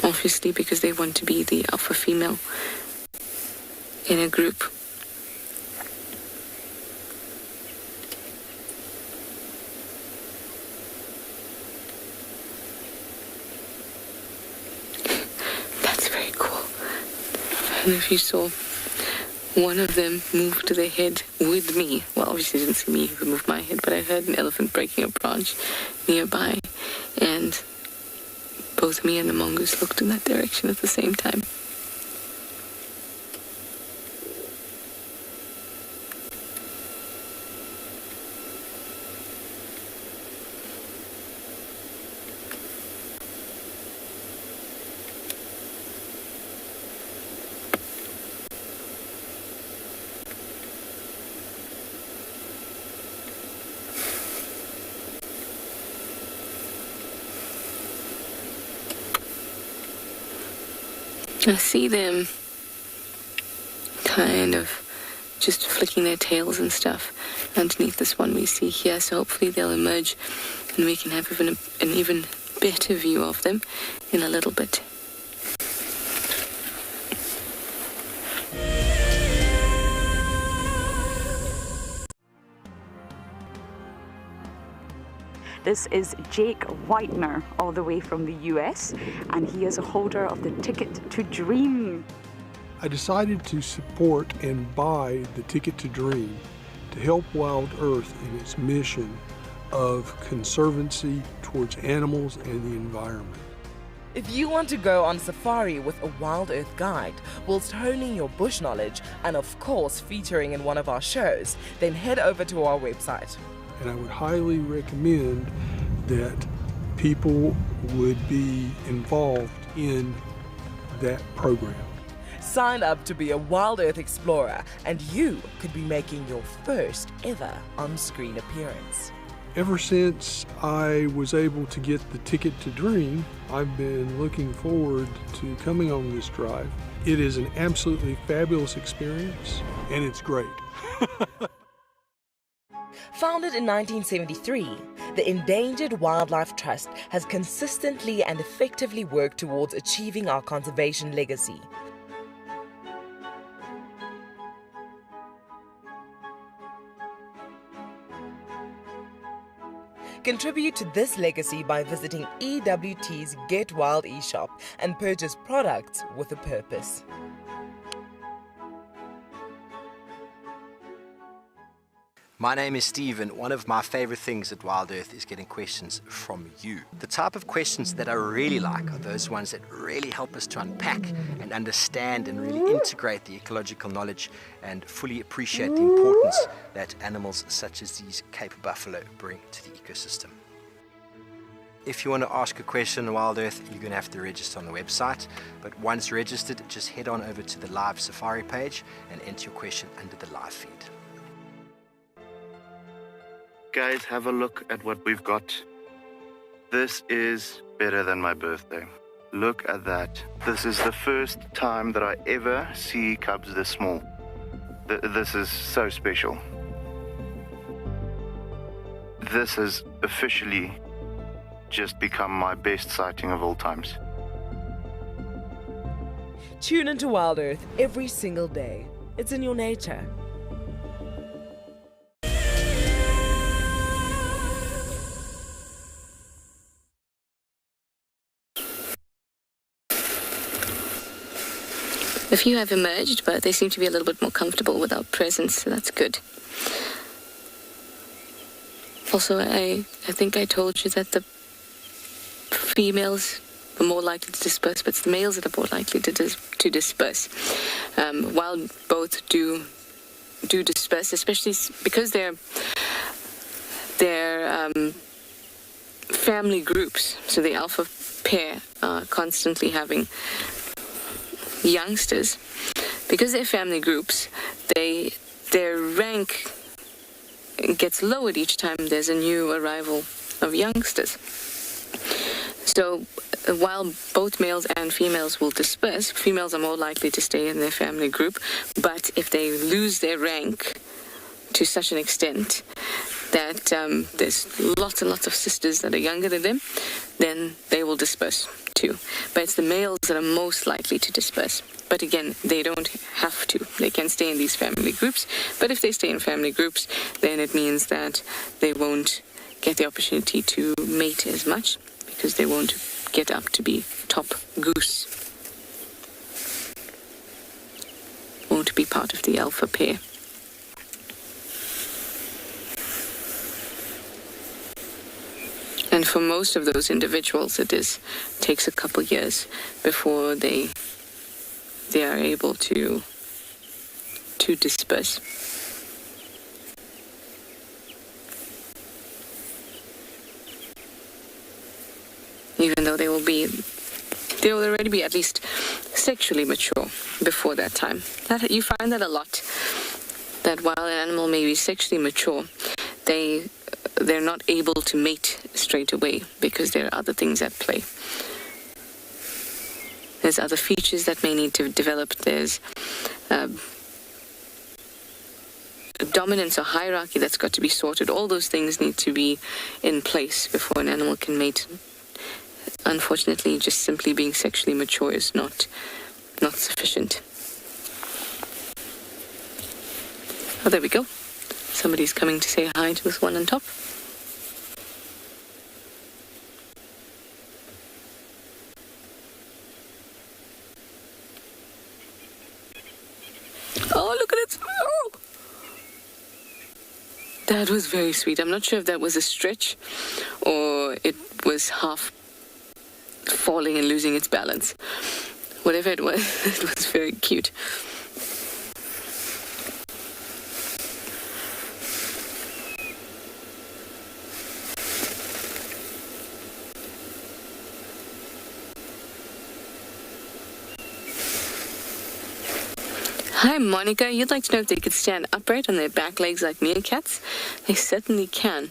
Obviously, because they want to be the alpha female in a group. That's very cool. And if you saw one of them move to the head with me, well, obviously you didn't see me move my head, but I heard an elephant breaking a branch nearby, and both me and the mongoose looked in that direction at the same time. I see them kind of just flicking their tails and stuff underneath this one we see here, so hopefully they'll emerge and we can have an even better view of them in a little bit. This is Jake Whitener, all the way from the US, and he is a holder of the Ticket to Dream. I decided to support and buy the Ticket to Dream to help WildEarth in its mission of conservancy towards animals and the environment. If you want to go on safari with a WildEarth guide whilst honing your bush knowledge and of course featuring in one of our shows, then head over to our website. And I would highly recommend that people would be involved in that program. Sign up to be a WildEarth explorer and you could be making your first ever on-screen appearance. Ever since I was able to get the Ticket to Dream, I've been looking forward to coming on this drive. It is an absolutely fabulous experience and it's great. Founded in 1973, the Endangered Wildlife Trust has consistently and effectively worked towards achieving our conservation legacy. Contribute to this legacy by visiting EWT's Get Wild eShop and purchase products with a purpose. My name is Steve, and one of my favorite things at WildEarth is getting questions from you. The type of questions that I really like are those ones that really help us to unpack and understand and really integrate the ecological knowledge and fully appreciate the importance that animals such as these Cape buffalo bring to the ecosystem. If you want to ask a question on WildEarth, you're going to have to register on the website, but once registered, just head on over to the live safari page and enter your question under the live feed. Guys, have a look at what we've got. This is better than my birthday. Look at that. This is the first time that I ever see cubs this small. This is so special. This has officially just become my best sighting of all times. Tune into WildEarth every single day. It's in your nature. A few have emerged, but they seem to be a little bit more comfortable with our presence, so that's good. Also, I think I told you that the females are more likely to disperse, but it's the males that are more likely to disperse. While both do disperse, especially because they're family groups, so the alpha pair are constantly having youngsters. Because they're family groups, their rank gets lowered each time there's a new arrival of youngsters. So while both males and females will disperse, females are more likely to stay in their family group, but if they lose their rank to such an extent that there's lots and lots of sisters that are younger than them, then they will disperse too. But it's the males that are most likely to disperse. But again, they don't have to. They can stay in these family groups. But if they stay in family groups, then it means that they won't get the opportunity to mate as much because they won't get up to be top goose. Won't be part of the alpha pair. And for most of those individuals, it takes a couple years before they are able to disperse. Even though they will already be at least sexually mature before that time. You find that a lot. That while an animal may be sexually mature, they're not able to mate straight away because there are other things at play. There's other features that may need to develop. There's dominance or hierarchy that's got to be sorted. All those things need to be in place before an animal can mate. Unfortunately, just simply being sexually mature is not sufficient. Oh, there we go. Somebody's coming to say hi to this one on top. Oh, look at it. Oh. That was very sweet. I'm not sure if that was a stretch or it was half falling and losing its balance. Whatever it was, it was very cute. Hi, Monica. You'd like to know if they could stand upright on their back legs like meerkats? They certainly can.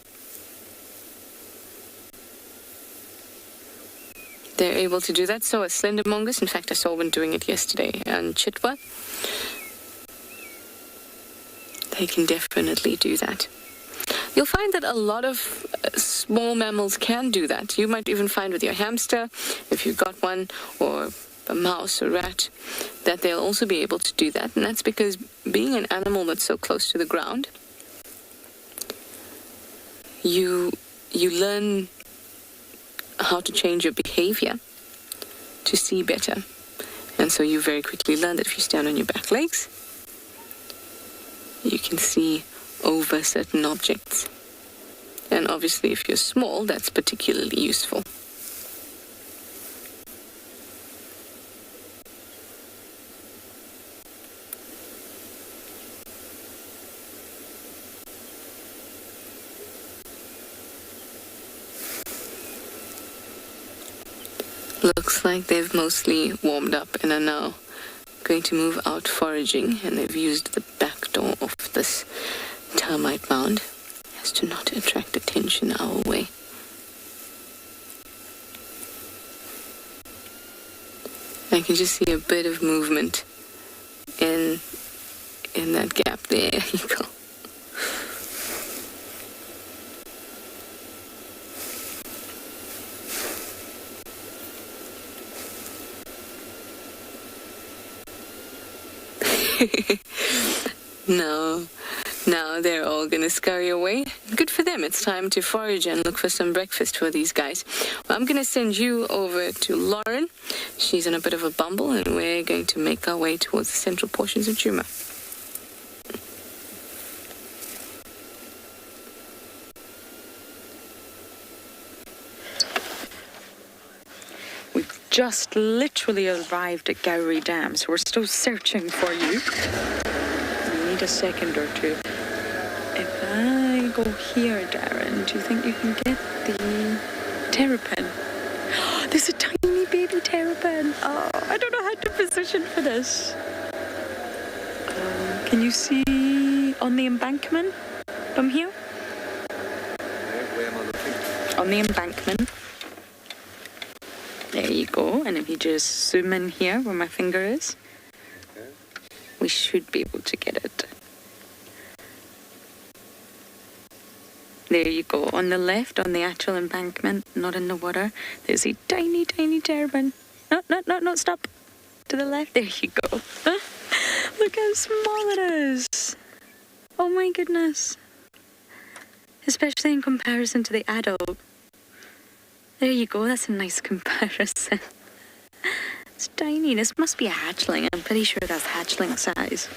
They're able to do that. So a slender mongoose. In fact, I saw one doing it yesterday. And Chitwa. They can definitely do that. You'll find that a lot of small mammals can do that. You might even find with your hamster, if you've got one, or a mouse or rat, that they'll also be able to do that. And that's because being an animal that's so close to the ground, you learn how to change your behavior to see better. And so you very quickly learn that if you stand on your back legs, you can see over certain objects. And obviously if you're small, that's particularly useful. Looks like they've mostly warmed up and are now going to move out foraging, and they've used the back door of this termite mound as to not attract attention our way. I can just see a bit of movement in that gap. There you go. No, they're all going to scurry away. Good for them. It's time to forage and look for some breakfast for these guys. Well, I'm going to send you over to Lauren. She's in a bit of a bumble, and we're going to make our way towards the central portions of Djuma. We've just literally arrived at Gowrie Dam, so we're still searching for you. We need a second or two. If I go here, Darren, do you think you can get the terrapin? There's a tiny baby terrapin. Oh, I don't know how to position for this. Can you see on the embankment from here? Where am I looking? On the embankment. There you go. And if you just zoom in here where my finger is, we should be able to get it. There you go. On the left, on the actual embankment, not in the water, there's a tiny, tiny terrapin. No, stop. To the left. There you go. Look how small it is. Oh my goodness. Especially in comparison to the adult. There you go. That's a nice comparison. It's tiny. This must be a hatchling. I'm pretty sure that's hatchling size.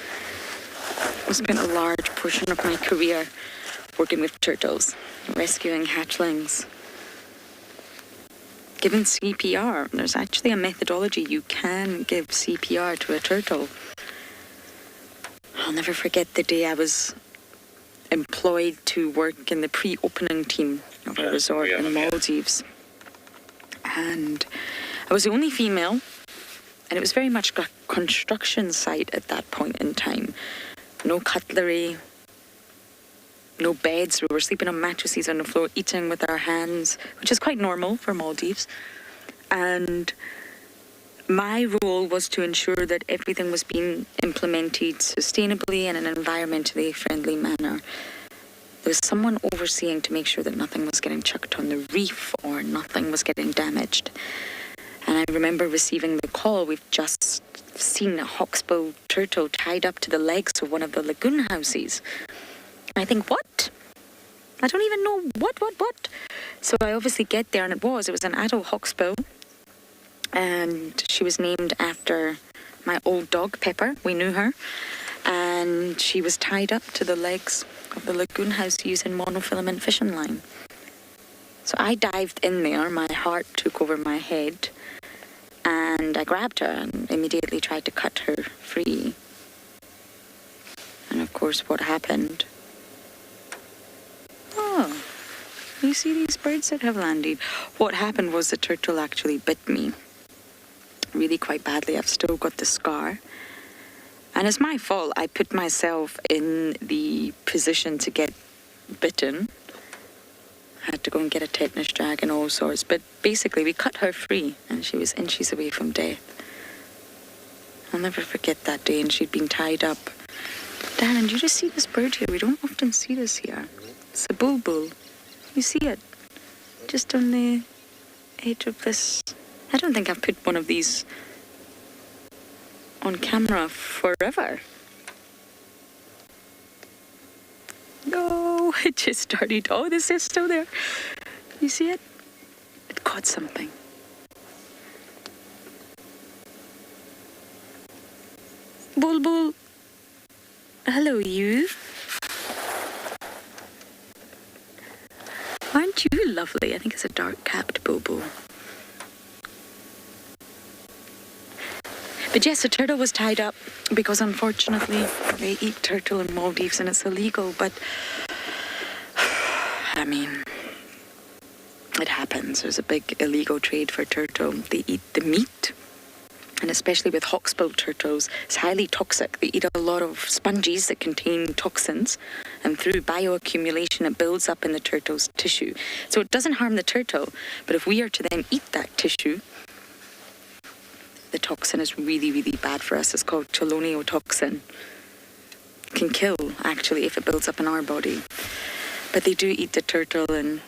I spent a large portion of my career working with turtles, rescuing hatchlings. Given CPR, there's actually a methodology you can give CPR to a turtle. I'll never forget the day I was employed to work in the pre-opening team of a resort in the Maldives. And I was the only female, and it was very much a construction site at that point in time. No cutlery, no beds. We were sleeping on mattresses on the floor, eating with our hands, which is quite normal for Maldives. And My role was to ensure that everything was being implemented sustainably in an environmentally friendly manner. There was someone overseeing to make sure that nothing was getting chucked on the reef or nothing was getting damaged. And I remember receiving the call, we've just seen a hawksbill turtle tied up to the legs of one of the lagoon houses. And I think, what? I don't even know what? So I obviously get there, and it was an adult hawksbill. And she was named after my old dog, Pepper. We knew her. And she was tied up to the legs of the lagoon house using monofilament fishing line. So I dived in there, my heart took over my head, and I grabbed her and immediately tried to cut her free. And of course, what happened? Oh, you see these birds that have landed? What happened was the turtle actually bit me. Really quite badly. I've still got the scar. And it's my fault. I put myself in the position to get bitten. I had to go and get a tetanus jab and all sorts. But basically, we cut her free, and she was inches away from death. I'll never forget that day, and she'd been tied up. Darren, do you just see this bird here? We don't often see this here. It's a bulbul. You see it? Just on the edge of this. I don't think I've put one of these on camera forever. No, it just started. Oh, this is still there. You see it? It caught something. Bulbul. Hello, you. Aren't you lovely? I think it's a dark-capped bulbul. But yes, the turtle was tied up because unfortunately they eat turtle in Maldives and it's illegal. But, I mean, it happens. There's a big illegal trade for turtle. They eat the meat, and especially with hawksbill turtles, it's highly toxic. They eat a lot of sponges that contain toxins, and through bioaccumulation it builds up in the turtle's tissue. So it doesn't harm the turtle, but if we are to then eat that tissue, the toxin is really, really bad for us. It's called cheloniotoxin. It can kill, actually, if it builds up in our body. But they do eat the turtle, and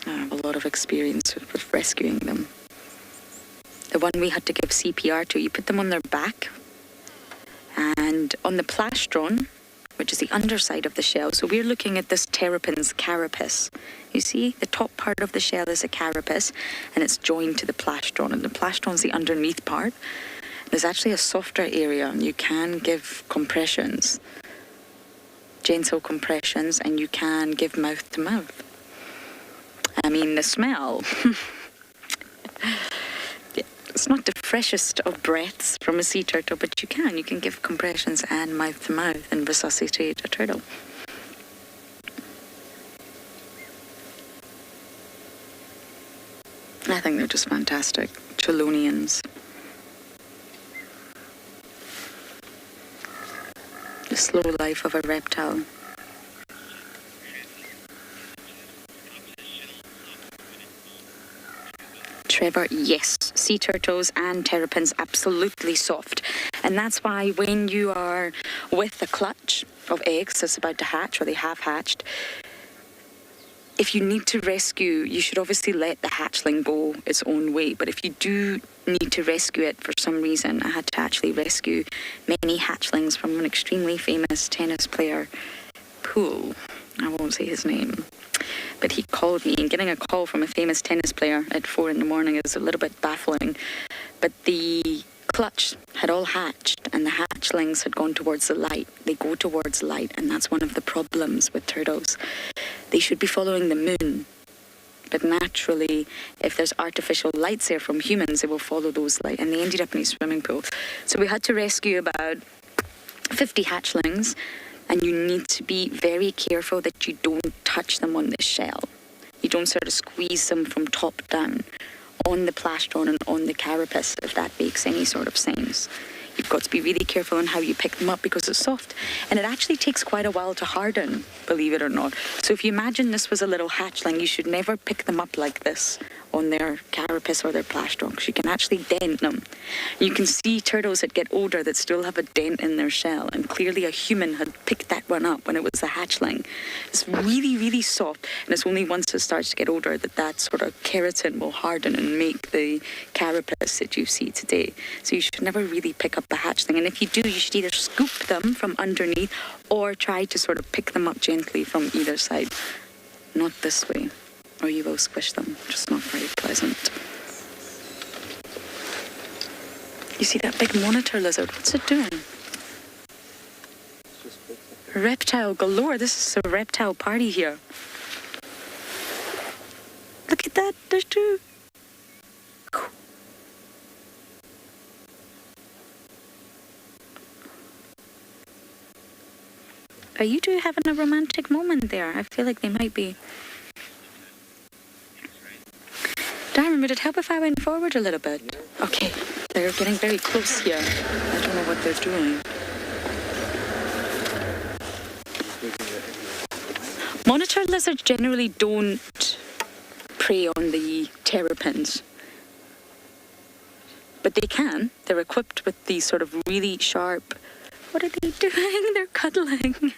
I have a lot of experience with rescuing them. The one we had to give CPR to, you put them on their back, and on the plastron, which is the underside of the shell. So we're looking at this terrapin's carapace. You see, the top part of the shell is a carapace, and it's joined to the plastron. And the plastron's the underneath part. There's actually a softer area, and you can give compressions, gentle compressions, and you can give mouth to mouth. I mean, the smell. It's not the freshest of breaths from a sea turtle, but you can give compressions and mouth to mouth and resuscitate a turtle. I think they're just fantastic. Chelonians. The slow life of a reptile. Trevor, yes, sea turtles and terrapins, absolutely soft. And that's why when you are with a clutch of eggs that's about to hatch, or they have hatched, if you need to rescue, you should obviously let the hatchling go its own way. But if you do need to rescue it for some reason, I had to actually rescue many hatchlings from an extremely famous tennis player, Poole. I won't say his name. But he called me, and getting a call from a famous tennis player at 4 a.m. is a little bit baffling. But the clutch had all hatched, and the hatchlings had gone towards the light. They go towards light, and that's one of the problems with turtles. They should be following the moon. But naturally, if there's artificial lights there from humans, they will follow those lights. And they ended up in a swimming pool. So we had to rescue about 50 hatchlings. And you need to be very careful that you don't touch them on the shell. You don't sort of squeeze them from top down on the plastron and on the carapace, if that makes any sort of sense. You've got to be really careful on how you pick them up because it's soft. And it actually takes quite a while to harden, believe it or not. So if you imagine this was a little hatchling, you should never pick them up like this on their carapace or their plastron. You can actually dent them. You can see turtles that get older that still have a dent in their shell, and clearly a human had picked that one up when it was a hatchling. It's really, really soft, and it's only once it starts to get older that sort of keratin will harden and make the carapace that you see today. So you should never really pick up a hatchling, and if you do, you should either scoop them from underneath or try to sort of pick them up gently from either side. Not this way, or you will squish them, which is not very pleasant. You see that big monitor lizard? What's it doing? Reptile galore. This is a reptile party here. Look at that. There's two. Are you two having a romantic moment there? I feel like they might be. Darren, would it help if I went forward a little bit? Okay, they're getting very close here. I don't know what they're doing. Monitor lizards generally don't prey on the terrapins. But they can. They're equipped with these sort of really sharp... What are they doing? They're cuddling.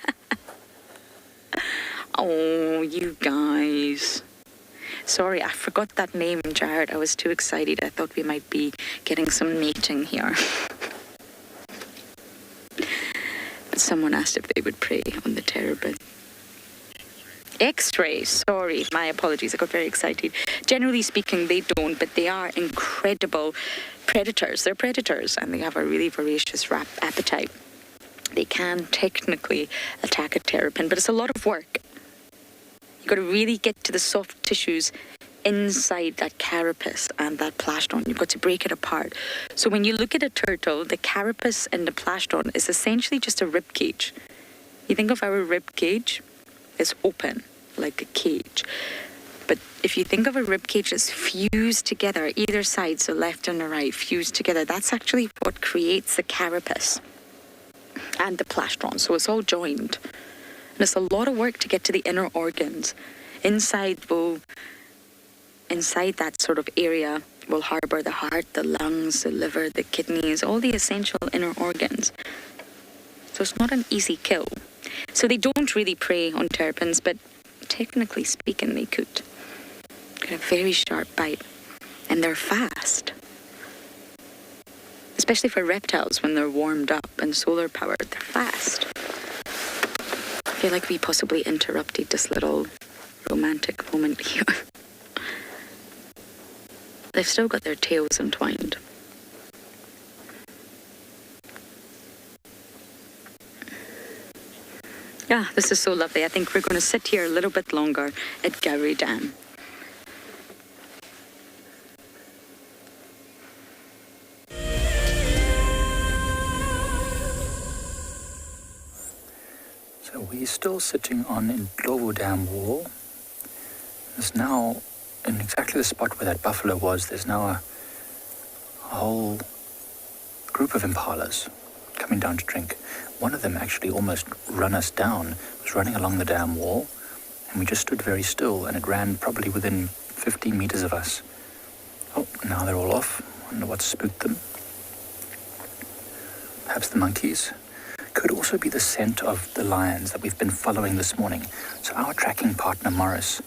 Oh, you guys. Sorry, I forgot that name, Jared. I was too excited. I thought we might be getting some mating here. But someone asked if they would prey on the terrapin. X-ray, sorry, my apologies. I got very excited. Generally speaking, they don't, but they are incredible predators. They're predators, and they have a really voracious appetite. They can technically attack a terrapin, but it's a lot of work. You've got to really get to the soft tissues inside that carapace and that plastron. You've got to break it apart. So when you look at a turtle, the carapace and the plastron is essentially just a rib cage. You think of our rib cage, it's open, like a cage. But if you think of a rib cage that's fused together, either side, so left and the right, fused together, that's actually what creates the carapace and the plastron, so it's all joined. And it's a lot of work to get to the inner organs. Inside that sort of area will harbour the heart, the lungs, the liver, the kidneys, all the essential inner organs. So it's not an easy kill. So they don't really prey on terrapins, but technically speaking, they could. Got a very sharp bite, and they're fast. Especially for reptiles when they're warmed up and solar powered, they're fast. I feel like we possibly interrupted this little romantic moment here. They've still got their tails entwined. Yeah, this is so lovely. I think we're going to sit here a little bit longer at Gowrie Dam. So we're still sitting on Ndlovu Dam wall. There's now, in exactly the spot where that buffalo was, there's now a whole group of impalas coming down to drink. One of them actually almost run us down. It was running along the dam wall, and we just stood very still, and it ran probably within 15 meters of us. Oh, now they're all off. I wonder what spooked them. Perhaps the monkeys. Could also be the scent of the lions that we've been following this morning. So our tracking partner, Morris,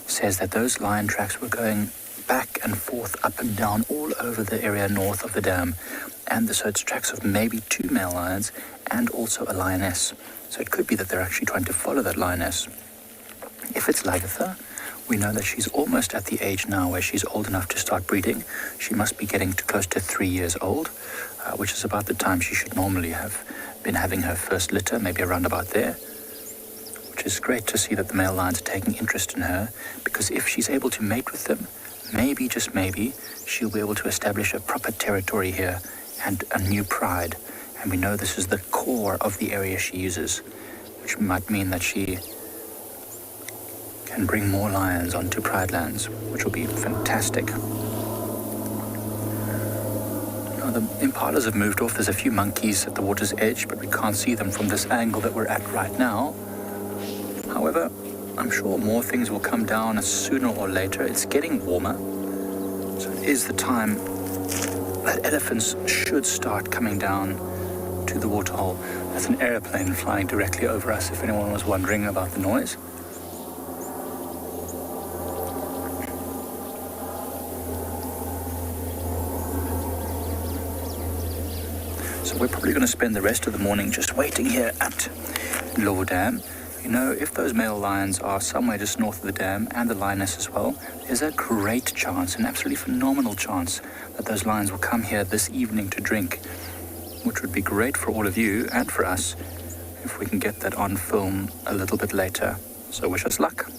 says that those lion tracks were going back and forth, up and down, all over the area north of the dam. And so it's tracks of maybe 2 male lions and also a lioness. So it could be that they're actually trying to follow that lioness. If it's Lagatha, we know that she's almost at the age now where she's old enough to start breeding. She must be getting to close to 3 years old, which is about the time she should normally have been having her first litter, maybe around about there. Which is great to see that the male lions are taking interest in her, because if she's able to mate with them, maybe, just maybe, she'll be able to establish a proper territory here and a new pride. And we know this is the core of the area she uses, which might mean that she can bring more lions onto Pride Lands, which will be fantastic. Now, the impalas have moved off. There's a few monkeys at the water's edge, but we can't see them from this angle that we're at right now. However, I'm sure more things will come down sooner or later. It's getting warmer. So it is the time that elephants should start coming down to the waterhole. There's an airplane flying directly over us, if anyone was wondering about the noise. So we're probably going to spend the rest of the morning just waiting here at Lower Dam. You know, if those male lions are somewhere just north of the dam, and the lioness as well, there's a great chance, an absolutely phenomenal chance, that those lions will come here this evening to drink, which would be great for all of you and for us if we can get that on film a little bit later. So wish us luck.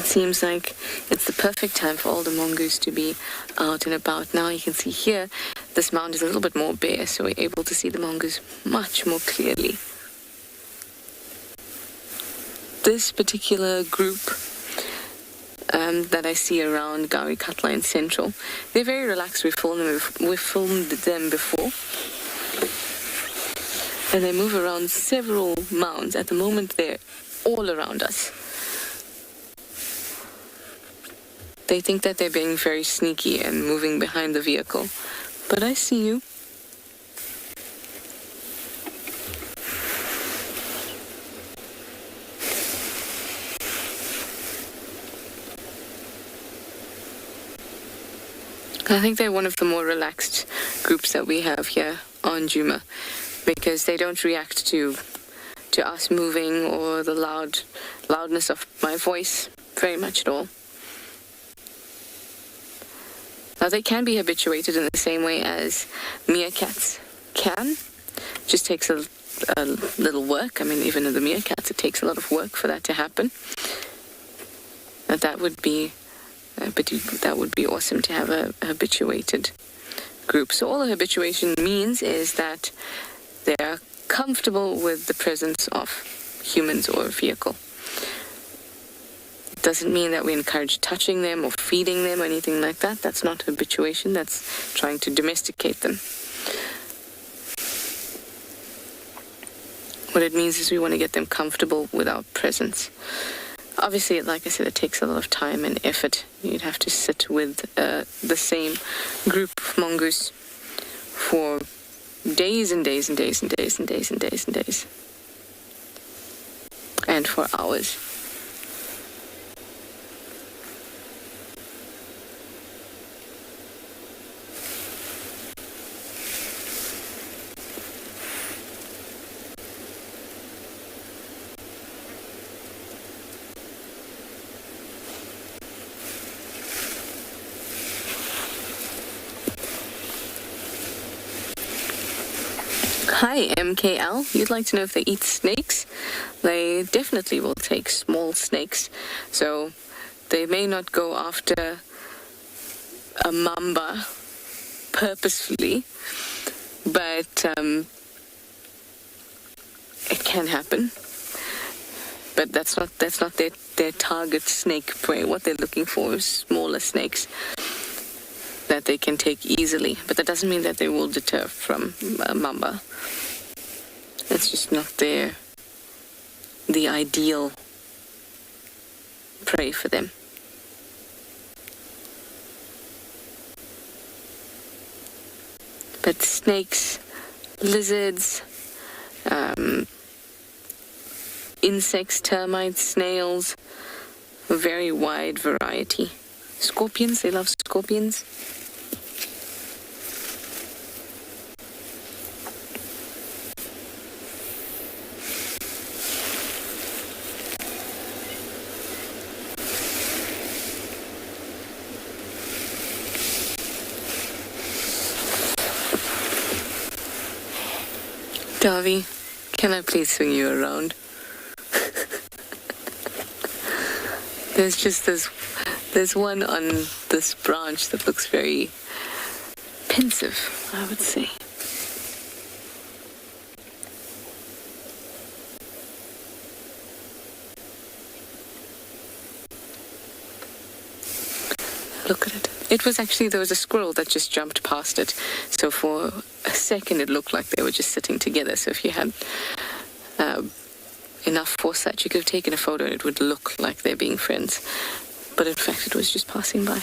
Seems like it's the perfect time for all the mongoose to be out and about. Now you can see here, this mound is a little bit more bare, so we're able to see the mongoose much more clearly. This particular group that I see around Gawi Katla and Central, they're very relaxed. We've filmed them before. And they move around several mounds. At the moment, they're all around us. They think that they're being very sneaky and moving behind the vehicle. But I see you. I think they're one of the more relaxed groups that we have here on Djuma, because they don't react to us moving or the loudness of my voice very much at all. Now, they can be habituated in the same way as meerkats can. Just takes a little work. I mean, even in the meerkats, it takes a lot of work for that to happen. And that would be awesome to have a habituated group. So all a habituation means is that they are comfortable with the presence of humans or a vehicle. Doesn't mean that we encourage touching them or feeding them or anything like that. That's not habituation. That's trying to domesticate them. What it means is we want to get them comfortable with our presence. Obviously, like I said, it takes a lot of time and effort. You'd have to sit with the same group of mongoose for days and days and days and days and days and days and days. And for hours. Hi, MKL. You'd like to know if they eat snakes? They definitely will take small snakes. So they may not go after a mamba purposefully, but it can happen. But that's not their target snake prey. What they're looking for is smaller snakes that they can take easily. But that doesn't mean that they will deter from mamba. It's just not the ideal prey for them. But snakes, lizards, insects, termites, snails, a very wide variety. Scorpions, they love scorpions. Davi, can I please swing you around? There's one on this branch that looks very pensive, I would say. Look at it. It was actually, there was a squirrel that just jumped past it. So for a second it looked like they were just sitting together. So if you had enough foresight, you could have taken a photo and it would look like they're being friends. But in fact, it was just passing by.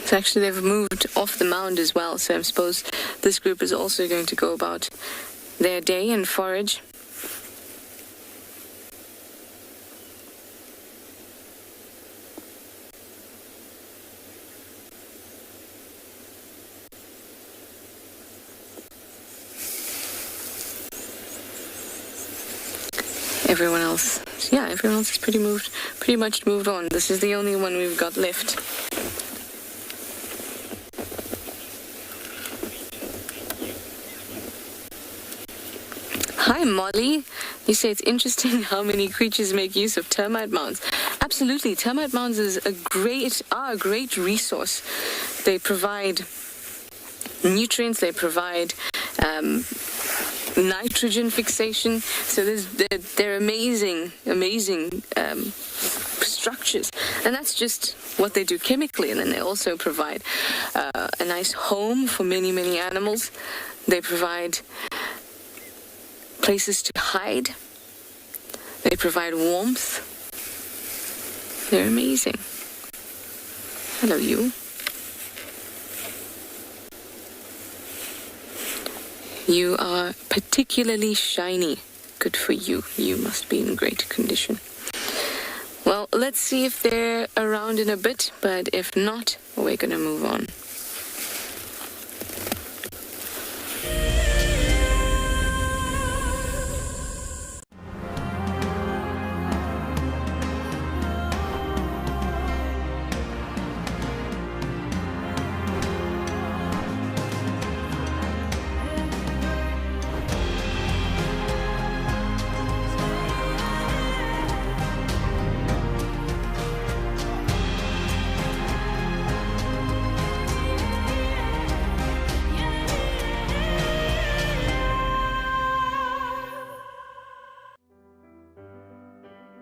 So actually they've moved off the mound as well, so I suppose this group is also going to go about their day and forage. Everyone else is pretty much moved on. This is the only one we've got left. Hi, Molly. You say it's interesting how many creatures make use of termite mounds. Absolutely. Termite mounds are a great resource. They provide nutrients, they provide nitrogen fixation. So they're amazing structures. And that's just what they do chemically. And then they also provide a nice home for many, many animals. They provide places to hide. They provide warmth. They're amazing. Hello, you. You are particularly shiny. Good for you. You must be in great condition. Well, let's see if they're around in a bit, but if not, we're going to move on.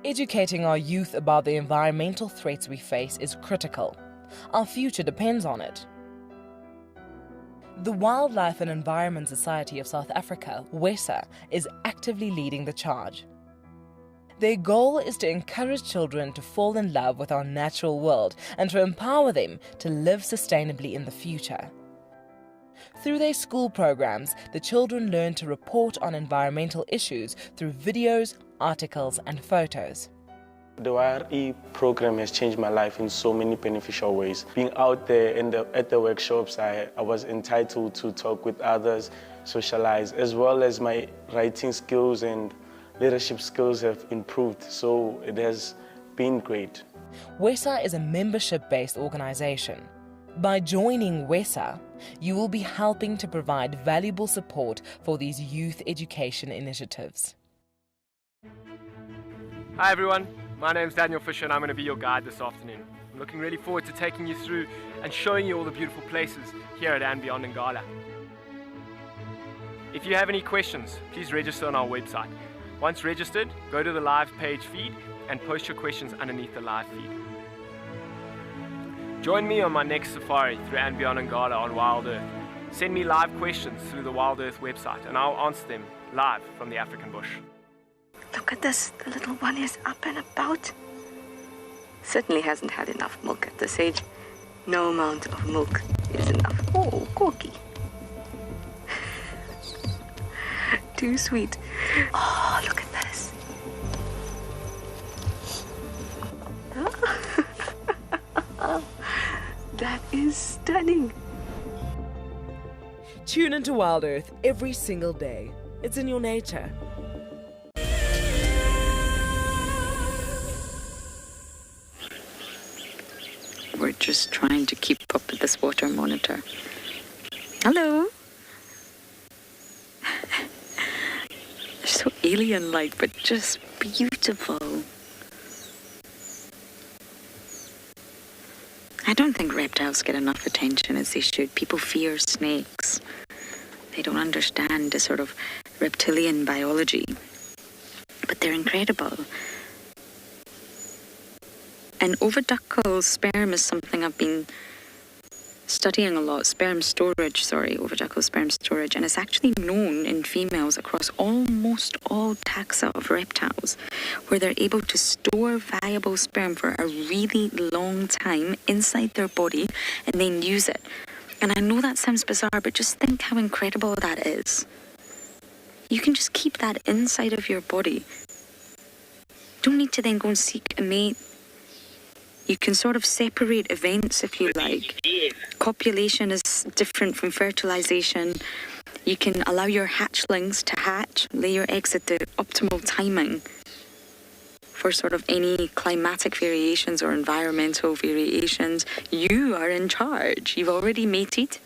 Educating our youth about the environmental threats we face is critical. Our future depends on it. The Wildlife and Environment Society of South Africa, WESA, is actively leading the charge. Their goal is to encourage children to fall in love with our natural world and to empower them to live sustainably in the future. Through their school programs, the children learn to report on environmental issues through videos, articles and photos. The WildEarth program has changed my life in so many beneficial ways. Being out there at the workshops, I was entitled to talk with others, socialize, as well as my writing skills and leadership skills have improved, so it has been great. WESA is a membership-based organization. By joining WESA, you will be helping to provide valuable support for these youth education initiatives. Hi everyone, my name's Daniel Fisher and I'm going to be your guide this afternoon. I'm looking really forward to taking you through and showing you all the beautiful places here at andBeyond in Ngala. If you have any questions, please register on our website. Once registered, go to the live page feed and post your questions underneath the live feed. Join me on my next safari through andBeyond in Ngala on WildEarth. Send me live questions through the WildEarth website and I'll answer them live from the African bush. Look at this, the little one is up and about. Certainly hasn't had enough milk at this age. No amount of milk is enough. Oh, Corky. Too sweet. Oh, look at this. That is stunning. Tune into WildEarth every single day. It's in your nature. We're just trying to keep up with this water monitor. Hello. They're so alien-like, but just beautiful. I don't think reptiles get enough attention as they should. People fear snakes. They don't understand the sort of reptilian biology. But they're incredible. And oviducal sperm is something I've been studying a lot. Oviducal sperm storage. And it's actually known in females across almost all taxa of reptiles, where they're able to store viable sperm for a really long time inside their body and then use it. And I know that sounds bizarre, but just think how incredible that is. You can just keep that inside of your body. Don't need to then go and seek a mate. You can sort of separate events if you like. Copulation is different from fertilization. You can allow your hatchlings to hatch, lay your eggs at the optimal timing for sort of any climatic variations or environmental variations. You are in charge. You've already mated.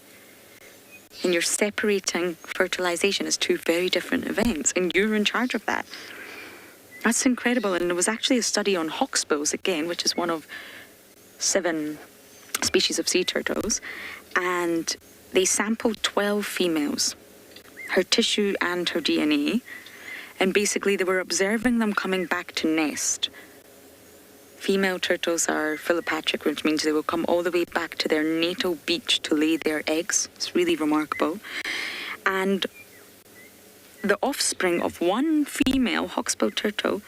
And you're separating fertilization as two very different events. And you're in charge of that. That's incredible. And there was actually a study on hawksbills again, which is one of 7 species of sea turtles. And they sampled 12 females, her tissue and her DNA. And basically they were observing them coming back to nest. Female turtles are philopatric, which means they will come all the way back to their natal beach to lay their eggs. It's really remarkable. And the offspring of one female hawksbill turtle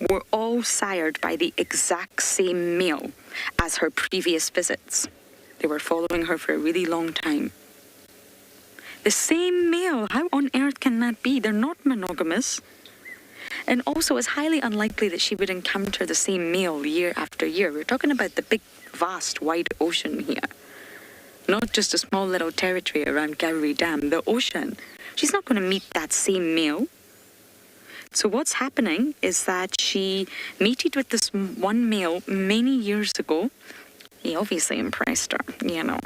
were all sired by the exact same male as her previous visits. They were following her for a really long time. The same male, how on earth can that be? They're not monogamous. And also, it's highly unlikely that she would encounter the same male year after year. We're talking about the big, vast, wide ocean here. Not just a small little territory around Gowrie Dam, the ocean. She's not going to meet that same male. So what's happening is that she mated with this one male many years ago. He obviously impressed her, you know,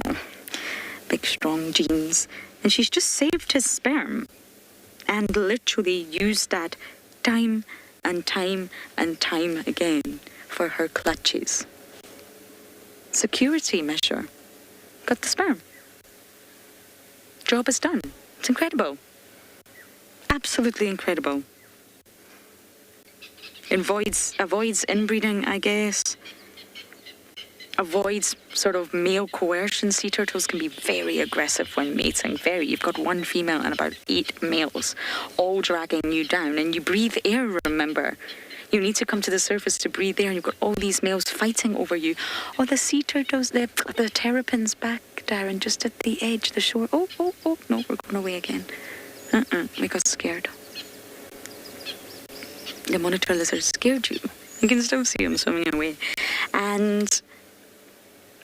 big, strong genes. And she's just saved his sperm and literally used that time and time and time again for her clutches. Security measure. Got the sperm. Job is done. It's incredible. Absolutely incredible. Avoids inbreeding, I guess. Avoids sort of male coercion. Sea turtles can be very aggressive when mating. You've got one female and about 8 males, all dragging you down. And you breathe air, remember. You need to come to the surface to breathe air, and you've got all these males fighting over you. Oh, the sea turtles, the terrapins back, Darren, just at the edge, the shore. Oh, no, we're going away again. We got scared. The monitor lizard scared you. You can still see them swimming away. And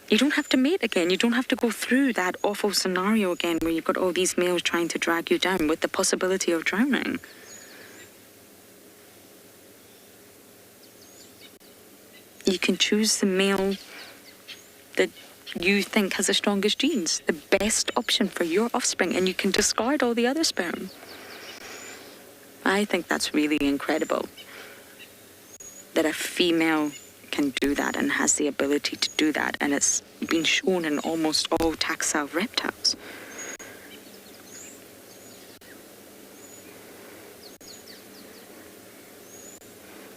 you don't have to mate again. You don't have to go through that awful scenario again where you've got all these males trying to drag you down with the possibility of drowning. You can choose the male that you think has the strongest genes, the best option for your offspring, and you can discard all the other sperm. I think that's really incredible that a female can do that and has the ability to do that, and it's been shown in almost all taxa of reptiles.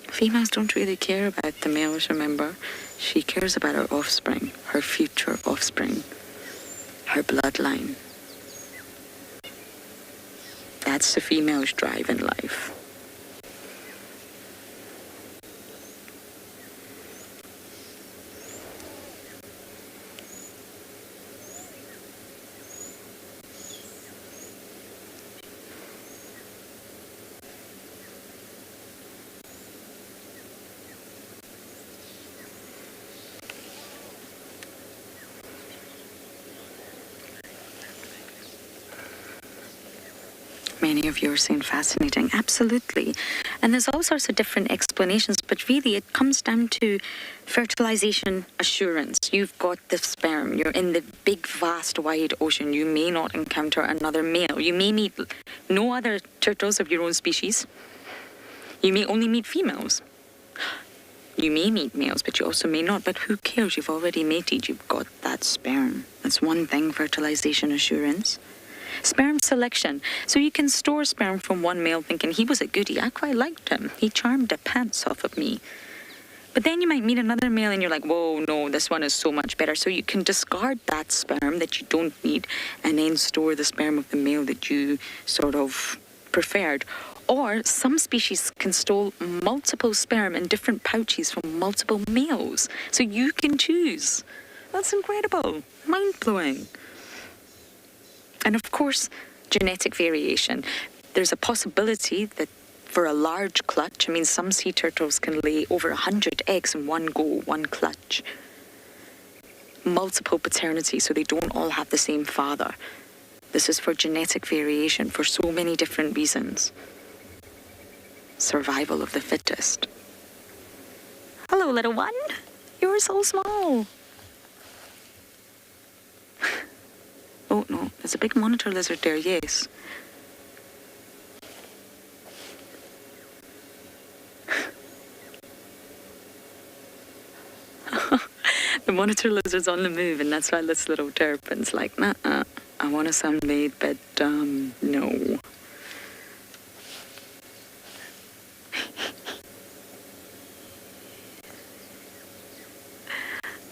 Females don't really care about the males, remember. She cares about her offspring, her future offspring, her bloodline. That's the female's drive in life. Many of you are saying fascinating. Absolutely. And there's all sorts of different explanations, but really it comes down to fertilization assurance. You've got the sperm. You're in the big, vast, wide ocean. You may not encounter another male. You may meet no other turtles of your own species. You may only meet females. You may meet males, but you also may not. But who cares? You've already mated. You've got that sperm. That's one thing, fertilization assurance. Sperm selection. So you can store sperm from one male thinking he was a goodie. I quite liked him. He charmed the pants off of me. But then you might meet another male and you're like, whoa, no, this one is so much better. So you can discard that sperm that you don't need and then store the sperm of the male that you sort of preferred. Or some species can store multiple sperm in different pouches from multiple males. So you can choose. That's incredible. Mind-blowing. And of course, genetic variation. There's a possibility that for a large clutch, I mean, some sea turtles can lay over 100 eggs in one go, one clutch. Multiple paternity, so they don't all have the same father. This is for genetic variation for so many different reasons. Survival of the fittest. Hello, little one. You're so small. Oh, no, there's a big monitor lizard there, yes. The monitor lizard's on the move, and that's why this little terrapin's like, nah, I want a sunbathe, but, no.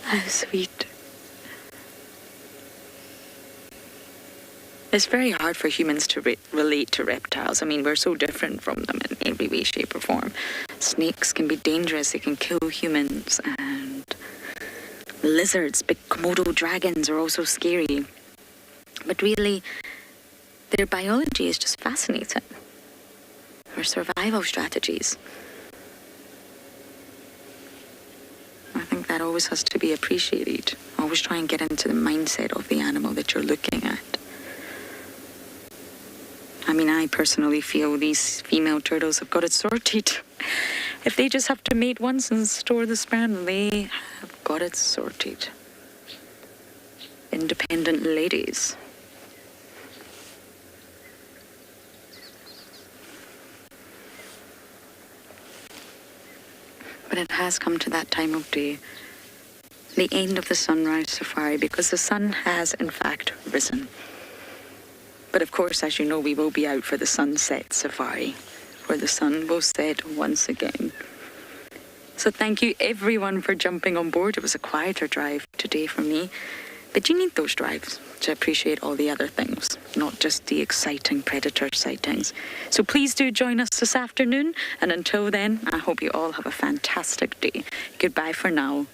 How sweet. It's very hard for humans to relate to reptiles. I mean, we're so different from them in every way, shape, or form. Snakes can be dangerous. They can kill humans. And lizards, big Komodo dragons are also scary. But really, their biology is just fascinating. Their survival strategies. I think that always has to be appreciated. Always try and get into the mindset of the animal that you're looking at. I mean, I personally feel these female turtles have got it sorted. If they just have to mate once and store the sperm, they have got it sorted. Independent ladies. But it has come to that time of day, the end of the sunrise safari, because the sun has in fact risen. But of course, as you know, we will be out for the sunset safari, where the sun will set once again. So thank you everyone for jumping on board. It was a quieter drive today for me. But you need those drives to appreciate all the other things, not just the exciting predator sightings. So please do join us this afternoon. And until then, I hope you all have a fantastic day. Goodbye for now.